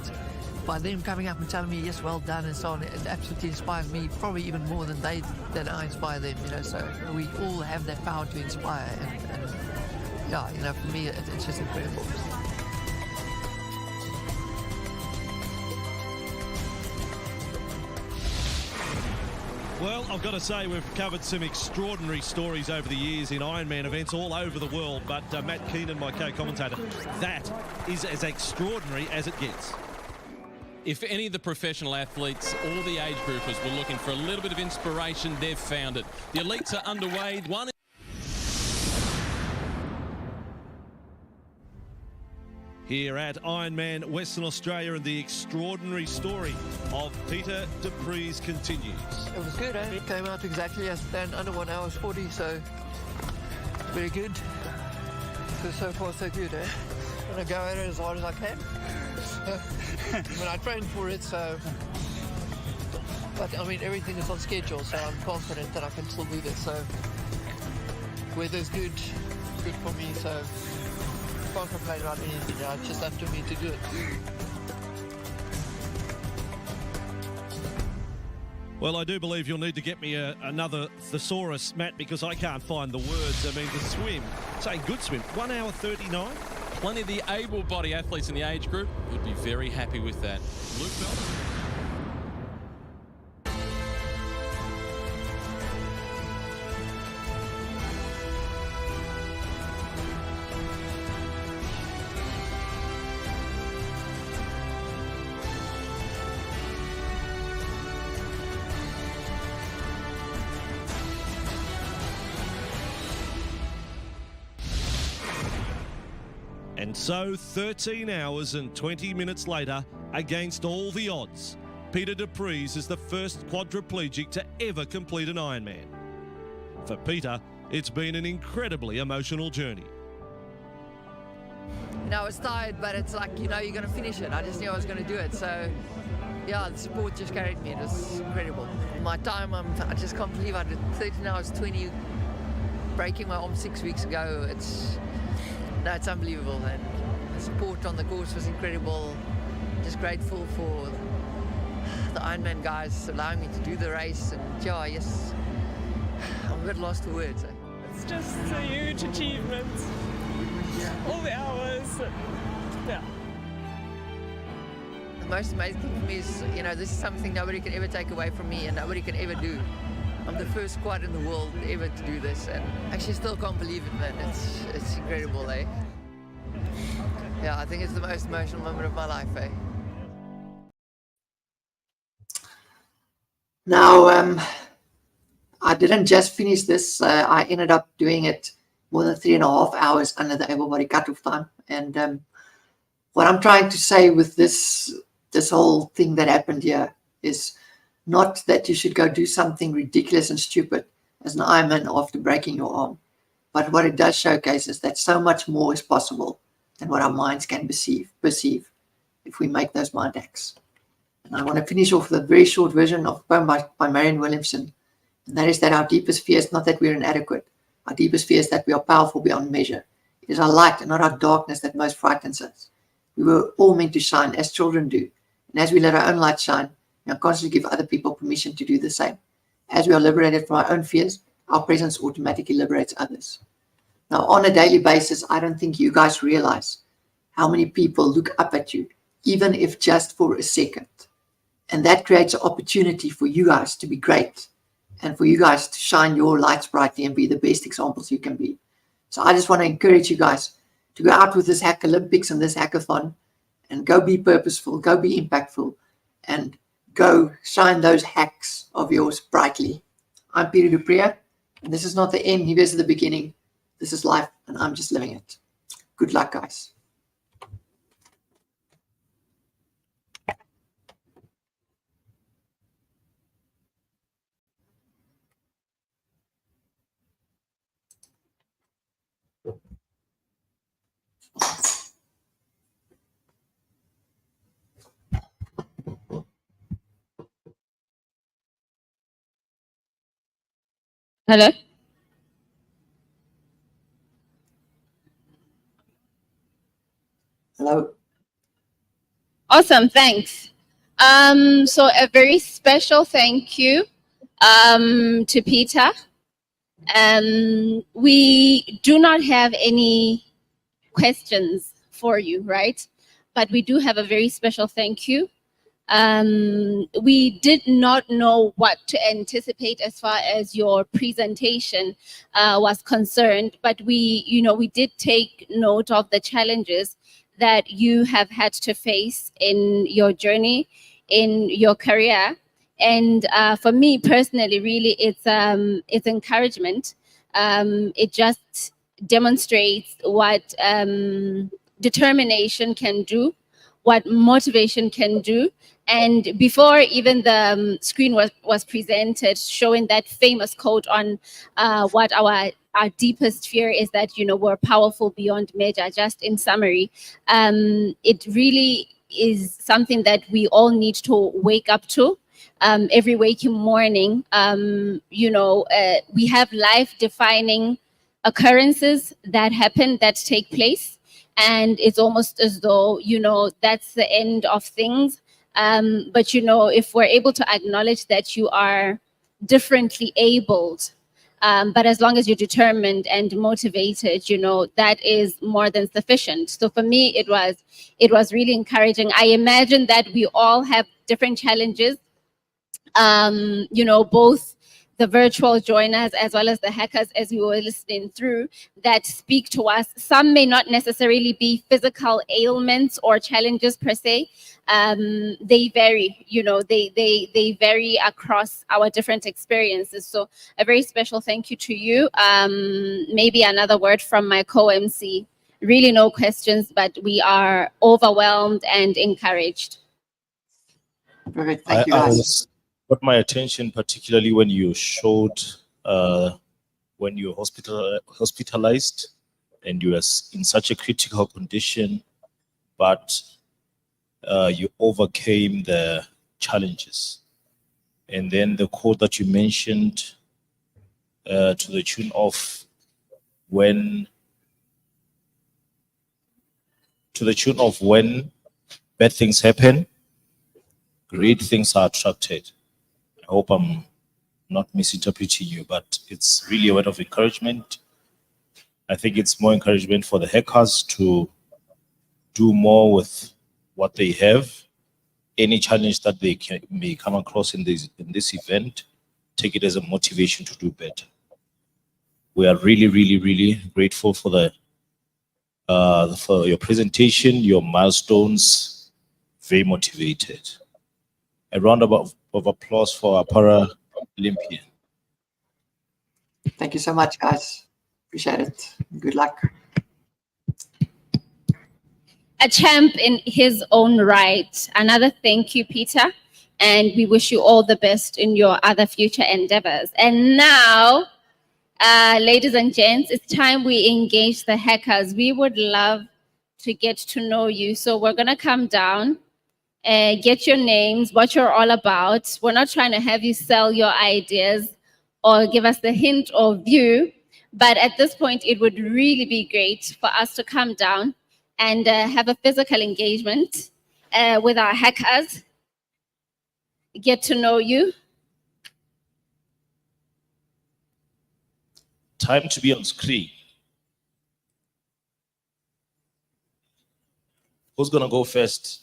by them coming up and telling me yes, well done, and so on, it absolutely inspires me, probably even more than I inspire them. You know, so we all have that power to inspire, and yeah, you know, for me, it's just incredible. Well, I've got to say we've covered some extraordinary stories over the years in Ironman events all over the world, but Matt Keenan, my co-commentator, that is as extraordinary as it gets. If any of the professional athletes or the age groupers were looking for a little bit of inspiration, they've found it. The elites are underway. One Here at Ironman Western Australia, and the extraordinary story of Peter de Vries continues. It was good, eh? It came out exactly as planned, under 1 hour 40, so very good. So far, so good, eh? I'm gonna go at it as hard as I can. I mean, I trained for it, so. But I mean, everything is on schedule, so I'm confident that I can still do this. So, weather's good for me, so. Can't complain about anything. It's just up to me to do it. Well, I do believe you'll need to get me another thesaurus, Matt, because I can't find the words. I mean, the swim, say good swim, 1 hour 39. Plenty of the able-bodied athletes in the age group would be very happy with that. Luke Bell. And so 13 hours and 20 minutes later, against all the odds, Peter de Vries is the first quadriplegic to ever complete an Ironman. For Peter, it's been an incredibly emotional journey. You know, I was tired, but it's like, you know, you're going to finish it. I just knew I was going to do it. So, yeah, the support just carried me. It was incredible. My time, I just can't believe I did 13 hours 20, breaking my arm 6 weeks ago. It's unbelievable. And the support on the course was incredible. Just grateful for the Ironman guys allowing me to do the race. And yeah, yes, I'm a bit lost for words. It's just a huge achievement. All the hours, yeah. The most amazing thing for me is, you know, this is something nobody can ever take away from me and nobody can ever do. I'm the first quad in the world ever to do this, and actually still can't believe it, man. It's incredible, eh? Yeah, I think it's the most emotional moment of my life, eh? Now, I didn't just finish this. I ended up doing it more than 3.5 hours under the able-body cutoff time. And what I'm trying to say with this whole thing that happened here is not that you should go do something ridiculous and stupid as an Ironman after breaking your arm. But what it does showcase is that so much more is possible than what our minds can perceive if we make those mind acts. And I want to finish off with a very short version of a poem by Marianne Williamson. And that is that our deepest fear is not that we're inadequate. Our deepest fear is that we are powerful beyond measure. It is our light and not our darkness that most frightens us. We were all meant to shine as children do. And as we let our own light shine, we are constantly give other people permission to do the same. As we are liberated from our own fears, our presence automatically liberates others. Now, on a daily basis, I don't think you guys realize how many people look up at you, even if just for a second. And that creates an opportunity for you guys to be great and for you guys to shine your lights brightly and be the best examples you can be. So I just want to encourage you guys to go out with this Hack Olympics and this hackathon and go be purposeful, go be impactful, and go shine those hacks of yours brightly. I'm Peter du Preez, and this is not the end, this is the beginning. This is life, and I'm just living it. Good luck, guys. Hello? Hello. Awesome, thanks. So a very special thank you to Peter. We do not have any questions for you, right? But we do have a very special thank you. We did not know what to anticipate as far as your presentation was concerned, but we did take note of the challenges that you have had to face in your journey, in your career. And for me personally, really, it's encouragement. It just demonstrates what determination can do, what motivation can do. And before even the screen was presented, showing that famous quote on what our deepest fear is, that we're powerful beyond measure. Just in summary, it really is something that we all need to wake up to. Every waking morning, we have life-defining occurrences that happen, that take place, and it's almost as though that's the end of things. But if we're able to acknowledge that you are differently abled, but as long as you're determined and motivated, that is more than sufficient. So for me, it was really encouraging. I imagine that we all have different challenges, both the virtual joiners as well as the hackers, as we were listening through, that speak to us. Some may not necessarily be physical ailments or challenges per se. They vary, they vary across our different experiences. So a very special thank you to you. Maybe another word from my co-MC. Really no questions, but we are overwhelmed and encouraged. Perfect. Thank you, guys. Got my attention particularly when you showed when you were hospitalized and you were in such a critical condition, but you overcame the challenges. And then the quote that you mentioned to the tune of when bad things happen, great things are attracted. I hope I'm not misinterpreting you, but it's really a word of encouragement. I think it's more encouragement for the hackers to do more with what they have. Any challenge that they may come across in this event, take it as a motivation to do better. We are really, really, really grateful for for your presentation, your milestones. Very motivated. A round of applause for our Paralympian. Thank you so much, guys. Appreciate it. Good luck. A champ in his own right. Another thank you, Peter. And we wish you all the best in your other future endeavors. And now, ladies and gents, it's time we engage the hackers. We would love to get to know you. So we're going to come down, get your names, what you're all about. We're not trying to have you sell your ideas or give us the hint or view. But at this point, it would really be great for us to come down and have a physical engagement with our hackers, get to know you. Time to be on screen. Who's gonna go first?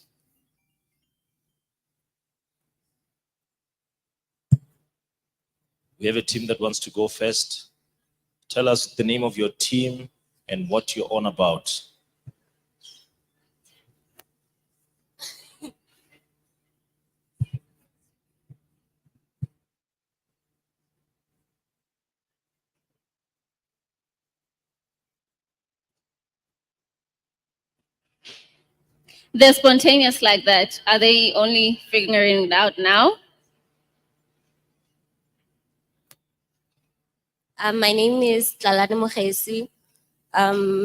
We have a team that wants to go first. Tell us the name of your team and what you're on about. They're spontaneous like that. Are they only figuring it out now? My name is Tlalane Mogesi.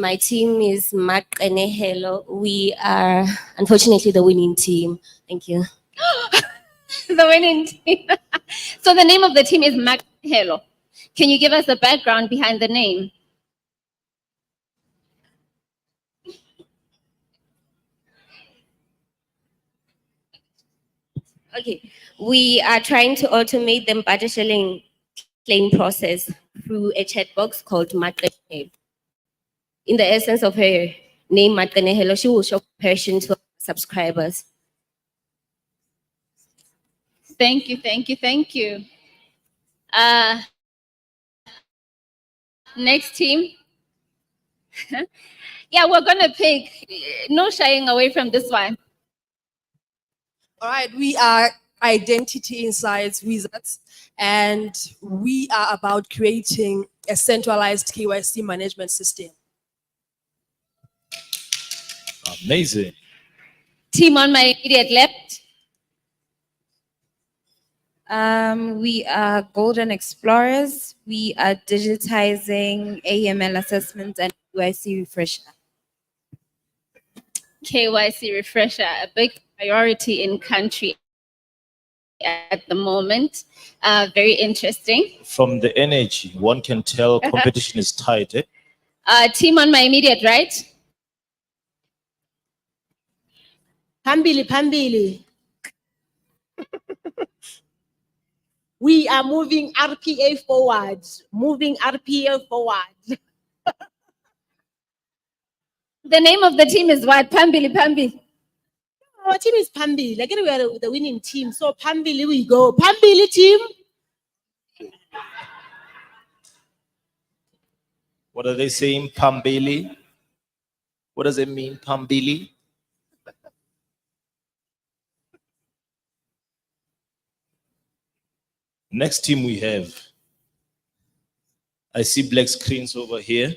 My team is Hello. We are unfortunately the winning team. Thank you. The winning team. So the name of the team is Hello. Can you give us the background behind the name? Okay, we are trying to automate the budget claim process through a chat box called Maqene. In the essence of her name, Maqene Hello, she will show compassion to subscribers. Thank you, thank you, thank you. Next team. Yeah, we're gonna pick. No shying away from this one. All right, we are Identity Insights Wizards, and we are about creating a centralized KYC management system. Amazing. Team on my immediate left. We are Golden Explorers. We are digitizing AML assessments and KYC refresher. KYC refresher, a big priority in country at the moment. Very interesting. From the energy, one can tell competition is tight. Eh? Team on my immediate right. Pambili. We are moving RPA forward. The name of the team is what? Pambili. Our team is Pambili. Like we are the winning team. So Pambili we go. Pambili team. What are they saying? Pambili? What does it mean, Pambili? Next team we have. I see black screens over here.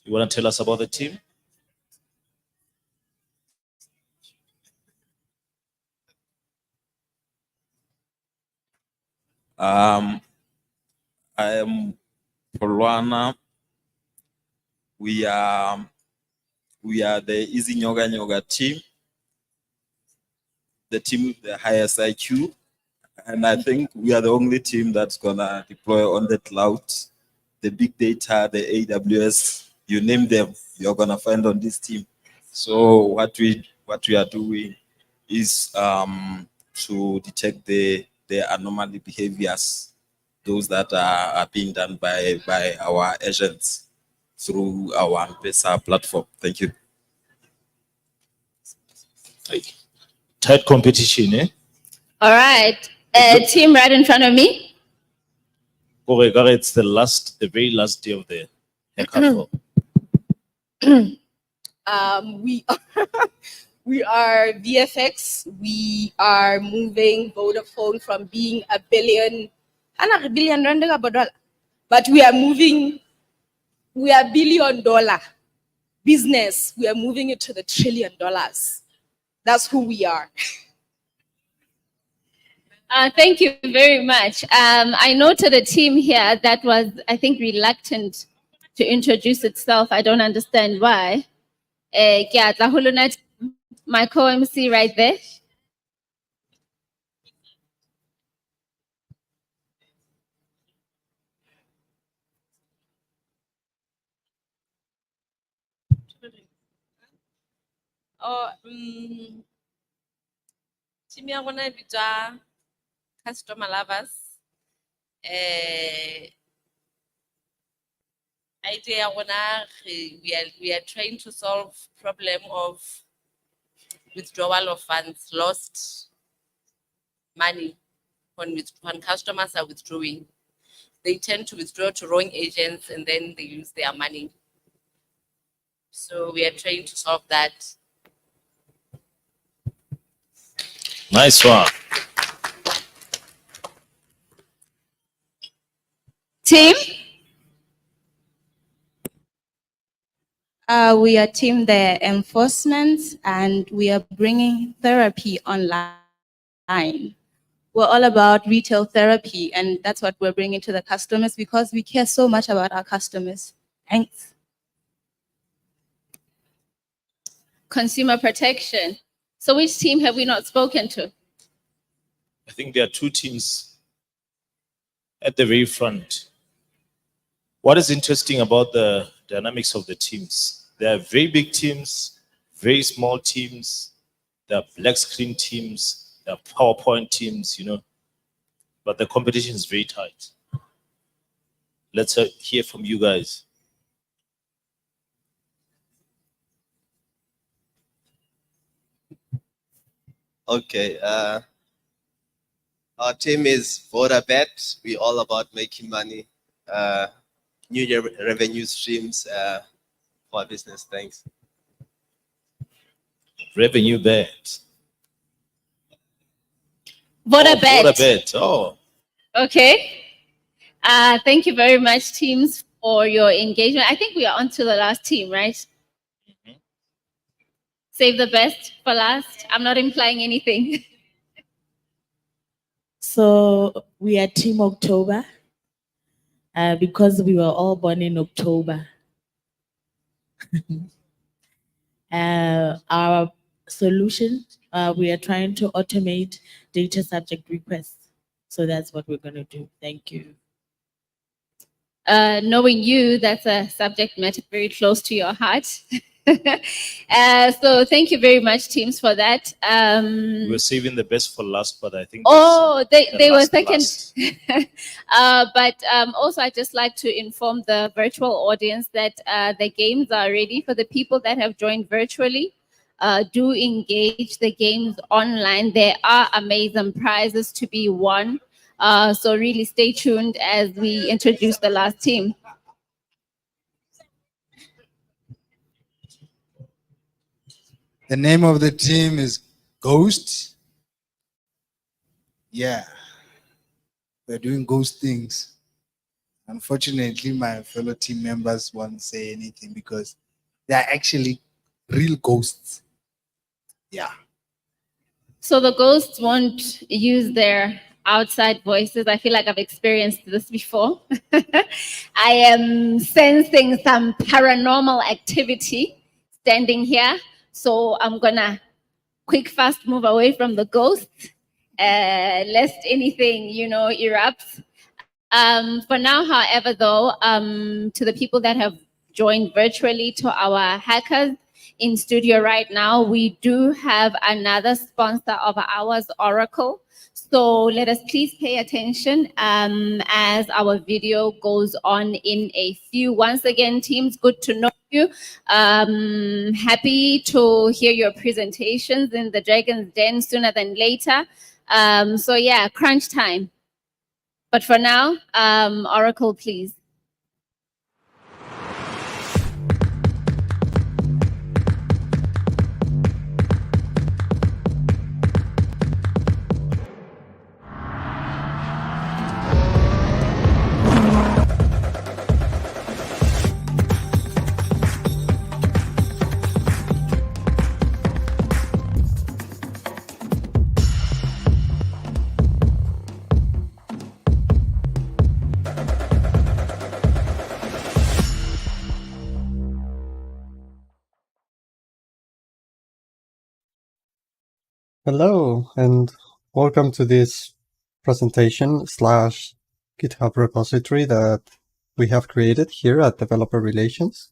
You want to tell us about the team? I am Polwana. We are the Easy Nyoga team, the team with the highest IQ, and I think we are the only team that's gonna deploy on the cloud, the big data, the AWS, you name them, you're gonna find on this team. So what we are doing is to detect the anomaly behaviors, those that are being done by our agents through our M-Pesa platform. Thank you. Tight competition, eh? All right. Team right in front of me. It's the very last day of the hackathon. We are VFX. We are moving Vodafone from being a billion rand, but we are $1 billion business. We are moving it to the $1 trillion. That's who we are. Thank you very much. I noted a team here that was, I think, reluctant to introduce itself. I don't understand why. My co-MC right there. Team ya rona e bitswa customer lovers. Idea ya rona we are trying to solve problem of withdrawal of funds, lost money when customers are withdrawing. They tend to withdraw to wrong agents and then they lose their money. So we are trying to solve that. Nice one. Team? We are team the enforcement, and we are bringing therapy online. We're all about retail therapy, and that's what we're bringing to the customers because we care so much about our customers. Thanks. Consumer protection. So which team have we not spoken to? I think there are two teams at the very front. What is interesting about the dynamics of the teams? There are very big teams, very small teams, there are black screen teams, there are PowerPoint teams, but the competition is very tight. Let's hear from you guys. Okay, our team is VodaBet. We're all about making money, new revenue streams for our business. Thanks. Revenue bet. VodaBet. VodaBet. Oh. Okay. Thank you very much, teams, for your engagement. I think we are on to the last team, right? Save the best for last. I'm not implying anything. So we are Team October because we were all born in October. Our solution, we are trying to automate data subject requests. So that's what we're going to do. Thank you. Knowing you, that's a subject matter very close to your heart. So thank you very much, teams, for that. We're saving the best for last, but I think. Oh, they were last second. last. But also, I'd just like to inform the virtual audience that the games are ready for the people that have joined virtually. Do engage the games online. There are amazing prizes to be won. So really stay tuned as we introduce the last team. The name of the team is Ghost. Yeah, we're doing ghost things. Unfortunately, my fellow team members won't say anything because they're actually real ghosts. Yeah. So the ghosts won't use their outside voices. I feel like I've experienced this before. I am sensing some paranormal activity standing here. So I'm gonna fast move away from the ghosts, lest anything, erupts. For now, however, though, to the people that have joined virtually, to our hackers in studio right now, we do have another sponsor of ours, Oracle. So let us please pay attention as our video goes on in a few. Once again, teams, good to know you. Happy to hear your presentations in the Dragon's Den sooner than later. So yeah, crunch time. But for now, Oracle, please. Hello, and welcome to this presentation / GitHub repository that we have created here at Developer Relations.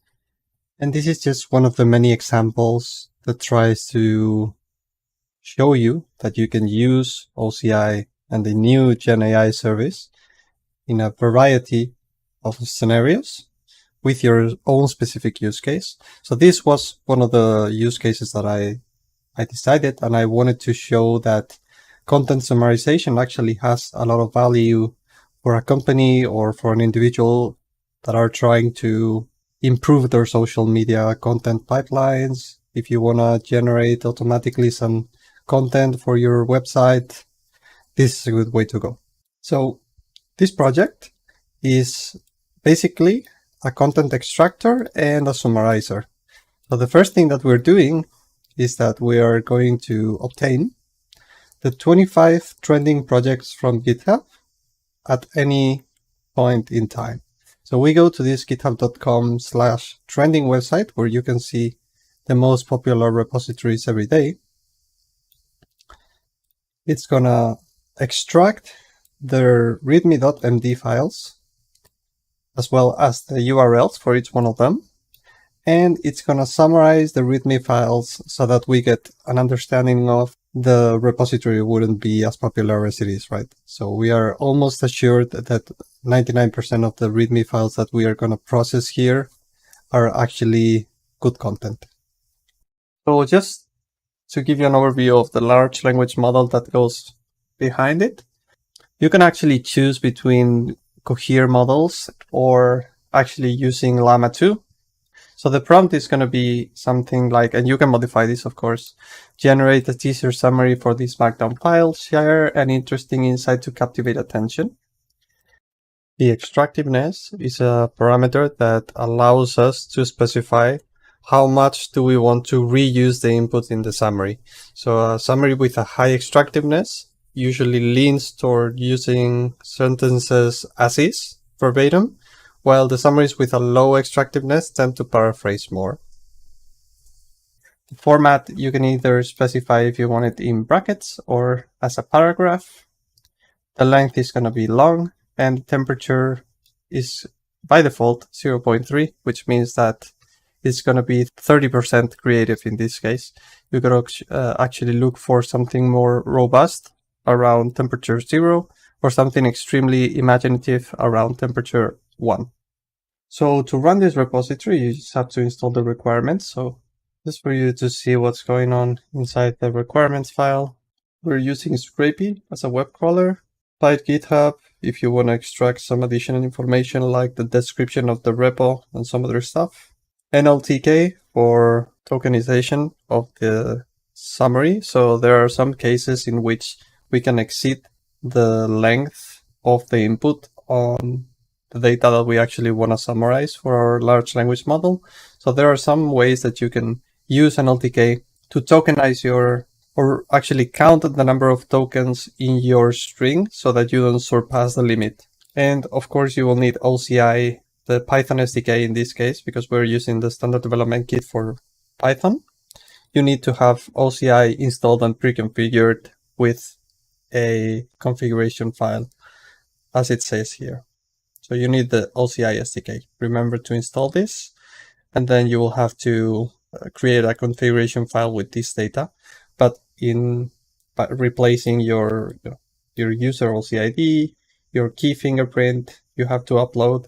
And this is just one of the many examples that tries to show you that you can use OCI and the new Gen AI service in a variety of scenarios with your own specific use case. So this was one of the use cases that I decided, and I wanted to show that content summarization actually has a lot of value for a company or for an individual that are trying to improve their social media content pipelines. If you want to generate automatically some content for your website, this is a good way to go. So this project is basically a content extractor and a summarizer. So the first thing that we're doing is that we are going to obtain the 25 trending projects from GitHub at any point in time. So we go to this github.com/trending website where you can see the most popular repositories every day. It's gonna extract the readme.md files, as well as the URLs for each one of them. And it's going to summarize the README files so that we get an understanding of the repository wouldn't be as popular as it is, right? So we are almost assured that 99% of the README files that we are going to process here are actually good content. So just to give you an overview of the large language model that goes behind it, you can actually choose between Cohere models or actually using Llama 2. So the prompt is going to be something like, and you can modify this, of course, generate a teaser summary for this markdown file, share an interesting insight to captivate attention. The extractiveness is a parameter that allows us to specify how much do we want to reuse the input in the summary. So a summary with a high extractiveness usually leans toward using sentences as is, verbatim, while the summaries with a low extractiveness tend to paraphrase more. The format, you can either specify if you want it in brackets or as a paragraph. The length is going to be long, and the temperature is by default 0.3, which means that it's going to be 30% creative in this case. You could actually look for something more robust around temperature 0, or something extremely imaginative around temperature 1. So to run this repository, you just have to install the requirements. So just for you to see what's going on inside the requirements file, we're using Scrapey as a web crawler. Applied GitHub if you want to extract some additional information like the description of the repo and some other stuff. NLTK for tokenization of the summary. So there are some cases in which we can exceed the length of the input on the data that we actually want to summarize for our large language model. So there are some ways that you can use NLTK to tokenize your, or actually count the number of tokens in your string so that you don't surpass the limit. And of course you will need OCI, the Python SDK in this case, because we're using the standard development kit for Python. You need to have OCI installed and pre-configured with a configuration file, as it says here. So you need the OCI SDK. Remember to install this, and then you will have to create a configuration file with this data, but by replacing your user OCID, your key fingerprint, you have to upload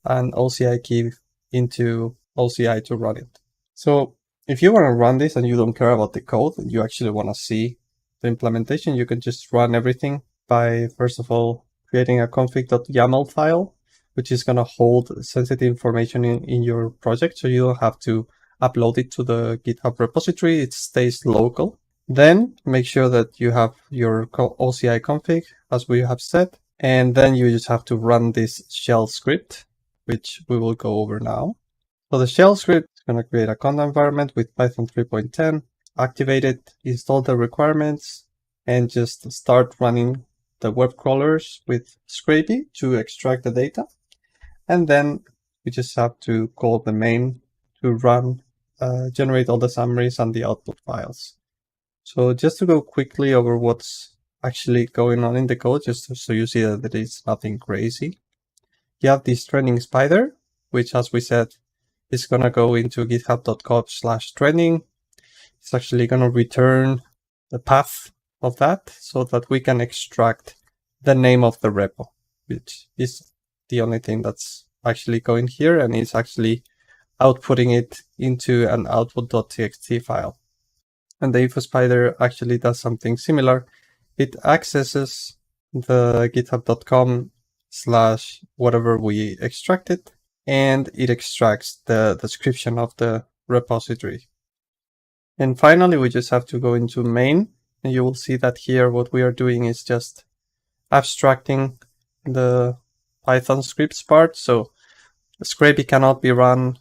an OCI key into OCI to run it. So if you want to run this and you don't care about the code, and you actually want to see the implementation, you can just run everything by, first of all, creating a config.yaml file, which is going to hold sensitive information in your project, so you don't have to upload it to the GitHub repository. It stays local. Then make sure that you have your OCI config, as we have said, and then you just have to run this shell script, which we will go over now. So the shell script is going to create a conda environment with Python 3.10, activate it, install the requirements, and just start running the web crawlers with Scrapey to extract the data. And then we just have to call the main to run, generate all the summaries and the output files. So just to go quickly over what's actually going on in the code, just so you see that it's nothing crazy. You have this trending spider, which, as we said, is going to go into github.com/trending. It's actually going to return the path of that so that we can extract the name of the repo, which is the only thing that's actually going here, and it's actually outputting it into an output.txt file. And the info spider actually does something similar. It accesses the github.com/whatever we extracted, and it extracts the description of the repository. And finally, we just have to go into main, and you will see that here what we are doing is just abstracting the Python scripts part. So Scrapey cannot be run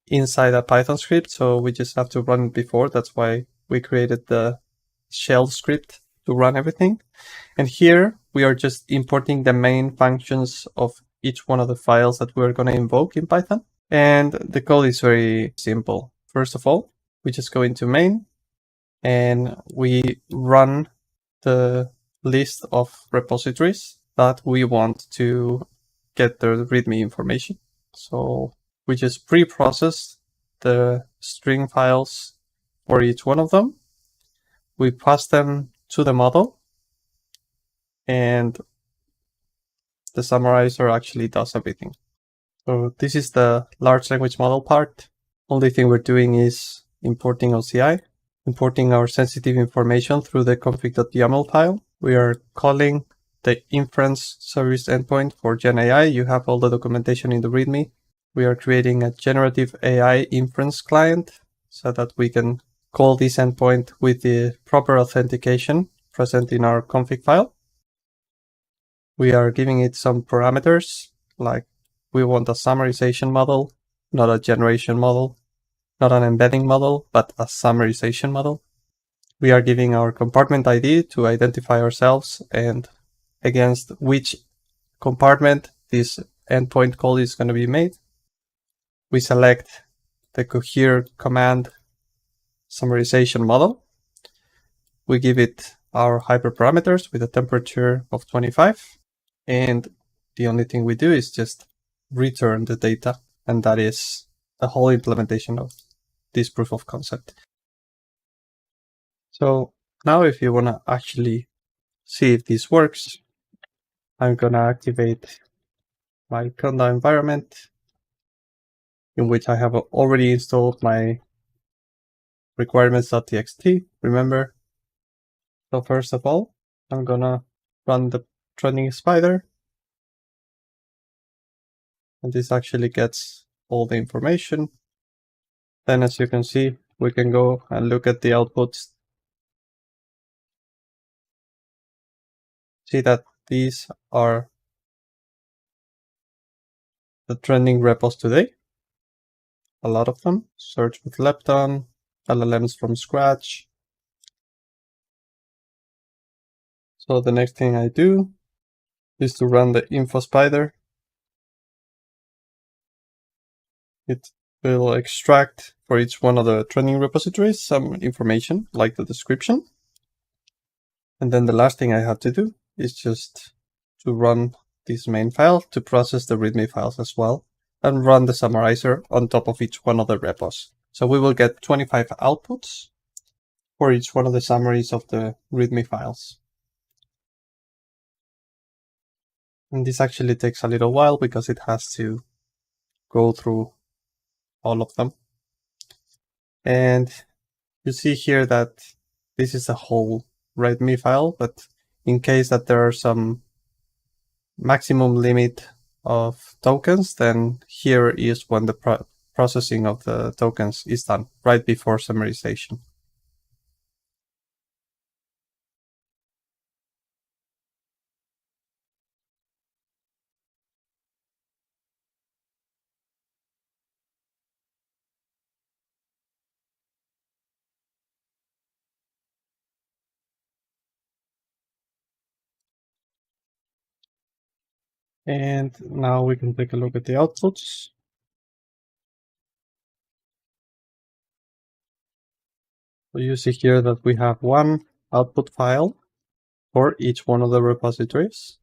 inside a Python script, so we just have to run it before. That's why we created the shell script to run everything. And here we are just importing the main functions of each one of the files that we're going to invoke in Python. And the code is very simple. First of all, we just go into main and we run the list of repositories that we want to get the README information. So we just pre-process the string files for each one of them. We pass them to the model, and the summarizer actually does everything. So this is the large language model part. Only thing we're doing is importing OCI, importing our sensitive information through the config.yaml file. We are calling the inference service endpoint for GenAI. You have all the documentation in the README. We are creating a generative AI inference client so that we can call this endpoint with the proper authentication present in our config file. We are giving it some parameters, like we want a summarization model, not a generation model, not an embedding model, but a summarization model. We are giving our compartment ID to identify ourselves and against which compartment this endpoint call is going to be made. We select the cohere command summarization model. We give it our hyperparameters with a temperature of 25. And the only thing we do is just return the data. And that is the whole implementation of this proof of concept. So now if you want to actually see if this works, I'm going to activate my Conda environment in which I have already installed my requirements.txt, remember. So first of all, I'm going to run the trending spider. And this actually gets all the information. Then as you can see, we can go and look at the outputs. See that these are the trending repos today. A lot of them. Search with Lepton, LLMs from scratch. So the next thing I do is to run the info spider. It will extract for each one of the trending repositories some information like the description. And then the last thing I have to do is just to run this main file to process the README files as well and run the summarizer on top of each one of the repos. So we will get 25 outputs for each one of the summaries of the README files. And this actually takes a little while because it has to go through all of them. And you see here that this is a whole README file, but in case that there are some maximum limit of tokens, then here is when the processing of the tokens is done, right before summarization. And now we can take a look at the outputs. So you see here that we have one output file for each one of the repositories.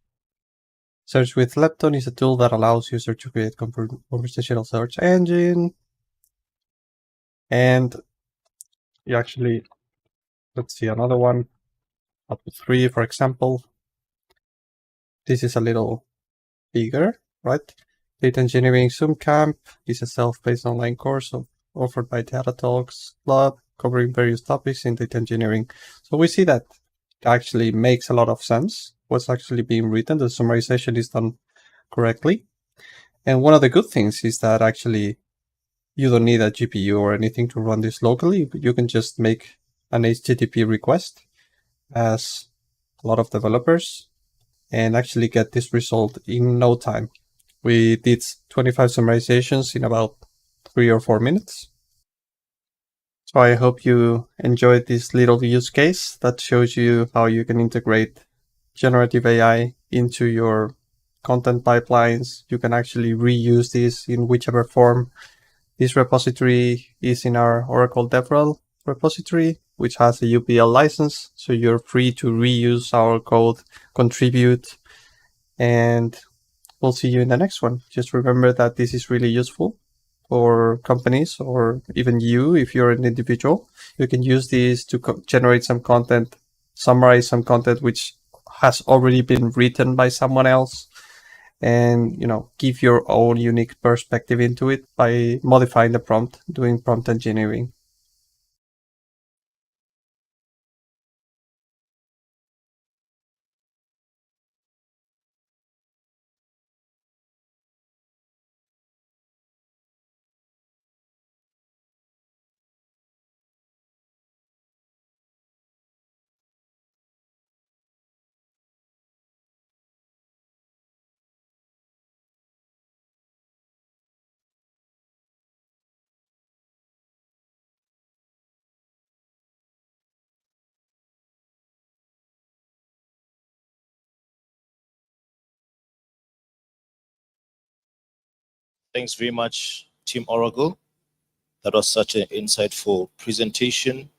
Search with Lepton is a tool that allows users to create conversational search engine. And you actually, let's see another one, output 3, for example. This is a little bigger, right? Data Engineering Zoom Camp is a self-paced online course offered by Data Talks Club, covering various topics in data engineering. So we see that it actually makes a lot of sense what's actually being written. The summarization is done correctly. And one of the good things is that actually you don't need a GPU or anything to run this locally. You can just make an HTTP request as a lot of developers and actually get this result in no time. We did 25 summarizations in about 3 or 4 minutes. So I hope you enjoyed this little use case that shows you how you can integrate generative AI into your content pipelines. You can actually reuse this in whichever form. This repository is in our Oracle DevRel repository, which has a UPL license. So you're free to reuse our code, contribute, and we'll see you in the next one. Just remember that this is really useful for companies, or even you, if you're an individual. You can use these to generate some content, summarize some content which has already been written by someone else, and give your own unique perspective into it by modifying the prompt, doing prompt engineering. Thanks very much, Team Oracle. That was such an insightful presentation.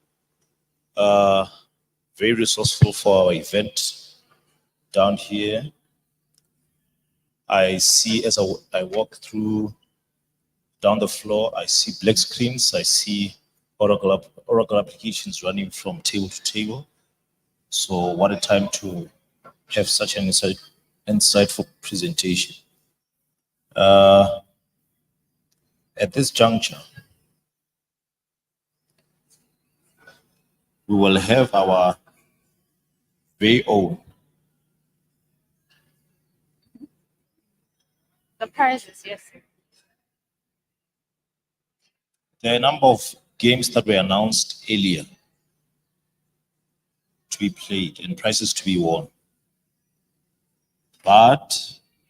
Very resourceful for our event down here. I see as I walk through down the floor, I see black screens. I see Oracle applications running from table to table. So what a time to have such an insightful presentation. At this juncture, we will have our very own The prizes, yes. There are a number of games that were announced earlier to be played and prizes to be won. But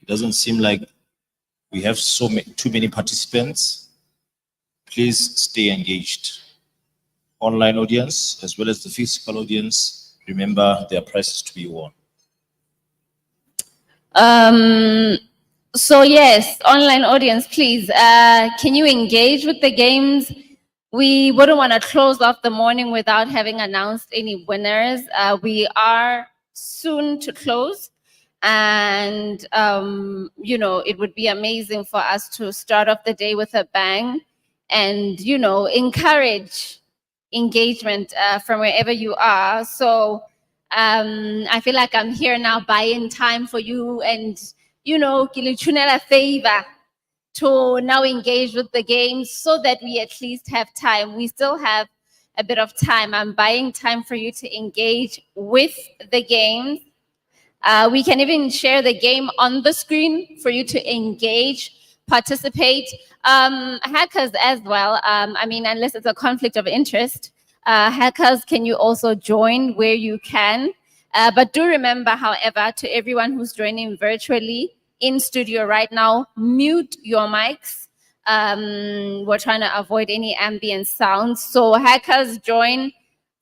it doesn't seem like we have too many participants. Please stay engaged. Online audience, as well as the physical audience, remember there are prizes to be won. So yes, online audience, please, can you engage with the games? We wouldn't want to close off the morning without having announced any winners. We are soon to close, and it would be amazing for us to start off the day with a bang, and encourage engagement from wherever you are. So I feel like I'm here now buying time for you, and a favor to now engage with the game so that we at least have time. We still have a bit of time. I'm buying time for you to engage with the game. We can even share the game on the screen for you to engage, participate. Hackers as well. Unless it's a conflict of interest, hackers, can you also join where you can? But do remember, however, to everyone who's joining virtually in studio right now, mute your mics. We're trying to avoid any ambient sounds. So hackers, join,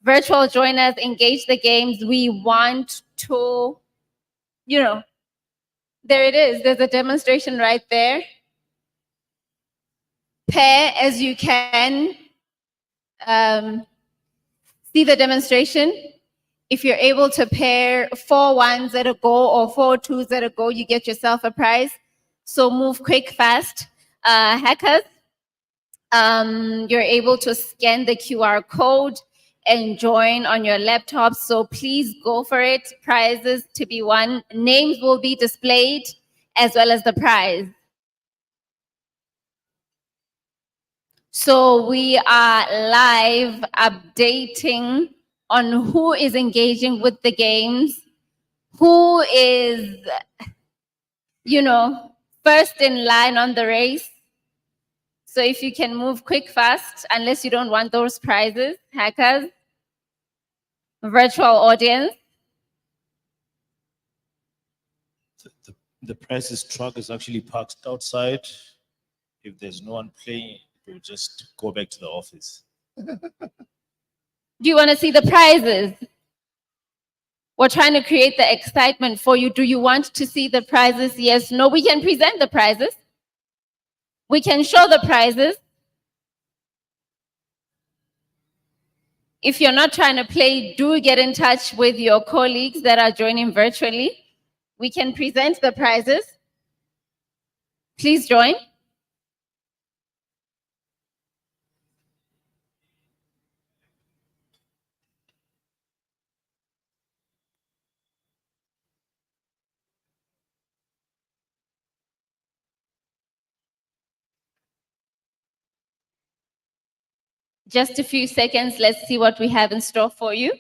virtual joiners, engage the games. We want to, there it is. There's a demonstration right there. Pair as you can. See the demonstration? If you're able to pair 4 ones at a go or 4 twos at a go, you get yourself a prize. So move quick, fast. Hackers, you're able to scan the QR code and join on your laptop. So please go for it. Prizes to be won. Names will be displayed as well as the prize. So we are live updating on who is engaging with the games, who is, first in line on the race. So if you can move quick, fast, unless you don't want those prizes, hackers, virtual audience. The prizes truck is actually parked outside. If there's no one playing, we'll just go back to the office. Do you want to see the prizes? We're trying to create the excitement for you. Do you want to see the prizes? Yes, no. We can present the prizes. We can show the prizes. If you're not trying to play, do get in touch with your colleagues that are joining virtually. we can present the prizes. Please join. Just a few seconds. Let's see what we have in store for you.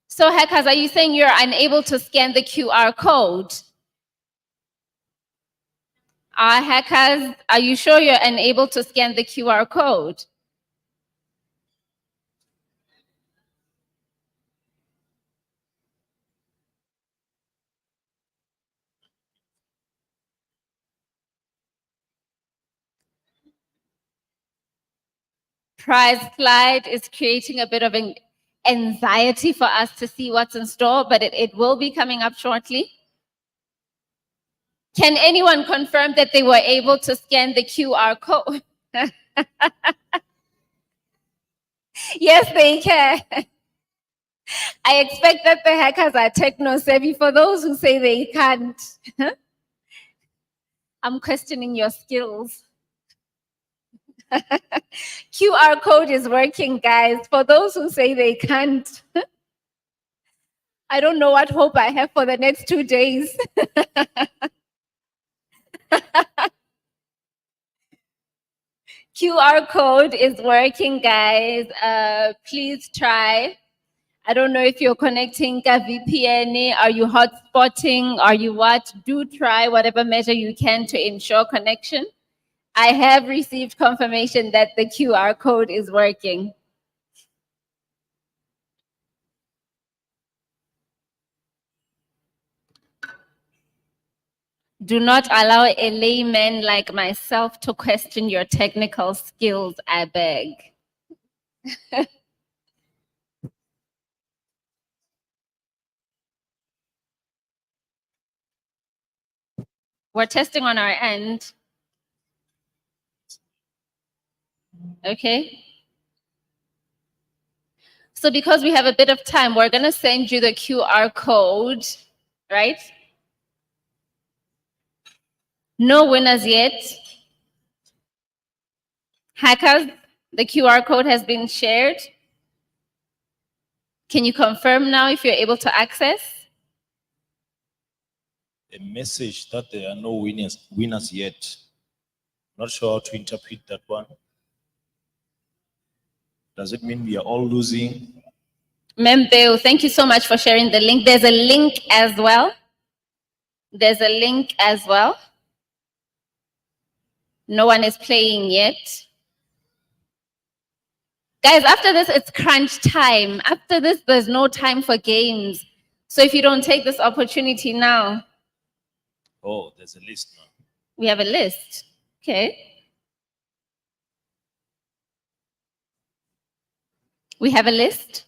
So hackers, are you saying you're unable to scan the QR code? Hackers, are you sure you're unable to scan the QR code? Prize slide is creating a bit of an anxiety for us to see what's in store, but it will be coming up shortly. Can anyone confirm that they were able to scan the QR code? Yes, they can. I expect that the hackers are techno-savvy. For those who say they can't, I'm questioning your skills. QR code is working, guys. For those who say they can't, I don't know what hope I have for the next 2 days. QR code is working, guys. Please try. I don't know if you're connecting a VPN, are you hotspotting, are you what? Do try whatever measure you can to ensure connection. I have received confirmation that the QR code is working. Do not allow a layman like myself to question your technical skills, I beg. We're testing on our end. Okay. So because we have a bit of time, we're going to send you the QR code, right? No winners yet. Hackers, the QR code has been shared. Can you confirm now if you're able to access? A message that there are no winners yet. Not sure how to interpret that one. Does it mean we are all losing? Membeo, thank you so much for sharing the link. There's a link as well. There's a link as well. No one is playing yet. Guys, after this, it's crunch time. After this, there's no time for games. So if you don't take this opportunity now. Oh, there's a list now. We have a list. Okay. We have a list.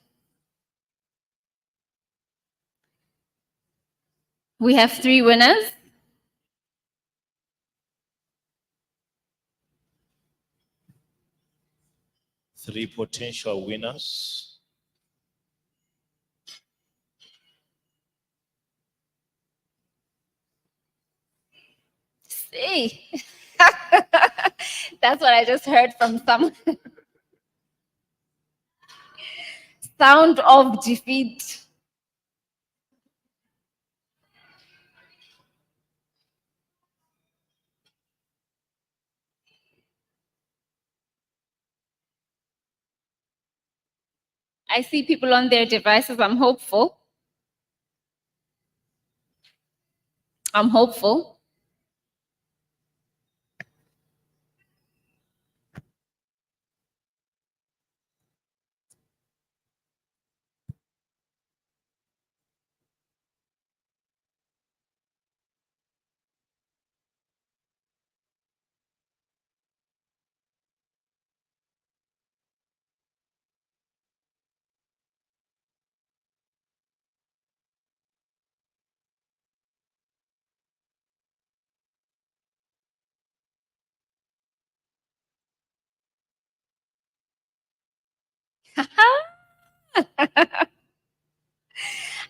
We have 3 winners. Three potential winners. See, that's what I just heard from someone. Sound of defeat. I see people on their devices. I'm hopeful. I'm hopeful.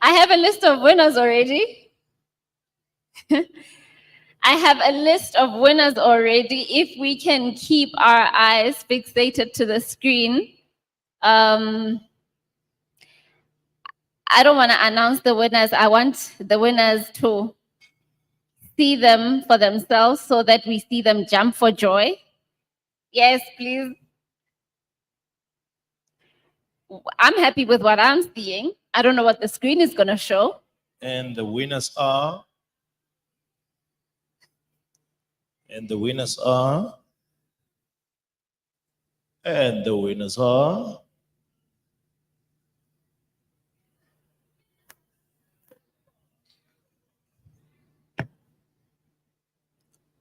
I have a list of winners already. I have a list of winners already. If we can keep our eyes fixated to the screen. I don't want to announce the winners. I want the winners to see them for themselves so that we see them jump for joy. Yes, please. I'm happy with what I'm seeing. I don't know what the screen is going to show. And the winners are. And the winners are. And the winners are.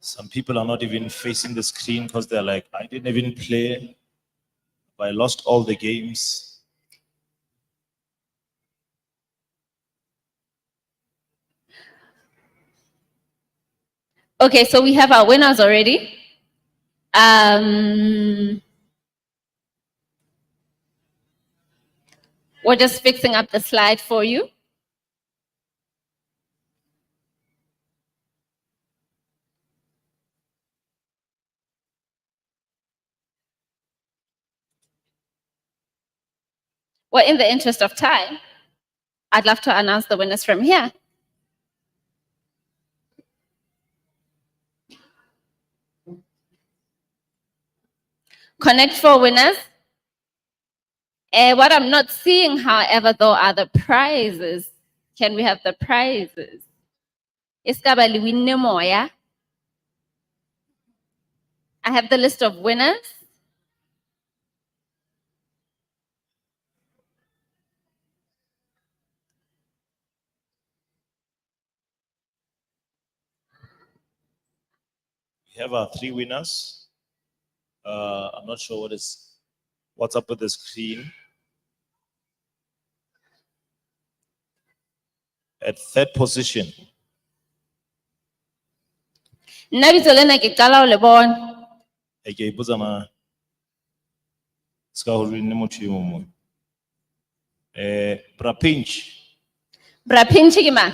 Some people are not even facing the screen because they're like, I didn't even play. I lost all the games. Okay, so we have our winners already. We're just fixing up the slide for you. Well, in the interest of time, I'd love to announce the winners from here. Connect 4 winners. What I'm not seeing, however, though, are the prizes. Can we have the prizes? Iskabali winne moya. I have the list of winners. We have our 3 winners. I'm not sure what's up with the screen. At 3rd position. Nabitolena ke qala ho le bona. Okay, Buzama. Ska ho le motho e mong. Brapinch. Brapinch ke mang?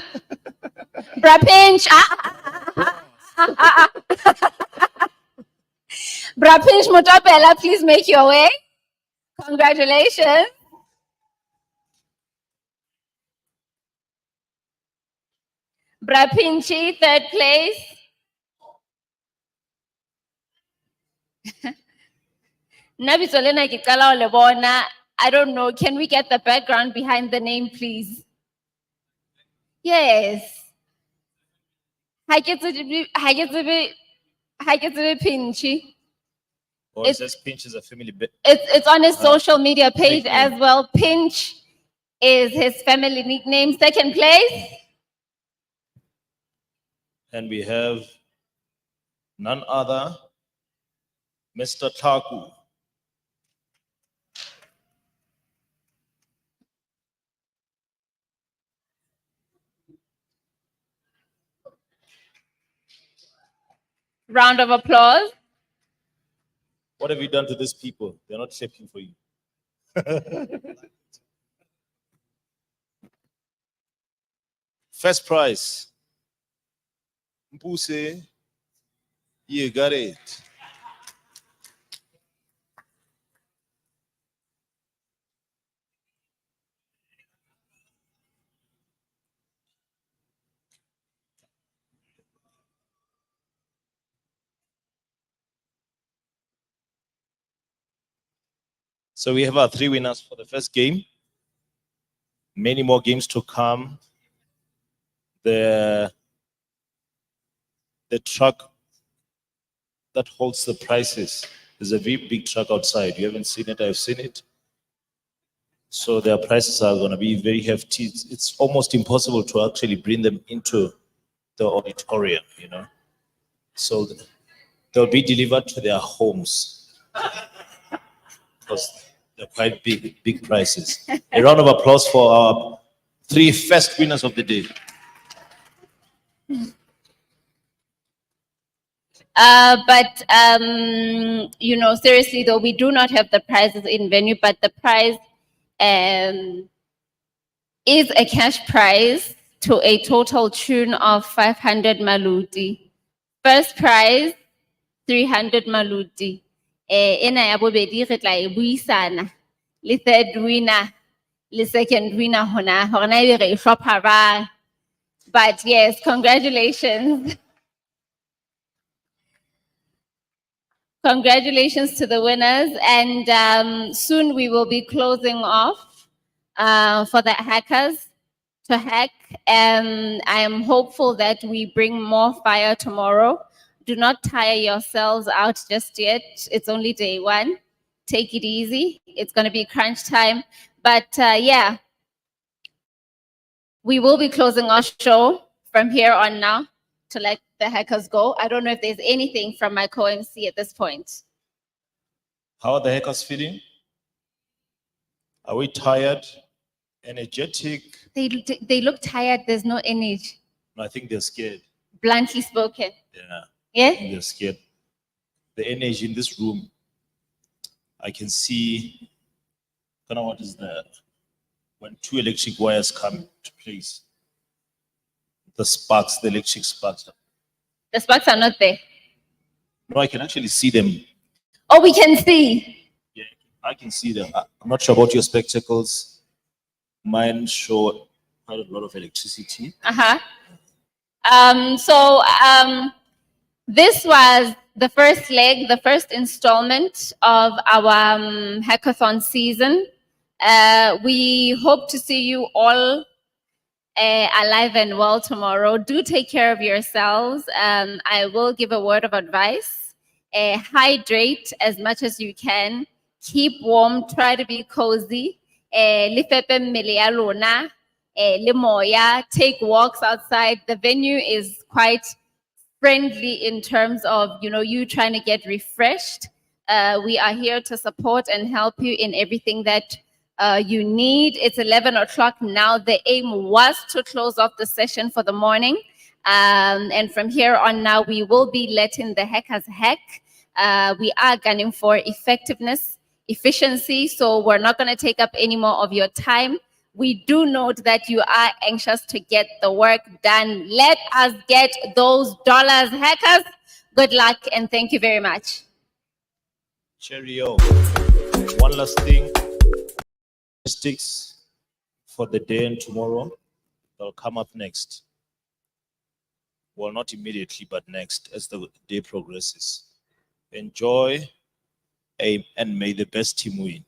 Brapinch. Brapinch Motopela, please make your way. Congratulations. Brapinchi, 3rd place. Nabitolena ke qala ho le bona. I don't know. Can we get the background behind the name, please? Yes. Ha ke tsebe Pinchy. Or it says Pinch is a family bit. It's on his social media page nickname. as well. Pinch is his family nickname. 2nd place. And we have none other, Mr. Taku. Round of applause. What have you done to these people? They're not checking for you. First prize. Mpuse, you got it. So we have our 3 winners for the first game. Many more games to come. The truck that holds the prizes is a very big truck outside. You haven't seen it, I've seen it. So their prices are going to be very hefty. It's almost impossible to actually bring them into the auditorium, you know. So they'll be delivered to their homes because they're quite big prices. A round of applause for our 3 first winners of the day. But you know, seriously though, we do not have the prizes in venue, but the prize is a cash prize to a total tune of 500 maluti. First prize, 300 maluti. Ena ya bobedi re tla e buisana. Le third winner, le second winner hona ebe re e hlopha jwang. But yes, congratulations. Congratulations to the winners. And soon we will be closing off for the hackers to hack. I am hopeful that we bring more fire tomorrow. Do not tire yourselves out just yet. It's only day one. Take it easy. It's going to be crunch time. But yeah, we will be closing our show from here on now to let the hackers go. I don't know if there's anything from my co-MC at this point. How are the hackers feeling? Are we tired? Energetic? They look tired. There's no energy. No, I think they're scared. Bluntly spoken. Yeah. Yeah? I think they're scared. The energy in this room, I can see, kind of what is that? When two electric wires come to place, the sparks, the electric sparks. The sparks are not there. No, I can actually see them. Oh, we can see. I can see them. I'm not sure about your spectacles. Mine show quite a lot of electricity. This was the first leg, the first installment of our hackathon season. We hope to see you all alive and well tomorrow. Do take care of yourselves. I will give a word of advice. Hydrate as much as you can. Keep warm. Try to be cozy. Take walks outside. The venue is quite friendly in terms of, you know, you trying to get refreshed. We are here to support and help you in everything that you need. It's 11 o'clock now. The aim was to close off the session for the morning. And from here on now, we will be letting the hackers hack. We are gunning for effectiveness, efficiency. So we're not going to take up any more of your time. We do note that you are anxious to get the work done. Let us get those dollars, hackers. Good luck and thank you very much. Cheerio. One last thing. Statistics for the day and tomorrow. They'll come up next. Well, not immediately, but next as the day progresses. Enjoy and may the best team win.